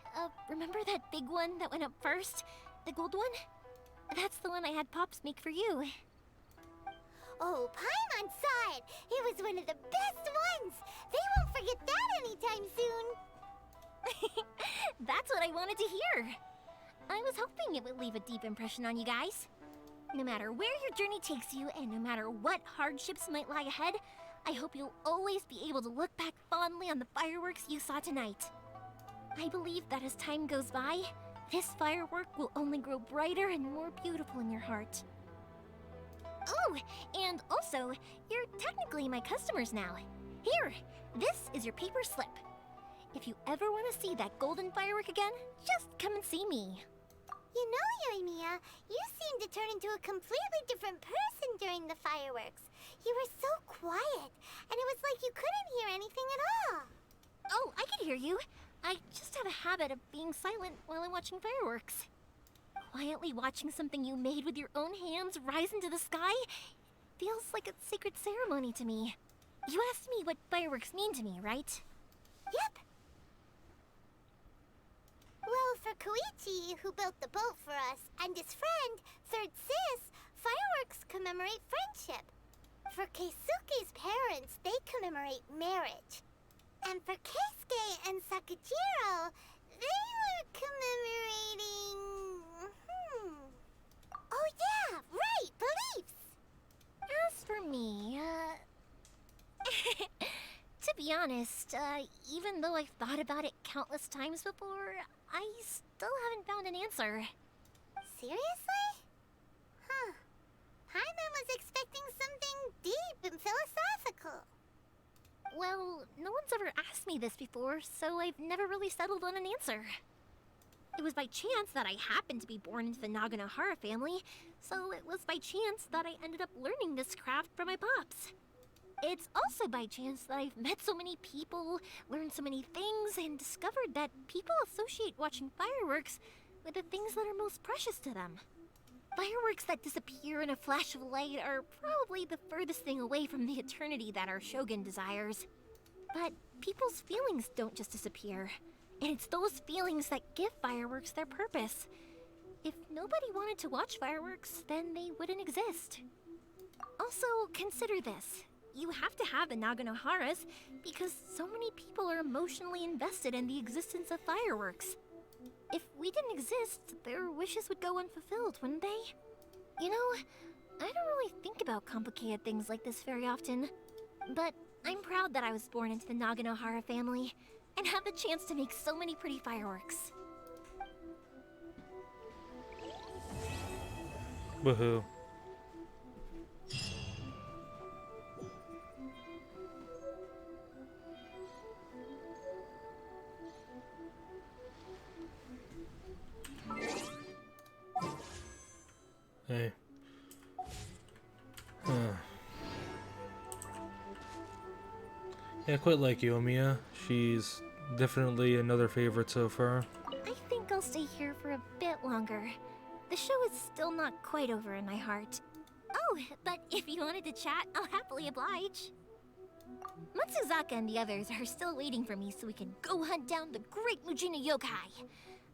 remember that big one that went up first? The gold one? That's the one I had Pops make for you. Oh, Paimon saw it. It was one of the best ones. They won't forget that anytime soon. That's what I wanted to hear. I was hoping it would leave a deep impression on you guys. No matter where your journey takes you, and no matter what hardships might lie ahead, I hope you'll always be able to look back fondly on the fireworks you saw tonight. I believe that as time goes by, this firework will only grow brighter and more beautiful in your heart. Oh, and also, you're technically my customers now. Here, this is your paper slip. If you ever want to see that golden firework again, just come and see me. You know, Yoimiya, you seemed to turn into a completely different person during the fireworks. You were so quiet, and it was like you couldn't hear anything at all. Oh, I can hear you. I just have a habit of being silent while I'm watching fireworks. Quietly watching something you made with your own hands rise into the sky feels like a sacred ceremony to me. You asked me what fireworks mean to me, right? Yep. Well, for Koichi, who built the boat for us, and his friend, Third Sis, fireworks commemorate friendship. For Keisuke's parents, they commemorate marriage. And for Keisuke and Sakujiro, they were commemorating... Oh yeah, right, beliefs! As for me, to be be honest, even though I've thought about it countless times before, I still haven't found an answer. Seriously? Huh. Paimon was expecting something deep and philosophical. Well, no one's ever asked me this before, so I've never really settled on an answer. It was by chance that I happened to be born into the Naganohara family, so it was by chance that I ended up learning this craft from my pops. It's also by chance that I've met so many people, learned so many things, and discovered that people associate watching fireworks with the things that are most precious to them. Fireworks that disappear in a flash of light are probably the furthest thing away from the eternity that our shogun desires. But people's feelings don't just disappear, and it's those feelings that give fireworks their purpose. If nobody wanted to watch fireworks, then they wouldn't exist. Also, consider this. You have to have the Naganoharas because so many people are emotionally invested in the existence of fireworks. If we didn't exist, their wishes would go unfulfilled, wouldn't they? You know, I don't really think about complicated things like this very often. But I'm proud that I was born into the Naganohara family and have the chance to make so many pretty fireworks. Woohoo. Hey. Yeah, I quite like Yomiya. She's definitely another favorite so far. I think I'll stay here for a bit longer. The show is still not quite over in my heart. Oh, but if you wanted to chat, I'll happily oblige. Matsuzaka and the others are still waiting for me so we can go hunt down the great Mujina yokai.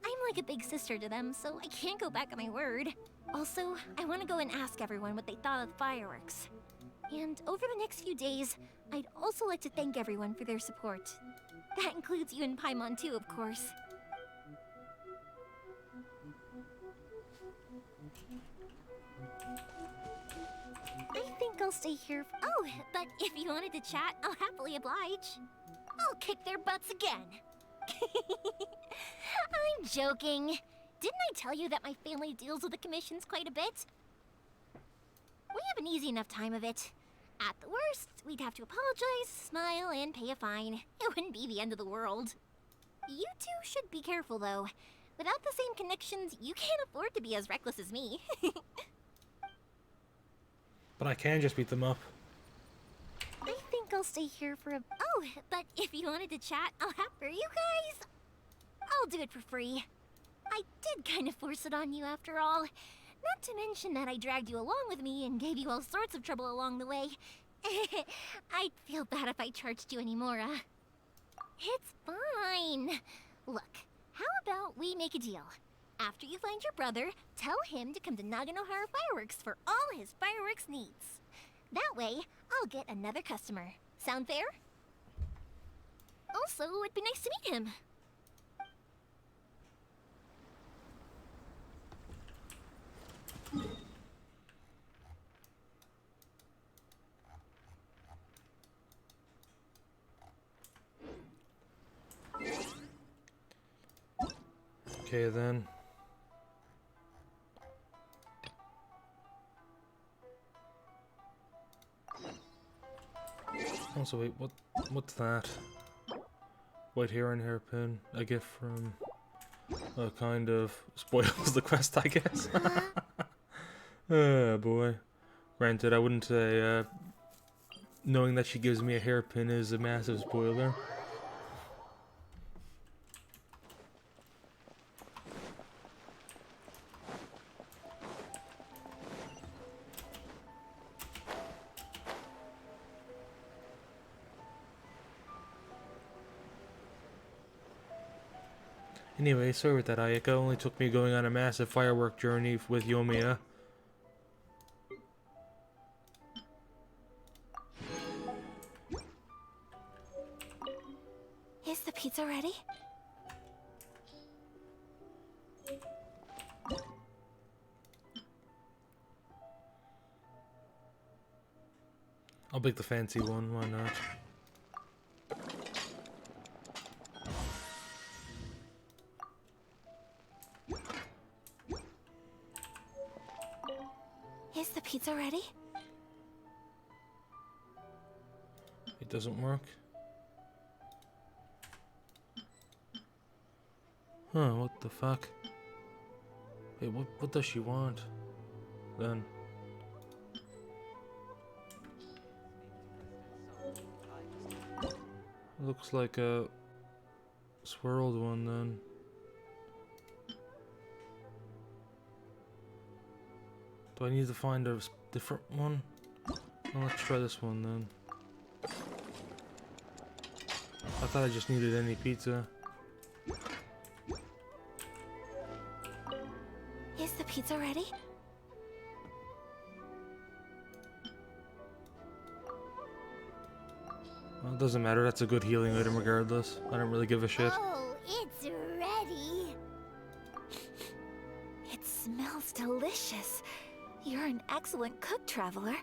I'm like a big sister to them, so I can't go back on my word. Also, I want to go and ask everyone what they thought of the fireworks. And over the next few days, I'd also like to thank everyone for their support. That includes you and Paimon too, of course. I think I'll stay here. Oh, but if you wanted to chat, I'll happily oblige. I'll kick their butts again. I'm joking. Didn't I tell you that my family deals with the commissions quite a bit? We have an easy enough time of it. At the worst, we'd have to apologize, smile, and pay a fine. It wouldn't be the end of the world. You two should be careful, though. Without the same connections, you can't afford to be as reckless as me. But I can just beat them up. I think I'll stay here for a... Oh, but if you wanted to chat, I'll have for you guys. I'll do it for free. I did kind of force it on you after all. Not to mention that I dragged you along with me and gave you all sorts of trouble along the way. I'd feel bad if I charged you anymore, It's fine. Look, how about we make a deal? After you find your brother, tell him to come to Naganohara Fireworks for all his fireworks needs. That way, I'll get another customer. Sound fair? Also, it'd be nice to meet him. Okay then. Also wait, what's that? White hair and hairpin. A gift from kind of spoils the quest, I guess. Oh boy. Granted, I wouldn't say knowing that she gives me a hairpin is a massive spoiler. Anyway, sorry with that, Ayaka. Only took me going on a massive firework journey with Yomiya. Is the pizza ready? I'll pick the fancy one, why not? the pizza ready? It doesn't work. Huh, what the fuck? Wait, what does she want? Then. Looks like a swirled one then. Do I need to find a different one? Well, let's try this one then. I thought I just needed any pizza. Is the pizza ready? Well, it doesn't matter, that's a good healing item regardless. I don't really give a shit. Oh, it's ready. It smells delicious. You're an excellent cook, Traveler.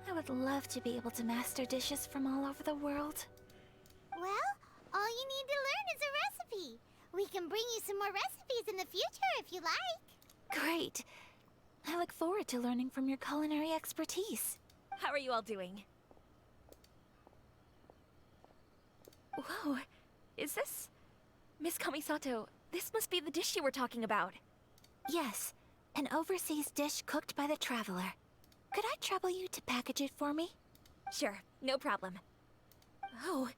I would love to be able to master dishes from all over the world. Well, all you need to learn is a recipe. We can bring you some more recipes in the future if you like. Great. I look forward to learning from your culinary expertise. How are you all doing? Whoa, is this... Miss Kamisato, this must be the dish you were talking about. Yes, an overseas dish cooked by the Traveler. Could I trouble you to package it for me? Sure, no problem. Oh,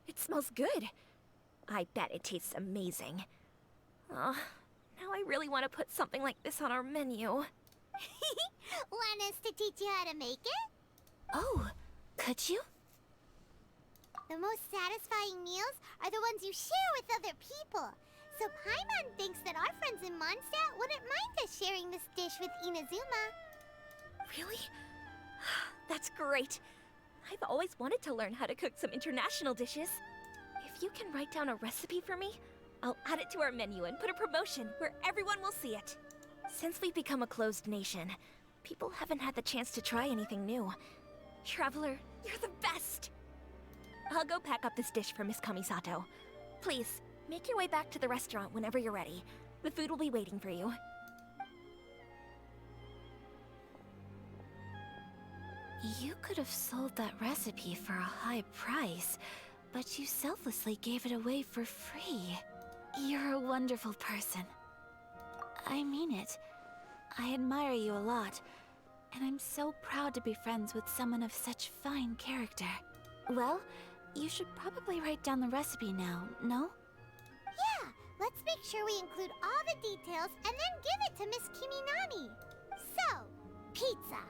it smells good. I bet it tastes amazing. Oh, now I really want to put something like this on our menu. Want us to teach you how to make it? Oh, could you? The most satisfying meals are the ones you share with other people. So Paimon thinks that our friends in Mondstadt wouldn't mind us sharing this dish with Inazuma. Really? That's great. I've always wanted to learn how to cook some international dishes. If you can write down a recipe for me, I'll add it to our menu and put a promotion where everyone will see it. Since we've become a closed nation, people haven't had the chance to try anything new. Traveler, you're the best! I'll go pack up this dish for Miss Kamisato. Please, make your way back to the restaurant whenever you're ready. The food will be waiting for you. You could have sold that recipe for a high price, but you selflessly gave it away for free. You're a wonderful person. I mean it. I admire you a lot, and I'm so proud to be friends with someone of such fine character. Well, you should probably write down the recipe now, no? Yeah, let's make sure we include all the details and then give it to Miss Kiminami. So, pizza.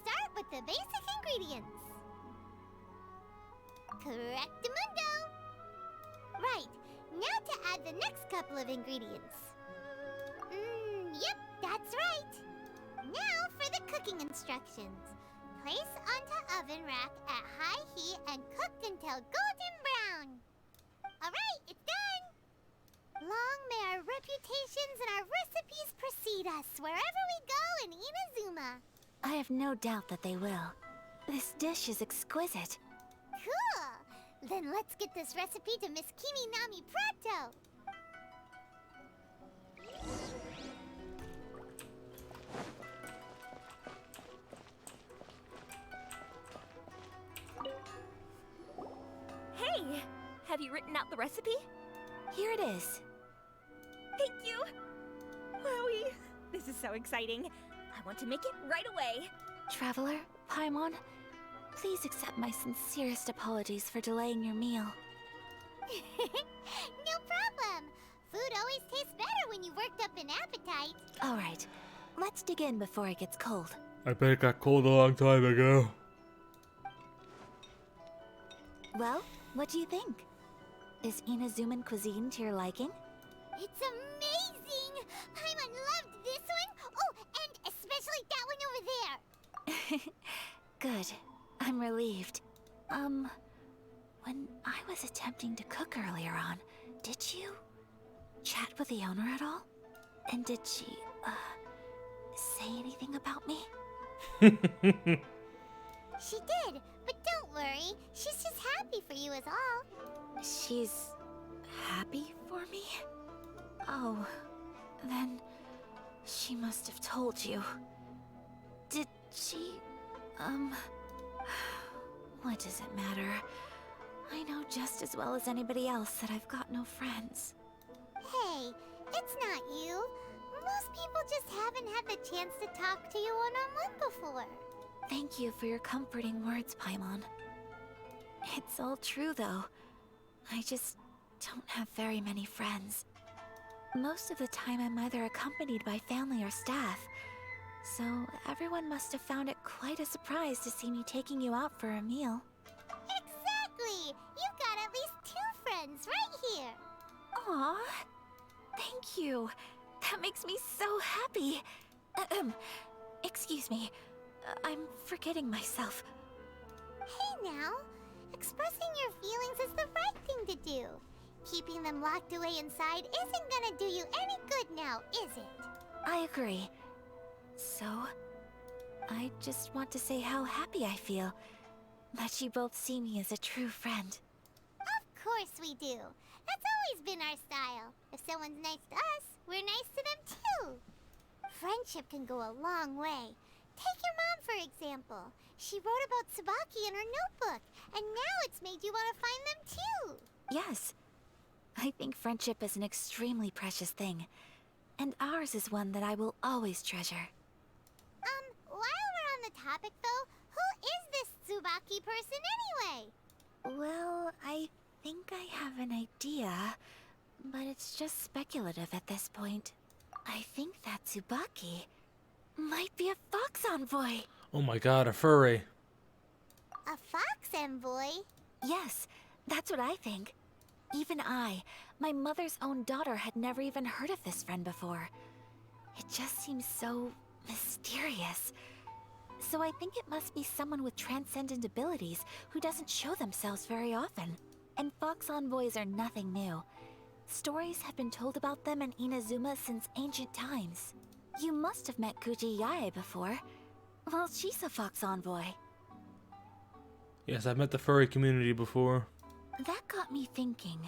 Start with the basic ingredients. Correctamundo. Right, now to add the next couple of ingredients. Yep, that's right. Now for the cooking instructions. Place onto oven rack at high heat and cooked until golden brown. Alright, it's done! Long may our reputations and our recipes precede us wherever we go in Inazuma. I have no doubt that they will. This dish is exquisite. Cool! Then let's get this recipe to Miss Kiminami pronto! Hey! Have you written out the recipe? Here it is. Thank you! Wowie! This is so exciting. I want to make it right away. Traveler, Paimon, please accept my sincerest apologies for delaying your meal. No problem! Food always tastes better when you've worked up an appetite. Alright, let's dig in before it gets cold. I bet it got cold a long time ago. Well, what do you think? Is Inazuman cuisine to your liking? It's amazing! Paimon loved this one! Oh, and especially that one over there! Good. I'm relieved. When I was attempting to cook earlier on, did you chat with the owner at all? And did she, say anything about me? She did, but don't worry. She's just happy for you is all. She's happy for me? Oh, then She must have told you. Did she... What does it matter? I know just as well as anybody else that I've got no friends. Hey, it's not you. Most people just haven't had the chance to talk to you one-on-one before. Thank you for your comforting words, Paimon. It's all true, though. I just don't have very many friends. Most of the time I'm either accompanied by family or staff, so everyone must have found it quite a surprise to see me taking you out for a meal. Exactly! You've got at least 2 friends right here! Aw, thank you. That makes me so happy. Excuse me. I'm forgetting myself. Hey now, expressing your feelings is the right thing to do. Keeping them locked away inside isn't gonna do you any good now, is it? I agree. So, I just want to say how happy I feel that you both see me as a true friend. Of course we do. That's always been our style. If someone's nice to us, we're nice to them too. Friendship can go a long way. Take your mom, for example. She wrote about Tsubaki in her notebook, and now it's made you want to find them too. Yes. I think friendship is an extremely precious thing, and ours is one that I will always treasure. While we're on the topic though, who is this Tsubaki person anyway? Well, I think I have an idea, but it's just speculative at this point. I think that Tsubaki might be a fox envoy. Oh my god, a furry. A fox envoy? Yes, that's what I think. Even I, my mother's own daughter, had never even heard of this friend before. It just seems so mysterious. So I think it must be someone with transcendent abilities who doesn't show themselves very often. And fox envoys are nothing new. Stories have been told about them in Inazuma since ancient times. You must have met Kuji Yae before. Well, she's a fox envoy. Yes, I've met the furry community before. That got me thinking.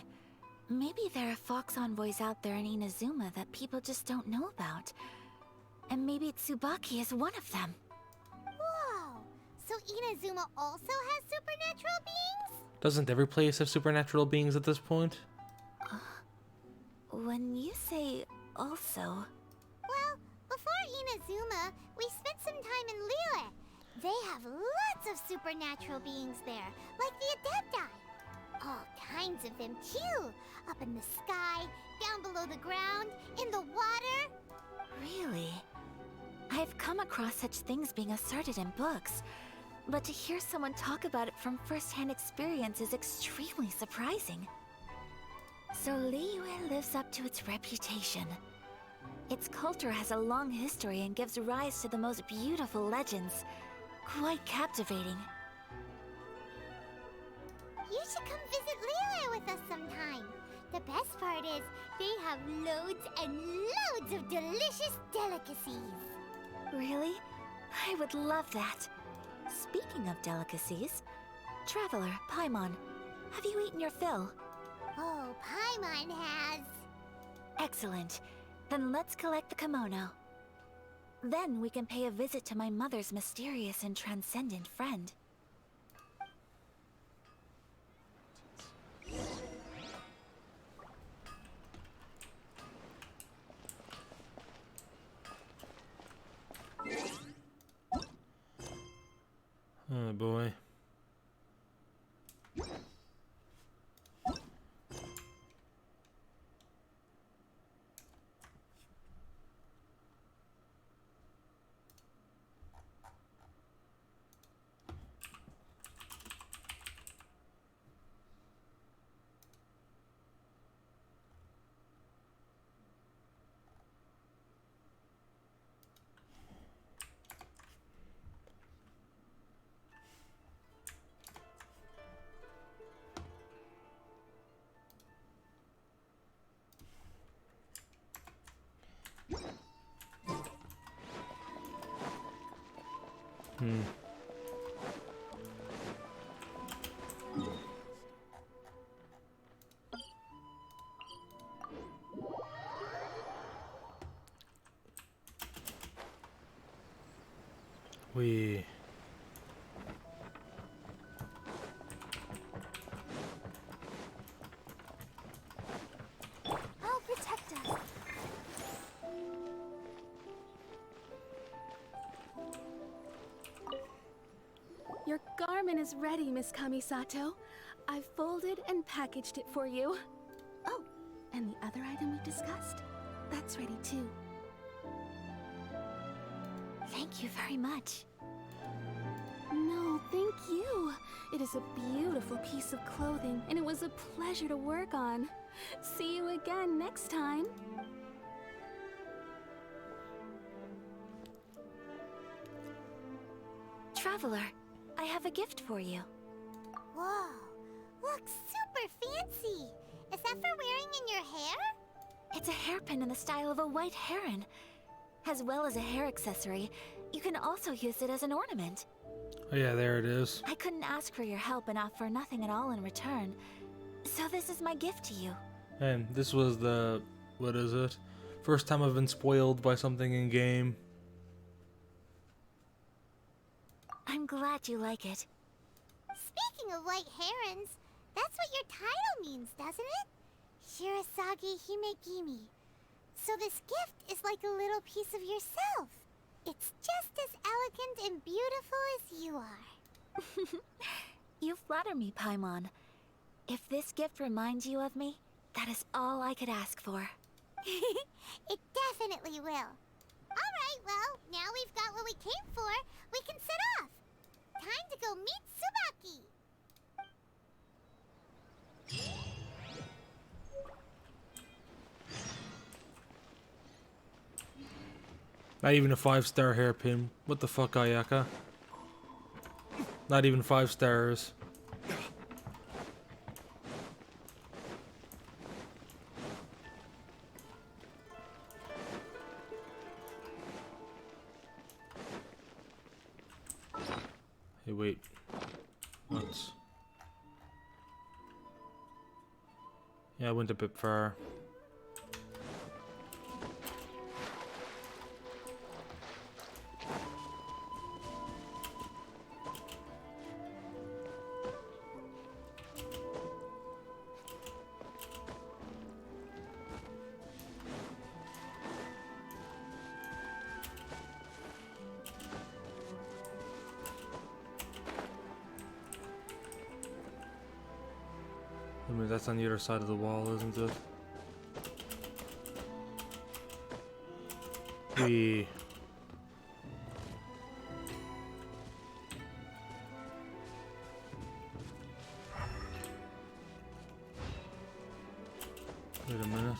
Maybe there are fox envoys out there in Inazuma that people just don't know about. And maybe Tsubaki is one of them. Whoa! So Inazuma also has supernatural beings? Doesn't every place have supernatural beings at this point? When you say also... Well, before Inazuma, we spent some time in Liyue. They have lots of supernatural beings there, like the Adepti. All kinds of them too. Up in the sky, down below the ground, in the water. Really? I've come across such things being asserted in books, but to hear someone talk about it from first-hand experience is extremely surprising. So Liyue lives up to its reputation. Its culture has a long history and gives rise to the most beautiful legends. Quite captivating. You should come visit Liyue with us sometime. The best part is, they have loads and loads of delicious delicacies. Really? I would love that. Speaking of delicacies, Traveler, Paimon, have you eaten your fill? Oh, Paimon has. Excellent. Then let's collect the kimono. Then we can pay a visit to my mother's mysterious and transcendent friend. Oh boy. We. I'll protect us. Your garment is ready, Miss Kamisato. I've folded and packaged it for you. Oh, and the other item we discussed? That's ready too. Thank you very much. No, thank you. It is a beautiful piece of clothing, and it was a pleasure to work on. See you again next time. Traveler, I have a gift for you. Whoa, looks super fancy. Is that for wearing in your hair? It's a hairpin in the style of a white heron. As well as a hair accessory, you can also use it as an ornament. Oh yeah, there it is. I couldn't ask for your help and offer nothing at all in return. So this is my gift to you. And this was the, what is it? First time I've been spoiled by something in game. I'm glad you like it. Speaking of white herons, that's what your title means, doesn't it? Shirasagi Himegimi. So this gift is like a little piece of yourself. It's just as elegant and beautiful as you are. You flatter me, Paimon. If this gift reminds you of me, that is all I could ask for. It definitely will. Alright, well, now we've got what we came for. We can set off. Time to go meet Tsubaki. Not even a 5-star hairpin. What the fuck, Ayaka? Not even 5 stars. Hey, wait. What? Yeah, I went a bit far. I mean, that's on the other side of the wall, isn't it? We. Wait a minute.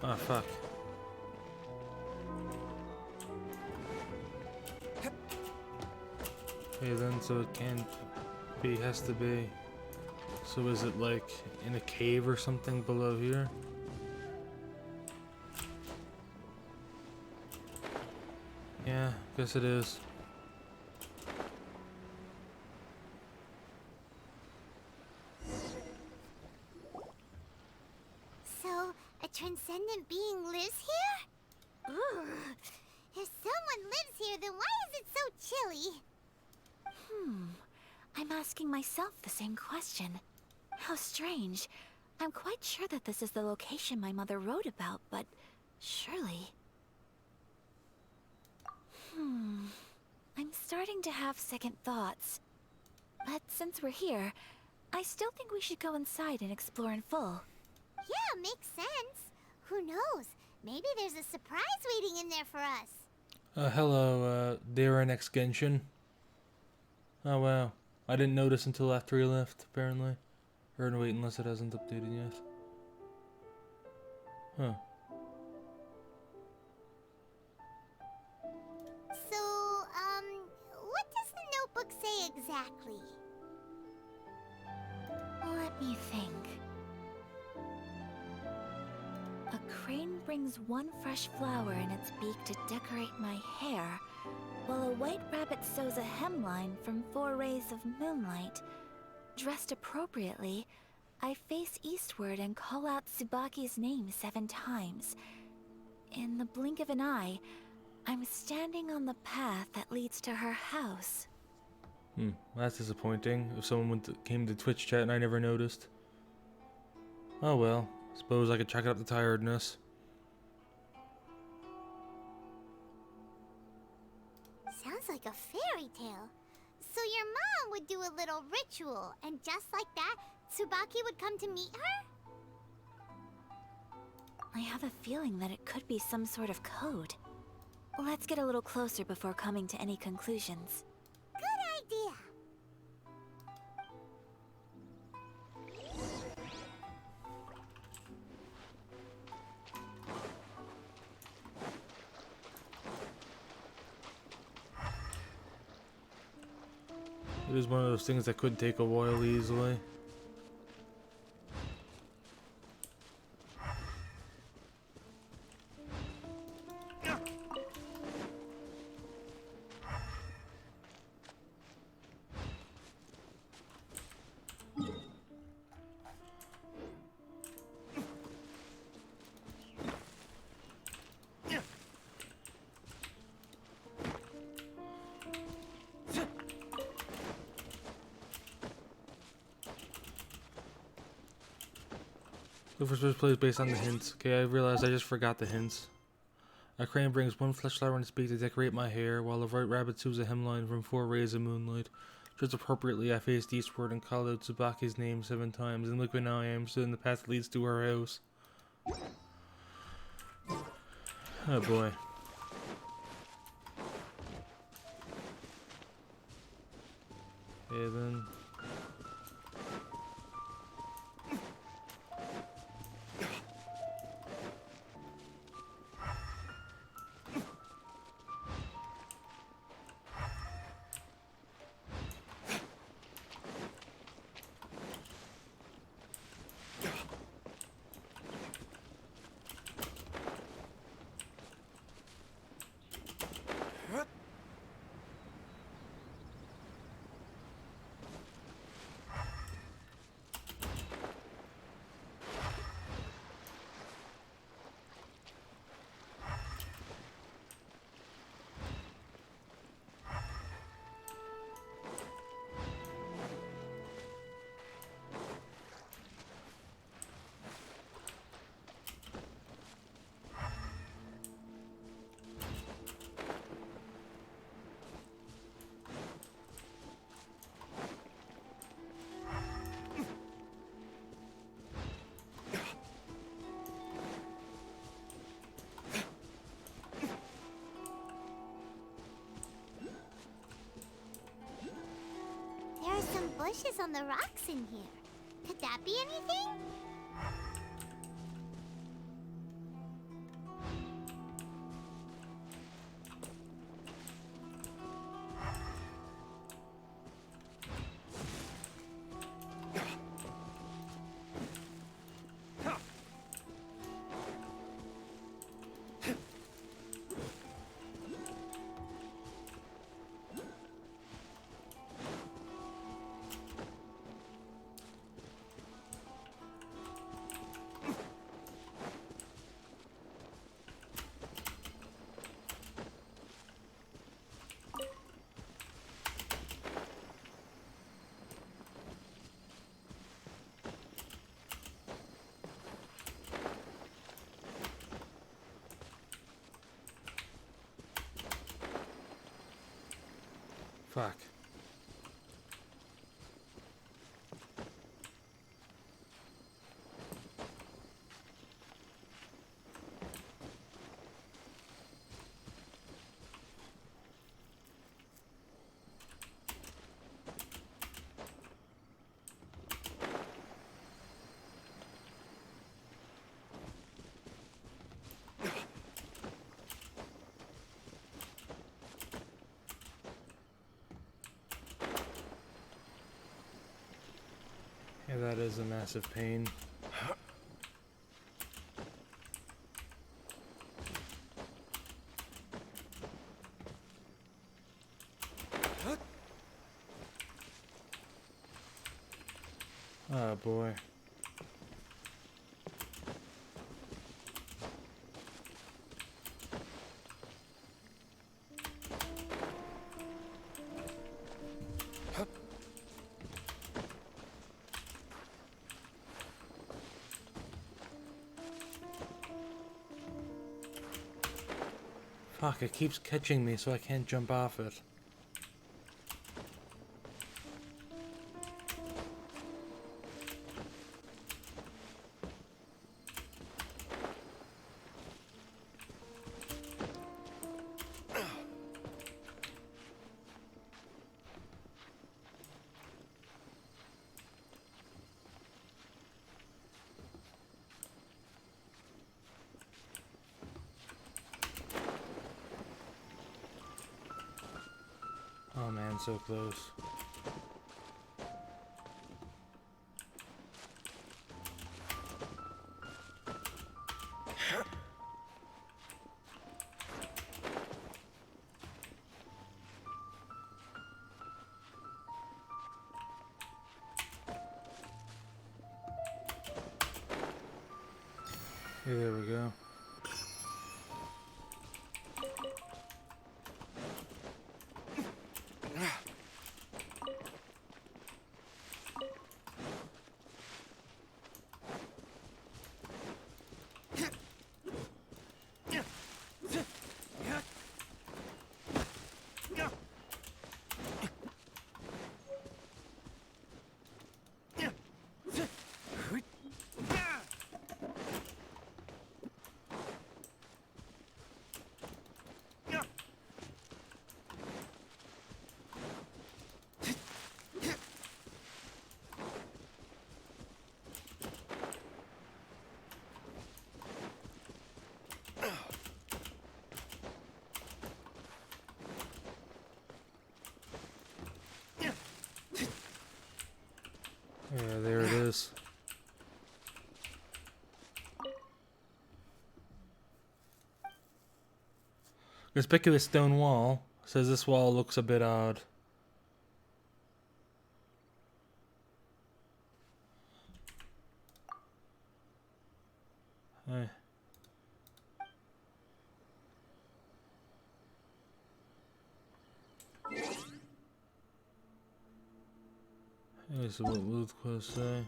Ah, fuck. Okay, then, so it can't be, has to be. So is it like in a cave or something below here? Yeah, guess it is. So, a transcendent being lives here? Ugh. If someone lives here, then why is it so chilly? I'm asking myself the same question. How strange. I'm quite sure that this is the location my mother wrote about, but surely... I'm starting to have second thoughts. But since we're here, I still think we should go inside and explore in full. Yeah, makes sense. Who knows? Maybe there's a surprise waiting in there for us. Hello, dear next Genshin. Oh wow, I didn't notice until after he left, apparently. Or no, wait, unless it hasn't updated yet. Huh. So, what does the notebook say exactly? Let me think. A crane brings one fresh flower in its beak to decorate my hair, while a white rabbit sews a hemline from 4 rays of moonlight. Dressed appropriately, I face eastward and call out Tsubaki's name 7 times. In the blink of an eye, I'm standing on the path that leads to her house. That's disappointing. If someone came to Twitch chat and I never noticed. Oh well, suppose I could check out the tiredness. Sounds like a fairy tale. So your mom would do a little ritual, and just like that, Tsubaki would come to meet her? I have a feeling that it could be some sort of code. Let's get a little closer before coming to any conclusions. Good idea. It is one of those things that could take a while easily. Look for first place based on the hints. Okay, I realized I just forgot the hints. A crane brings 1 flesh flower in its beak to decorate my hair, while a white rabbit sews a hemline from 4 rays of moonlight. Just appropriately, I faced eastward and called out Tsubaki's name 7 times, and look where now I am, stood in the path that leads to her house. Oh boy. Okay then. There are some bushes on the rocks in here. Could that be anything? Fuck. Yeah, that is a massive pain. Oh boy. Fuck, it keeps catching me so I can't jump off it. Oh man, so close. There we go. Yeah, there it is. Conspicuous stone wall. Says this wall looks a bit odd. Hey. Hey, so what would Quest say?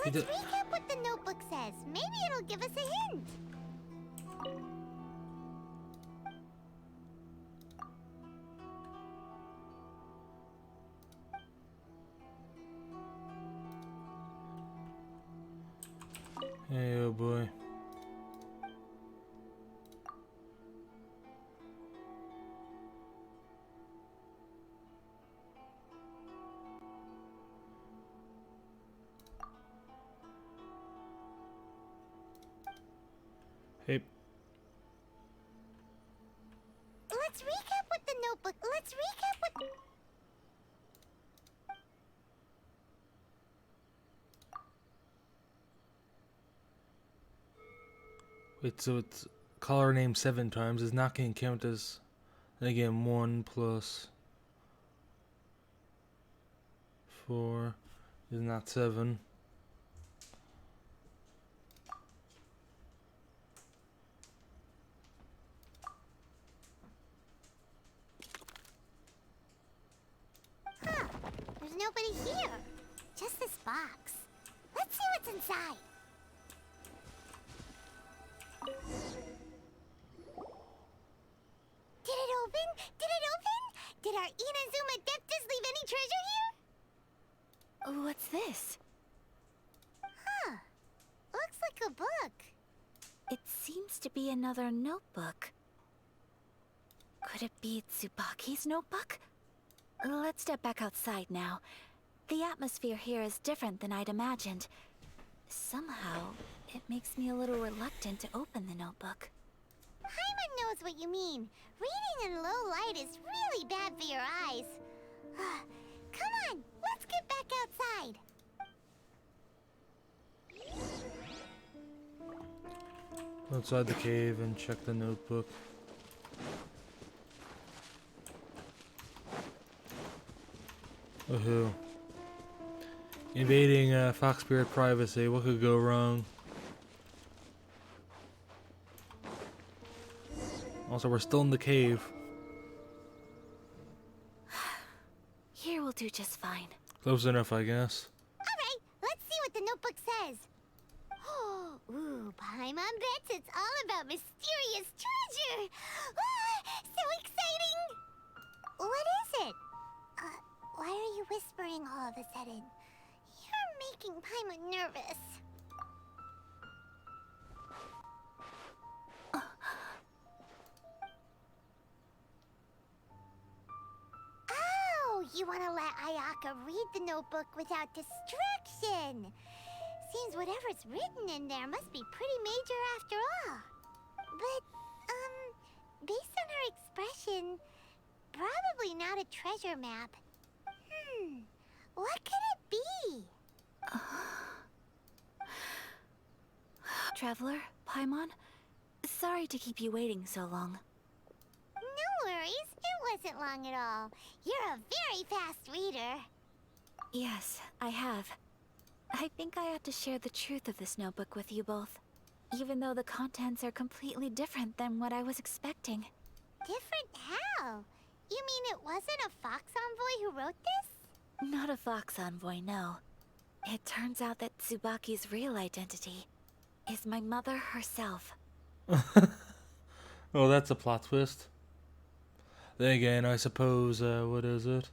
Let's recap what the notebook says. Maybe it'll give us a hint. Hey, oh boy. Hey. Let's recap what the notebook. Let's recap what. Wait, so it's color name 7 times is not going to count as. And again, 1 plus 4 is not 7. Huh. There's nobody here. Just this box. Let's see what's inside. Did it open? Did it open? Did our Inazuma Deptus leave any treasure here? What's this? Huh. Looks like a book. It seems to be another notebook. Could it be Tsubaki's notebook? Let's step back outside now. The atmosphere here is different than I'd imagined. Somehow, it makes me a little reluctant to open the notebook. Paimon knows what you mean. Reading in low light is really bad for your eyes. Come on, let's get back outside. Outside the cave and check the notebook. Oh, Invading Fox Spirit privacy. What could go wrong? Also, we're still in the cave. Here will do just fine. Close enough, I guess. Alright, let's see what the notebook says. Ooh, Paimon bets it's all about mysterious treasure. Ah, so exciting! What is it? Why are you whispering all of a sudden? You're making Paimon nervous. Oh, you want to let Ayaka read the notebook without distraction. Seems whatever's written in there must be pretty major after all. But, based on her expression, probably not a treasure map. What could it be? Traveler, Paimon, sorry to keep you waiting so long. No worries, it wasn't long at all. You're a very fast reader. Yes, I have. I think I ought to share the truth of this notebook with you both, even though the contents are completely different than what I was expecting. Different how? You mean it wasn't a Fox Envoy who wrote this? Not a Fox Envoy, no. It turns out that Tsubaki's real identity is my mother herself. Oh, that's a plot twist. Then again, I suppose, what is it?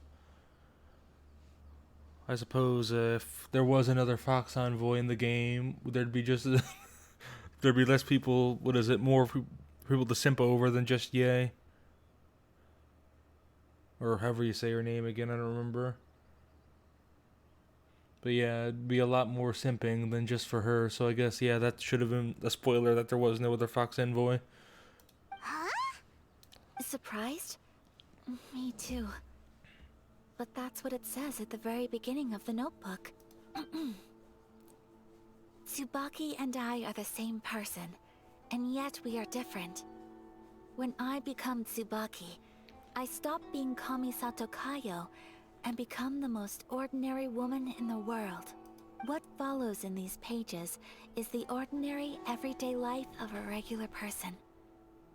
I suppose if there was another Fox Envoy in the game, there'd be just there'd be less people. What is it? More people to simp over than just Yay, or however you say her name again. I don't remember. But yeah, it'd be a lot more simping than just for her. So I guess yeah, that should have been a spoiler that there was no other Fox Envoy. Huh? Surprised? Me too. But that's what it says at the very beginning of the notebook. Tsubaki and I are the same person, and yet we are different. When I become Tsubaki, I stop being Kamisato Kayo and become the most ordinary woman in the world. What follows in these pages is the ordinary, everyday life of a regular person.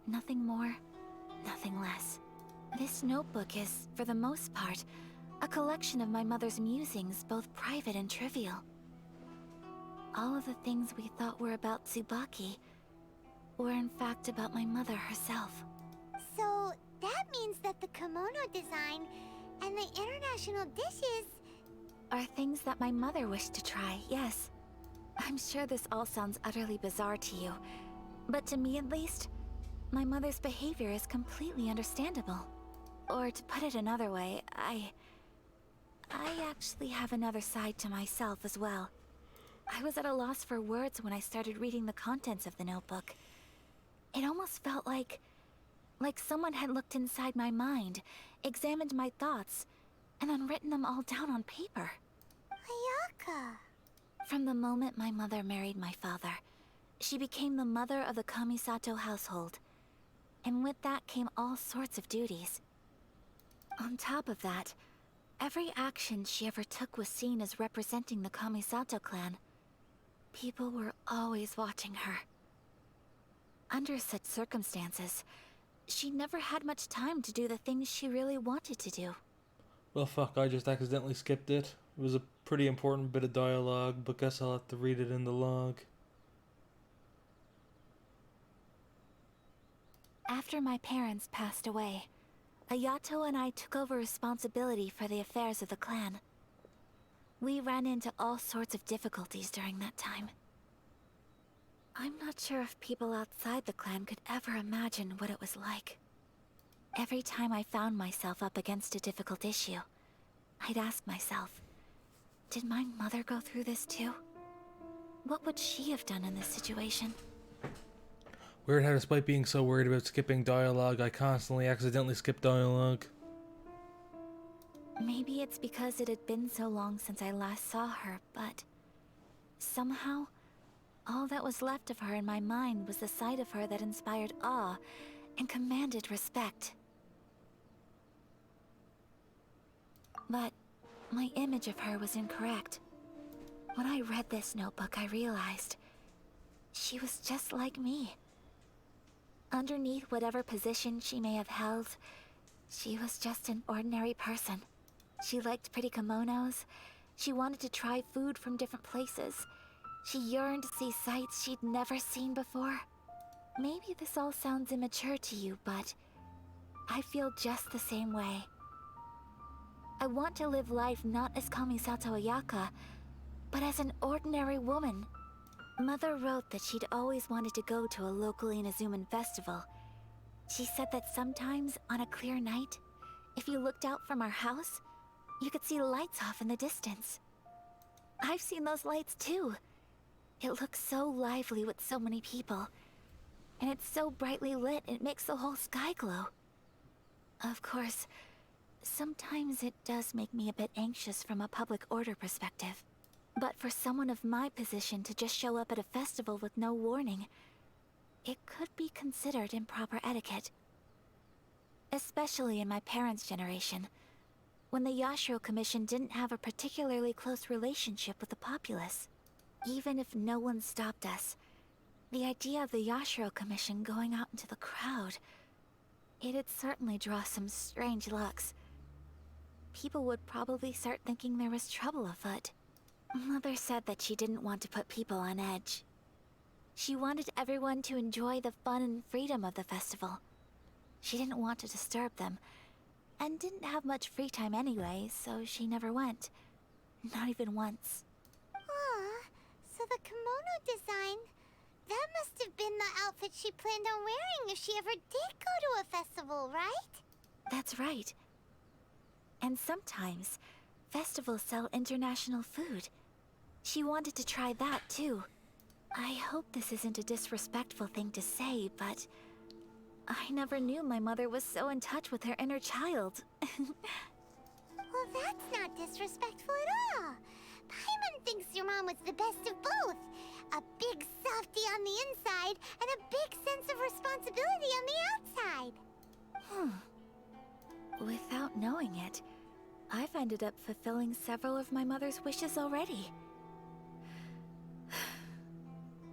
Nothing more, nothing less. This notebook is, for the most part, a collection of my mother's musings, both private and trivial. All of the things we thought were about Tsubaki were in fact about my mother herself. So, that means that the kimono design and the international dishes are things that my mother wished to try, yes. I'm sure this all sounds utterly bizarre to you, but to me at least, my mother's behavior is completely understandable. Or to put it another way, I actually have another side to myself as well. I was at a loss for words when I started reading the contents of the notebook. It almost felt like someone had looked inside my mind, examined my thoughts, and then written them all down on paper. Ayaka. From the moment my mother married my father, she became the mother of the Kamisato household. And with that came all sorts of duties. On top of that, every action she ever took was seen as representing the Kamisato clan. People were always watching her. Under such circumstances, she never had much time to do the things she really wanted to do. Well, fuck, I just accidentally skipped it. It was a pretty important bit of dialogue, but guess I'll have to read it in the log. After my parents passed away, Ayato and I took over responsibility for the affairs of the clan. We ran into all sorts of difficulties during that time. I'm not sure if people outside the clan could ever imagine what it was like. Every time I found myself up against a difficult issue, I'd ask myself, did my mother go through this too? What would she have done in this situation? Weird how despite being so worried about skipping dialogue, I constantly accidentally skip dialogue. Maybe it's because it had been so long since I last saw her, but somehow, all that was left of her in my mind was the sight of her that inspired awe and commanded respect. But my image of her was incorrect. When I read this notebook, I realized she was just like me. Underneath whatever position she may have held, she was just an ordinary person. She liked pretty kimonos. She wanted to try food from different places. She yearned to see sights she'd never seen before. Maybe this all sounds immature to you, but I feel just the same way. I want to live life not as Kamisato Ayaka, but as an ordinary woman. Mother wrote that she'd always wanted to go to a local Inazuman festival. She said that sometimes, on a clear night, if you looked out from our house, you could see lights off in the distance. I've seen those lights too. It looks so lively with so many people. And it's so brightly lit, it makes the whole sky glow. Of course, sometimes it does make me a bit anxious from a public order perspective. But for someone of my position to just show up at a festival with no warning, it could be considered improper etiquette. Especially in my parents' generation, when the Yashiro Commission didn't have a particularly close relationship with the populace. Even if no one stopped us, the idea of the Yashiro Commission going out into the crowd, it'd certainly draw some strange looks. People would probably start thinking there was trouble afoot. Mother said that she didn't want to put people on edge. She wanted everyone to enjoy the fun and freedom of the festival. She didn't want to disturb them, and didn't have much free time anyway, so she never went. Not even once. Aw, so the kimono design, that must have been the outfit she planned on wearing if she ever did go to a festival, right? That's right. And sometimes, festivals sell international food. She wanted to try that too. I hope this isn't a disrespectful thing to say, but I never knew my mother was so in touch with her inner child. Well, that's not disrespectful at all. Paimon thinks your mom was the best of both. A big softy on the inside, and a big sense of responsibility on the outside. Without knowing it, I've ended up fulfilling several of my mother's wishes already.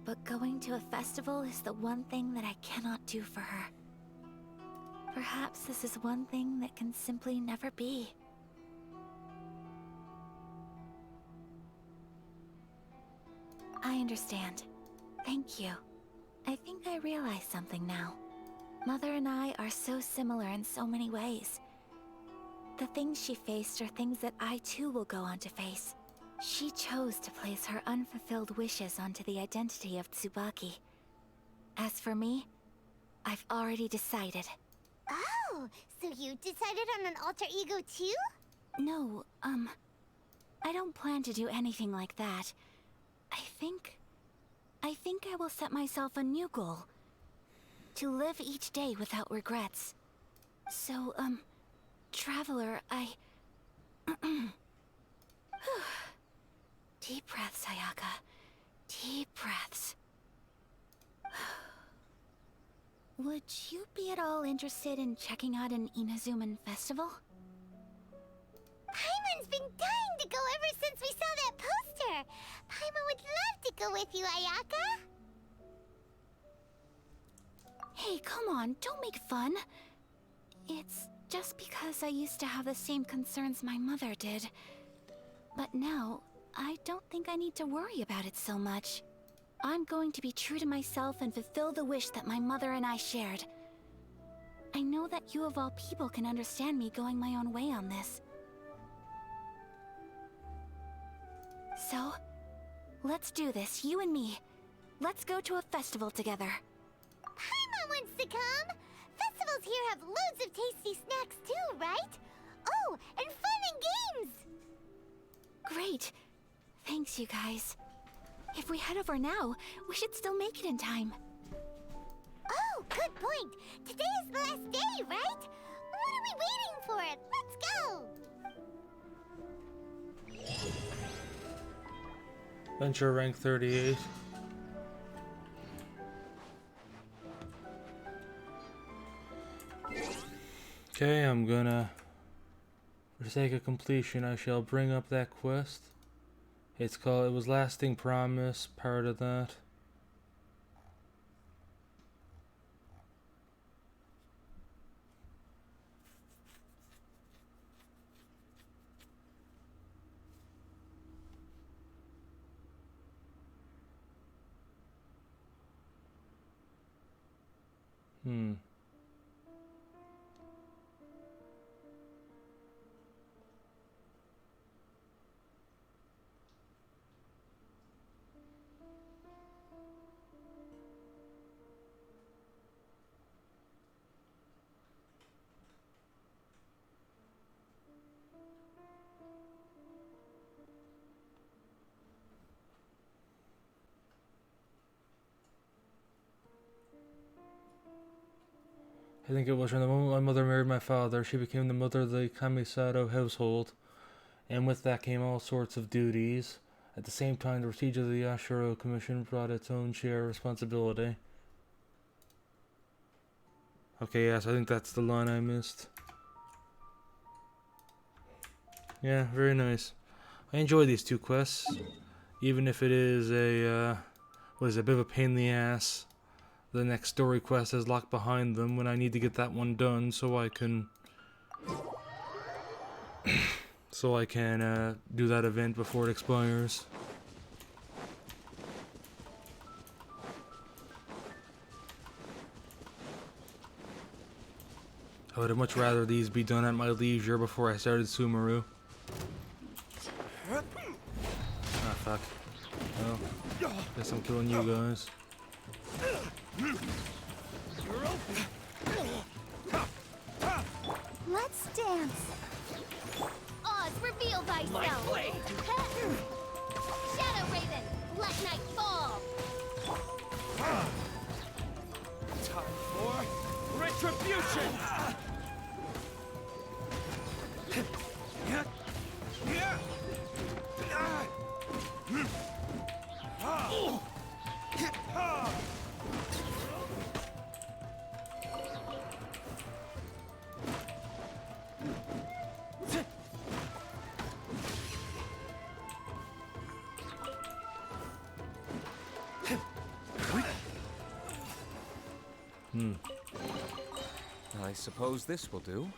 But going to a festival is the one thing that I cannot do for her. Perhaps this is one thing that can simply never be. I understand. Thank you. I think I realize something now. Mother and I are so similar in so many ways. The things she faced are things that I too will go on to face. She chose to place her unfulfilled wishes onto the identity of Tsubaki. As for me, I've already decided. Oh, so you decided on an alter ego too? No, I don't plan to do anything like that. I think I will set myself a new goal. To live each day without regrets. So, Traveler, Deep breaths, Ayaka. Deep breaths. Would you be at all interested in checking out an Inazuman festival? Paimon's been dying to go ever since we saw that poster! Paimon would love to go with you, Ayaka! Hey, come on, don't make fun. It's just because I used to have the same concerns my mother did. But now, I don't think I need to worry about it so much. I'm going to be true to myself and fulfill the wish that my mother and I shared. I know that you of all people can understand me going my own way on this. So, let's do this, you and me. Let's go to a festival together. Paimon wants to come! Festivals here have loads of tasty snacks too, right? Oh, and fun and games! Great. Thanks, you guys. If we head over now, we should still make it in time. Oh, good point. Today is the last day, right? What are we waiting for? Let's go! Venture rank 38. Okay, I'm gonna, for the sake of completion, I shall bring up that quest It's called, it was Lasting Promise, part of that. I think it was from the moment my mother married my father, she became the mother of the Kamisato household, and with that came all sorts of duties. At the same time, the prestige of the Yashiro Commission brought its own share of responsibility. Okay, yes, I think that's the line I missed. Yeah, very nice. I enjoy these two quests, even if it is a, a bit of a pain in the ass. The next story quest is locked behind them when I need to get that one done so I can do that event before it expires. I would have much rather these be done at my leisure before I started Sumeru. Ah, fuck. Well, guess I'm killing you guys. Let's dance. Oz, reveal thyself! My blade! Shadow Raven, let night fall! Time for retribution! I suppose this will do.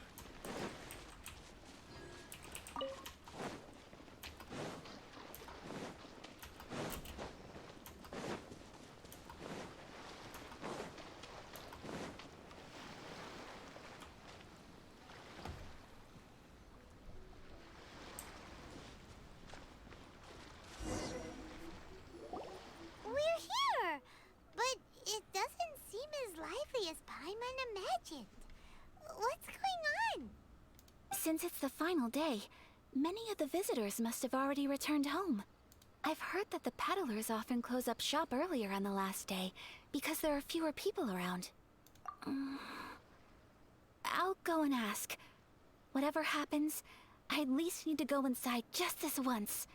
We're here! But it doesn't seem as lively as Paimon imagined. What's going on? Since it's the final day, many of the visitors must have already returned home. I've heard that the peddlers often close up shop earlier on the last day because there are fewer people around. I'll go and ask. Whatever happens, I at least need to go inside just this once.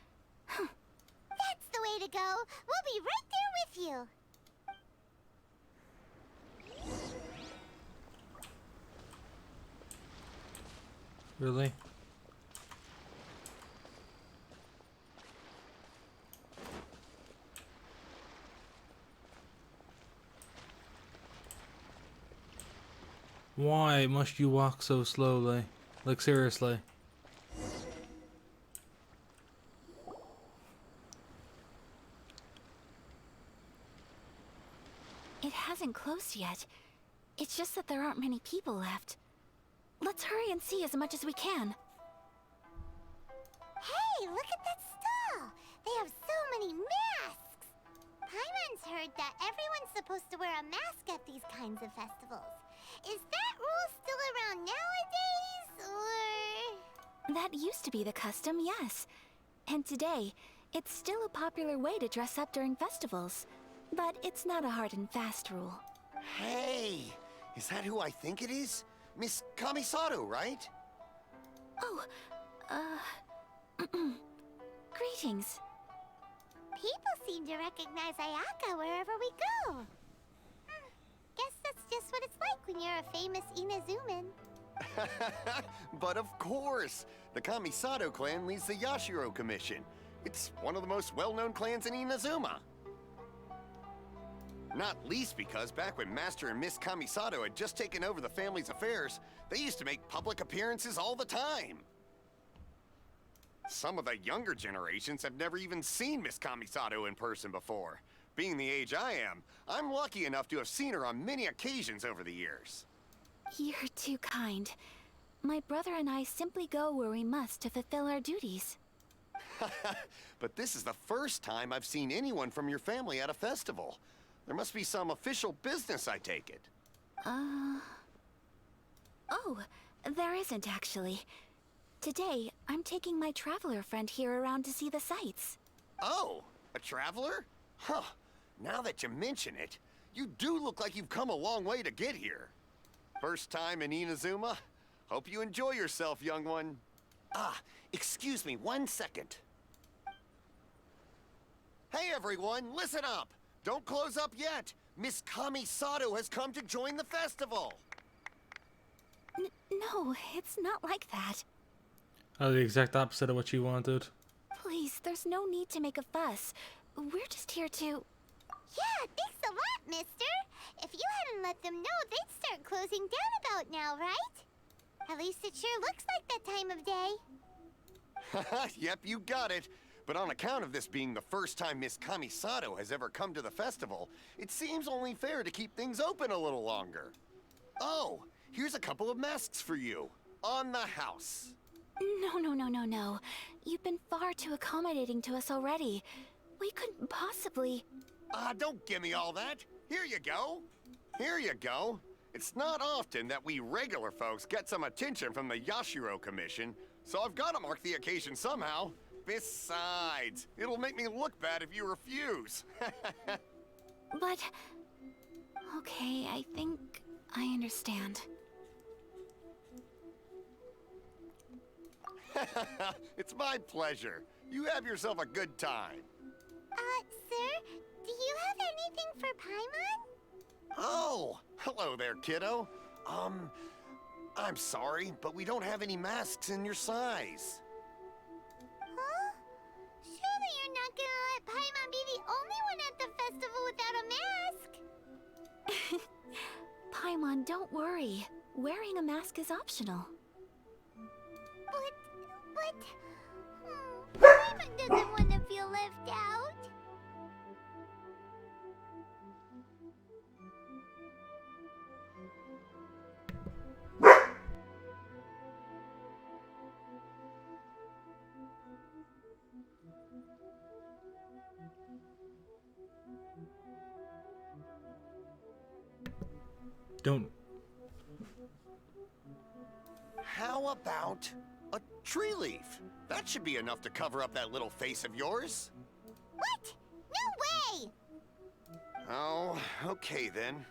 That's the way to go. We'll be right there with you. Really? Why must you walk so slowly? Like, seriously. It hasn't closed yet. It's just that there aren't many people left. Let's hurry and see as much as we can. Hey, look at that stall! They have so many masks! Paimon's heard that everyone's supposed to wear a mask at these kinds of festivals. Is that rule still around nowadays, or...? That used to be the custom, yes. And today, it's still a popular way to dress up during festivals. But it's not a hard and fast rule. Hey! Is that who I think it is? Miss Kamisato, right? Oh, greetings. People seem to recognize Ayaka wherever we go. Guess that's just what it's like when you're a famous Inazuman. But of course! The Kamisato clan leads the Yashiro Commission. It's one of the most well-known clans in Inazuma. Not least because back when Master and Miss Kamisato had just taken over the family's affairs, they used to make public appearances all the time. Some of the younger generations have never even seen Miss Kamisato in person before. Being the age I am, I'm lucky enough to have seen her on many occasions over the years. You're too kind. My brother and I simply go where we must to fulfill our duties. But this is the first time I've seen anyone from your family at a festival. There must be some official business, I take it. Oh, there isn't actually. Today, I'm taking my traveler friend here around to see the sights. Oh, a traveler? Huh. Now that you mention it, you do look like you've come a long way to get here. First time in Inazuma? Hope you enjoy yourself, young one. Ah, excuse me 1 second. Hey everyone, listen up! Don't close up yet! Miss Kamisato has come to join the festival! No, it's not like that. Oh, the exact opposite of what you wanted. Please, there's no need to make a fuss. We're just here to... Yeah, thanks a lot, mister. If you hadn't let them know, they'd start closing down about now, right? At least it sure looks like that time of day. Yep, you got it. But on account of this being the first time Miss Kamisato has ever come to the festival, it seems only fair to keep things open a little longer. Oh, here's a couple of masks for you. On the house. No. You've been far too accommodating to us already. We couldn't possibly... Don't give me all that. Here you go. Here you go. It's not often that we regular folks get some attention from the Yashiro Commission, so I've got to mark the occasion somehow. Besides, it'll make me look bad if you refuse. But... Okay, I think I understand. It's my pleasure. You have yourself a good time. Sir, do you have anything for Paimon? Oh, hello there, kiddo. I'm sorry, but we don't have any masks in your size. Huh? Surely you're not gonna let Paimon be the only one at the festival without a mask? Paimon, don't worry. Wearing a mask is optional. But... Paimon doesn't want to feel left out. Don't. How about a tree leaf? That should be enough to cover up that little face of yours. What? No way! Oh, okay then.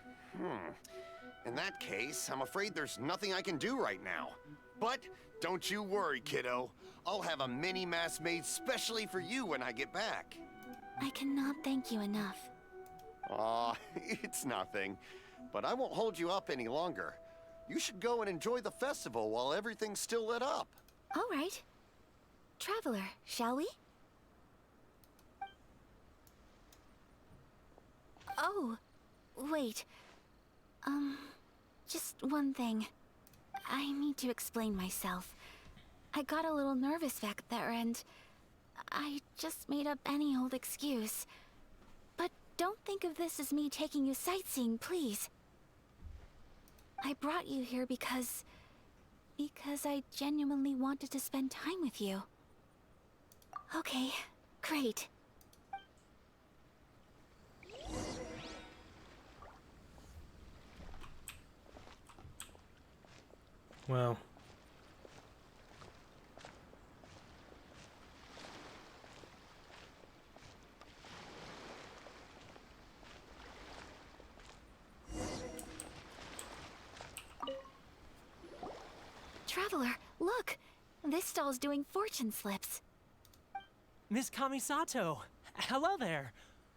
In that case, I'm afraid there's nothing I can do right now. But don't you worry, kiddo. I'll have a mini mask made specially for you when I get back. I cannot thank you enough. Aw, it's nothing. But I won't hold you up any longer. You should go and enjoy the festival while everything's still lit up. All right. Traveler, shall we? Oh, wait. Just one thing. I need to explain myself. I got a little nervous back there and I just made up any old excuse. But don't think of this as me taking you sightseeing, please. I brought you here because I genuinely wanted to spend time with you. Okay, great. Well. Traveler, look! This stall's doing fortune slips. Miss Kamisato, hello there.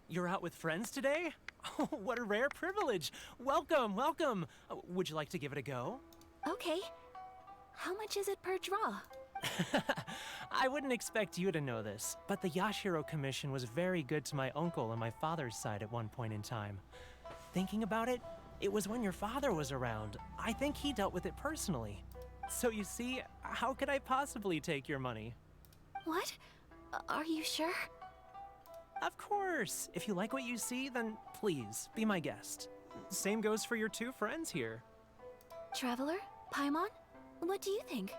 You're out with friends today? Oh, what a rare privilege. Welcome, welcome. Would you like to give it a go? Okay. How much is it per draw? I wouldn't expect you to know this, but the Yashiro Commission was very good to my uncle on my father's side at one point in time. Thinking about it, it was when your father was around. I think he dealt with it personally. So you see, how could I possibly take your money? What? Are you sure? Of course! If you like what you see, then please, be my guest. Same goes for your two friends here. Traveler? Paimon? What do you think?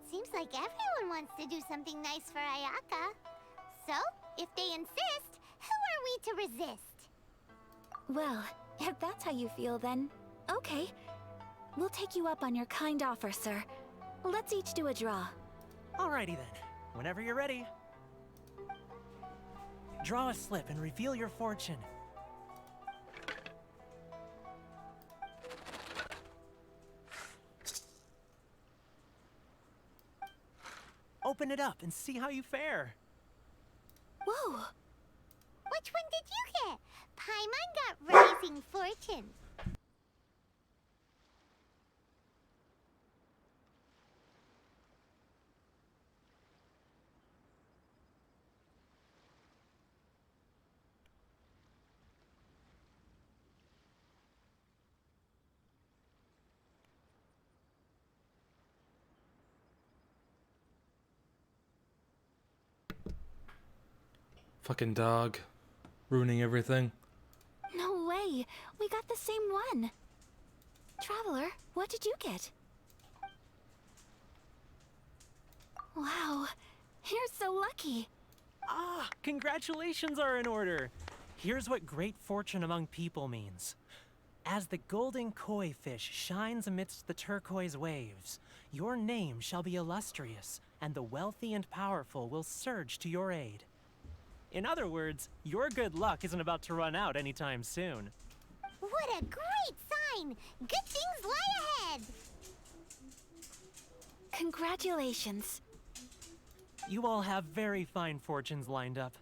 Seems like everyone wants to do something nice for Ayaka. So, if they insist, who are we to resist? Well, if that's how you feel, then okay. We'll take you up on your kind offer, sir. Let's each do a draw. Alrighty then. Whenever you're ready. Draw a slip and reveal your fortune. Open it up and see how you fare. Whoa! Which one did you get? Paimon got Rising Fortune. Fucking dog. Ruining everything. No way! We got the same one! Traveler, what did you get? Wow, you're so lucky! Ah, congratulations are in order! Here's what great fortune among people means. As the golden koi fish shines amidst the turquoise waves, your name shall be illustrious, and the wealthy and powerful will surge to your aid. In other words, your good luck isn't about to run out anytime soon. What a great sign! Good things lie ahead! Congratulations. You all have very fine fortunes lined up.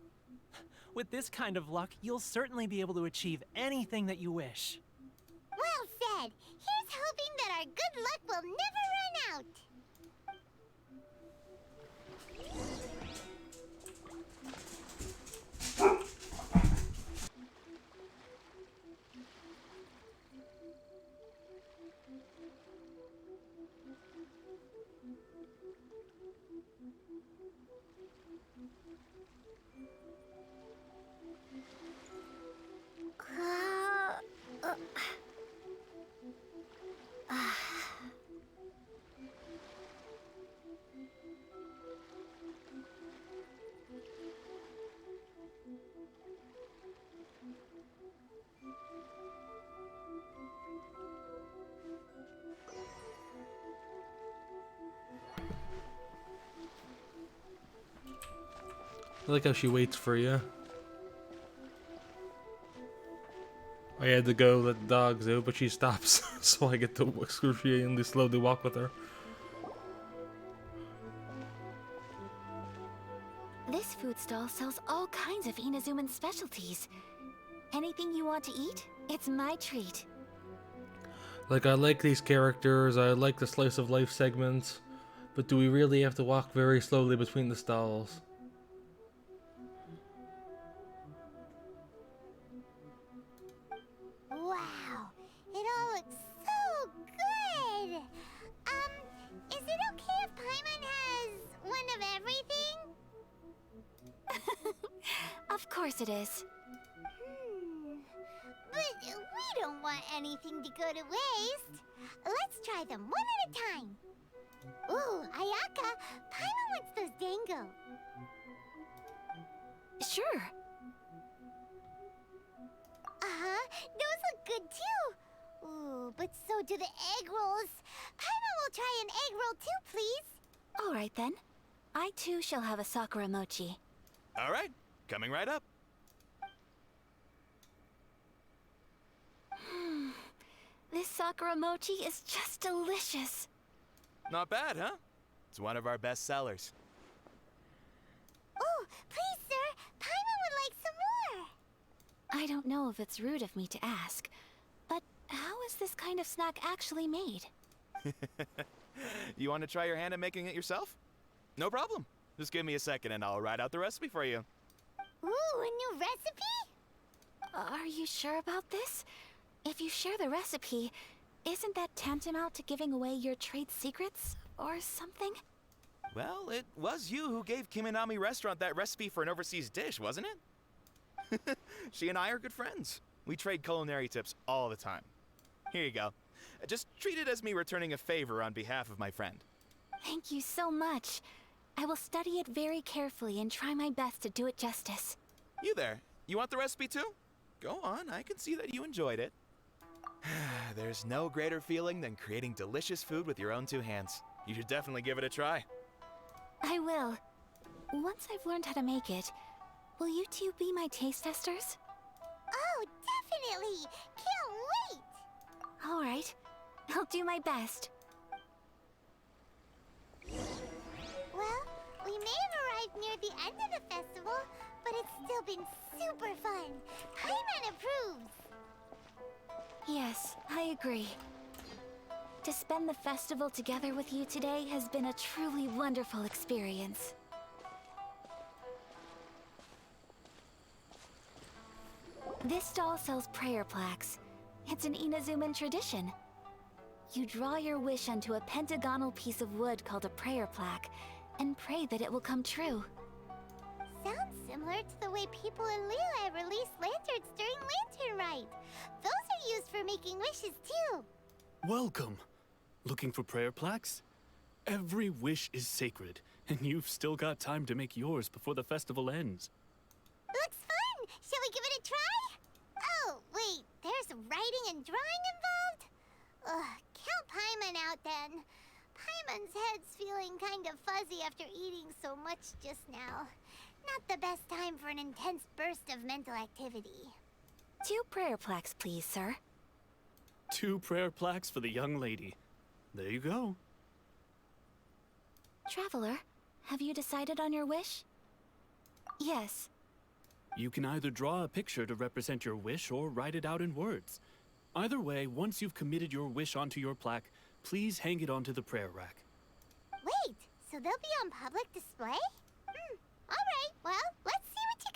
With this kind of luck, you'll certainly be able to achieve anything that you wish. Well said! Here's hoping that our good luck will never run out! I like how she waits for you. I had to go let the dogs out, but she stops, so I get to excruciatingly slowly walk with her. This food stall sells all kinds of Inazuman specialties. Anything you want to eat, it's my treat. Like, I like these characters, I like the slice of life segments, but do we really have to walk very slowly between the stalls? Wow, it all looks so good! Is it okay if Paimon has one of everything? Of course it is. But we don't want anything to go to waste. Let's try them one at a time. Ooh, Ayaka, Paimon wants those dango. Sure. Uh-huh, those look good too. Ooh, but so do the egg rolls. Paimon will try an egg roll too, please. All right then. I too shall have a Sakura mochi. All right, coming right up. This Sakura mochi is just delicious. Not bad, huh? It's one of our best sellers. Oh, please, sir. Paimon would like some more. I don't know if it's rude of me to ask, but how is this kind of snack actually made? You want to try your hand at making it yourself? No problem. Just give me a second and I'll write out the recipe for you. Ooh, a new recipe? Are you sure about this? If you share the recipe, isn't that tantamount to giving away your trade secrets or something? Well, it was you who gave Kiminami Restaurant that recipe for an overseas dish, wasn't it? She and I are good friends. We trade culinary tips all the time. Here you go. Just treat it as me returning a favor on behalf of my friend. Thank you so much. I will study it very carefully and try my best to do it justice. You there. You want the recipe too? Go on, I can see that you enjoyed it. There's no greater feeling than creating delicious food with your own two hands. You should definitely give it a try. I will. Once I've learned how to make it, will you two be my taste testers? Oh, definitely! Can't wait! All right. I'll do my best. Well, we may have arrived near the end of the festival, but it's still been super fun. Paimon approves! Yes, I agree. To spend the festival together with you today has been a truly wonderful experience. This stall sells prayer plaques. It's an Inazuman tradition. You draw your wish onto a pentagonal piece of wood called a prayer plaque, and pray that it will come true. Sounds similar to the way people in Liyue release lanterns during Lantern Rite. Those are used for making wishes too. Welcome. Looking for prayer plaques? Every wish is sacred, and you've still got time to make yours before the festival ends. Looks fun! Shall we give it a try? Oh, wait, there's writing and drawing involved? Ugh, count Paimon out then. Paimon's head's feeling kind of fuzzy after eating so much just now. Not the best time for an intense burst of mental activity. 2 prayer plaques, please, sir. 2 prayer plaques for the young lady. There you go. Traveler, have you decided on your wish? Yes. You can either draw a picture to represent your wish or write it out in words. Either way, once you've committed your wish onto your plaque, please hang it onto the prayer rack. Wait, so they'll be on public display? Alright, well, let's see what you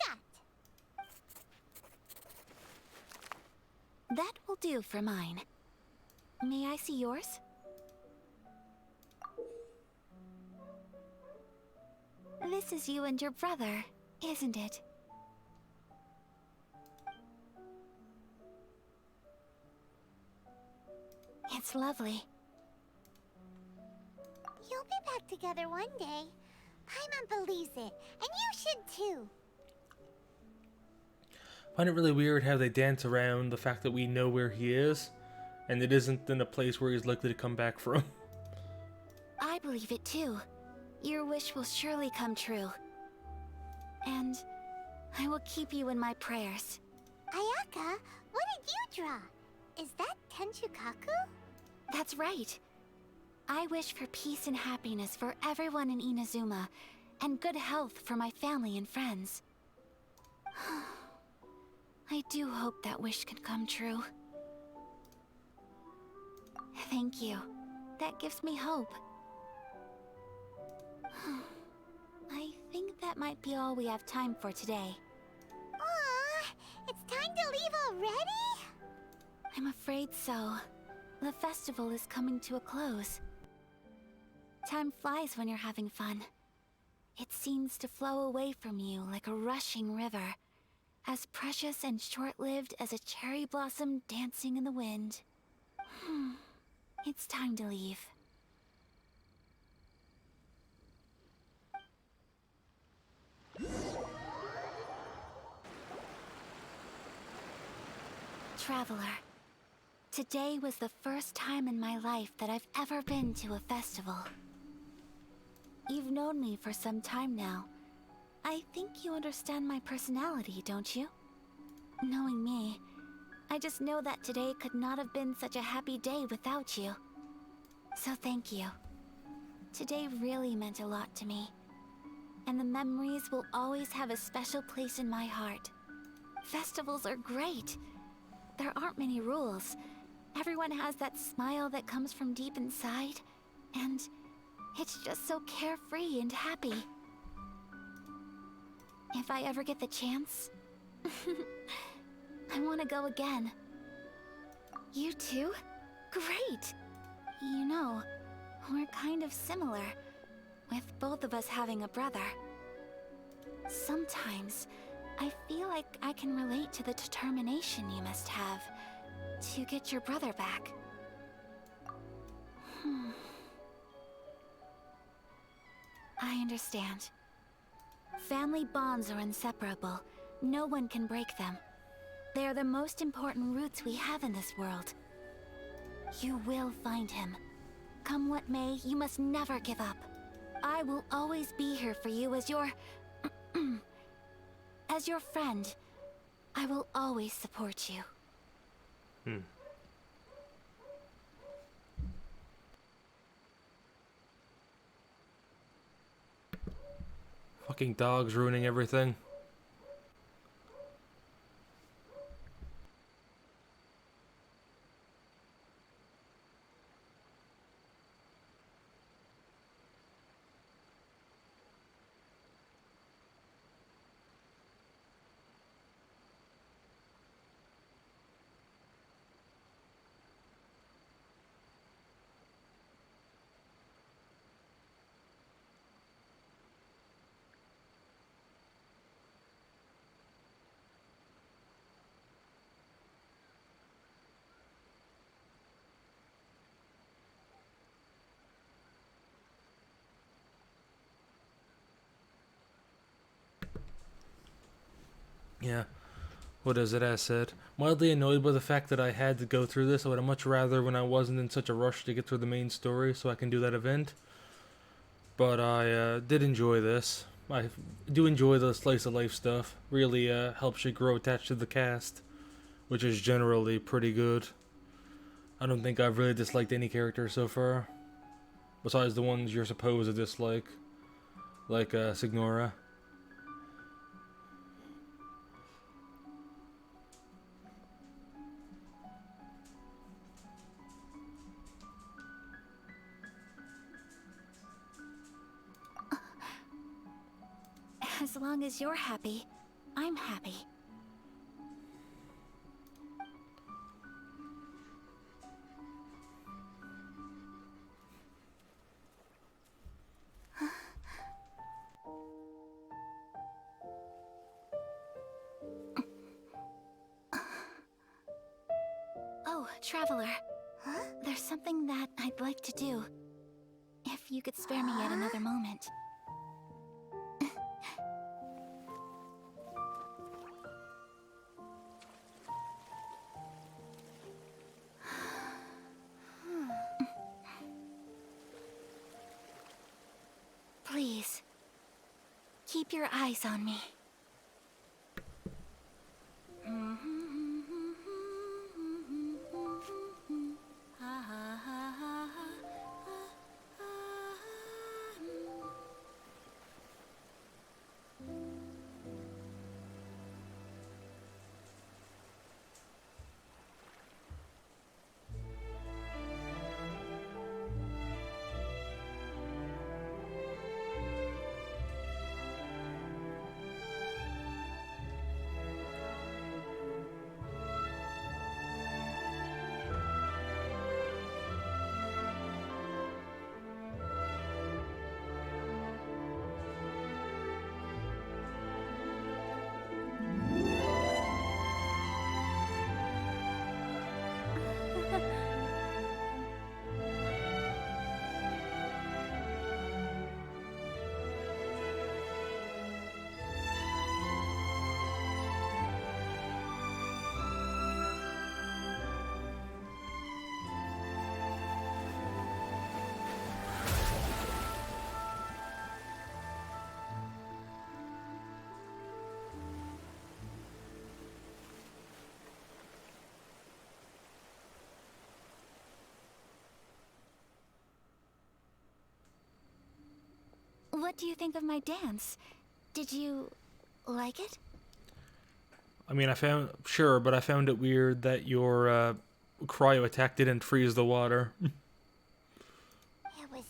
got. That will do for mine. May I see yours? This is you and your brother, isn't it? It's lovely. You'll be back together one day. Paimon believes it, and you should too. I find it really weird how they dance around the fact that we know where he is, and it isn't in a place where he's likely to come back from. I believe it too. Your wish will surely come true. And I will keep you in my prayers. Ayaka, what did you draw? Is that Tenchukaku? That's right. I wish for peace and happiness for everyone in Inazuma, and good health for my family and friends. I do hope that wish can come true. Thank you. That gives me hope. I think that might be all we have time for today. Aw, it's time to leave already? I'm afraid so. The festival is coming to a close. Time flies when you're having fun. It seems to flow away from you like a rushing river, as precious and short-lived as a cherry blossom dancing in the wind. It's time to leave. Traveler, today was the first time in my life that I've ever been to a festival. You've known me for some time now. I think you understand my personality, don't you? Knowing me, I just know that today could not have been such a happy day without you. So thank you. Today really meant a lot to me. And the memories will always have a special place in my heart. Festivals are great. There aren't many rules. Everyone has that smile that comes from deep inside. And it's just so carefree and happy. If I ever get the chance, I want to go again. You too? Great! You know, we're kind of similar, with both of us having a brother. Sometimes, I feel like I can relate to the determination you must have to get your brother back. I understand. Family bonds are inseparable. No one can break them. They are the most important roots we have in this world. You will find him. Come what may, you must never give up. I will always be here for you as your... as your friend. I will always support you. Fucking dogs ruining everything. Yeah. What is it, as said? Mildly annoyed by the fact that I had to go through this. I would have much rather when I wasn't in such a rush to get through the main story so I can do that event. But I did enjoy this. I do enjoy the slice of life stuff. Really helps you grow attached to the cast, which is generally pretty good. I don't think I've really disliked any character so far, besides the ones you're supposed to dislike, like Signora. As long as you're happy, I'm happy. Oh, Traveler. There's something that I'd like to do. If you could spare me yet another moment. Please, keep your eyes on me. What do you think of my dance? Did you like it? I mean, sure, but I found it weird that your cryo attack didn't freeze the water. It was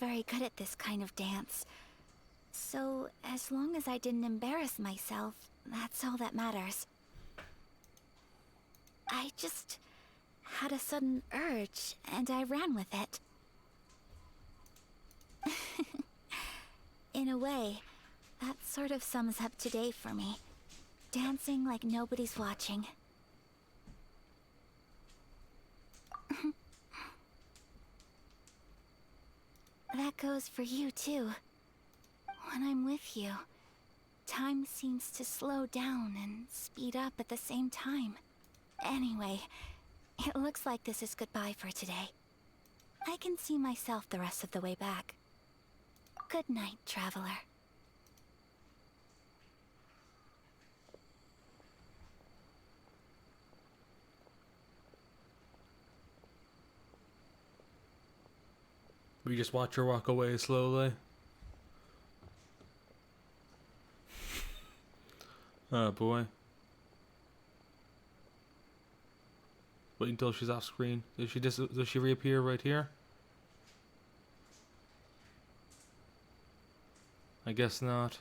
very good at this kind of dance. So, as long as I didn't embarrass myself, that's all that matters. I just had a sudden urge, and I ran with it. In a way, that sort of sums up today for me. Dancing like nobody's watching. That goes for you, too. When I'm with you, time seems to slow down and speed up at the same time. Anyway, it looks like this is goodbye for today. I can see myself the rest of the way back. Good night, traveler. We just watch her walk away slowly. Oh boy. Wait until she's off screen. Does she reappear right here? I guess not.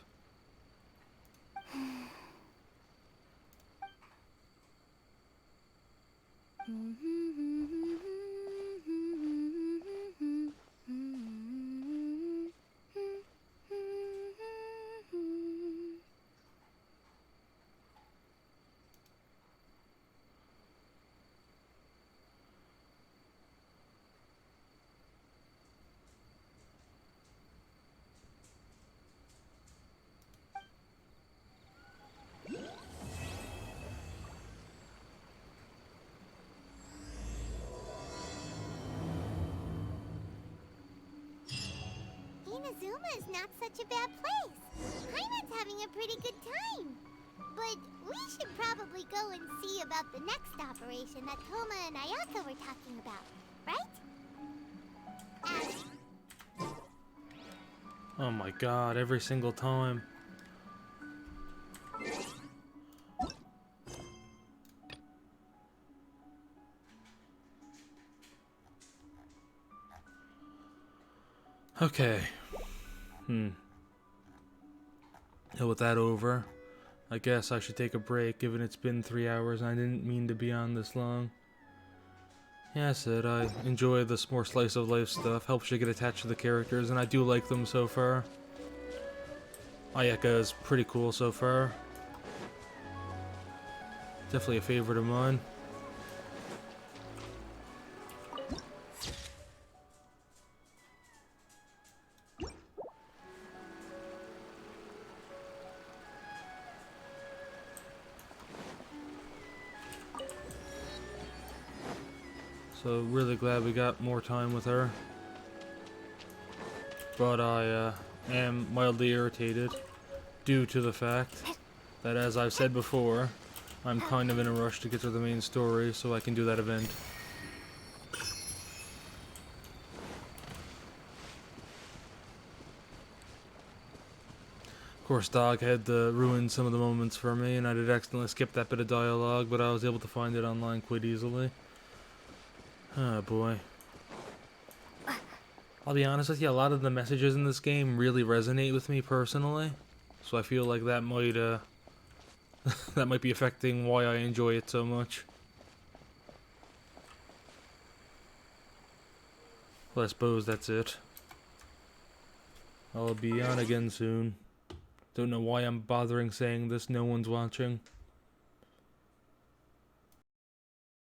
Inazuma is not such a bad place. Paimon's having a pretty good time. But we should probably go and see about the next operation that Toma and Ayaka were talking about, right? Oh my god, every single time. Okay. So with that over, I guess I should take a break, given it's been 3 hours and I didn't mean to be on this long. Yeah, I said I enjoy this more slice of life stuff, helps you get attached to the characters, and I do like them so far. Ayaka is pretty cool so far. Definitely a favorite of mine. So really glad we got more time with her. But I am mildly irritated due to the fact that, as I've said before, I'm kind of in a rush to get to the main story so I can do that event. Of course, Dog had ruined some of the moments for me, and I did accidentally skip that bit of dialogue, but I was able to find it online quite easily. Oh boy. I'll be honest with you, a lot of the messages in this game really resonate with me personally, so I feel like that might that might be affecting why I enjoy it so much. Well, I suppose that's it. I'll be on again soon. Don't know why I'm bothering saying this, no one's watching.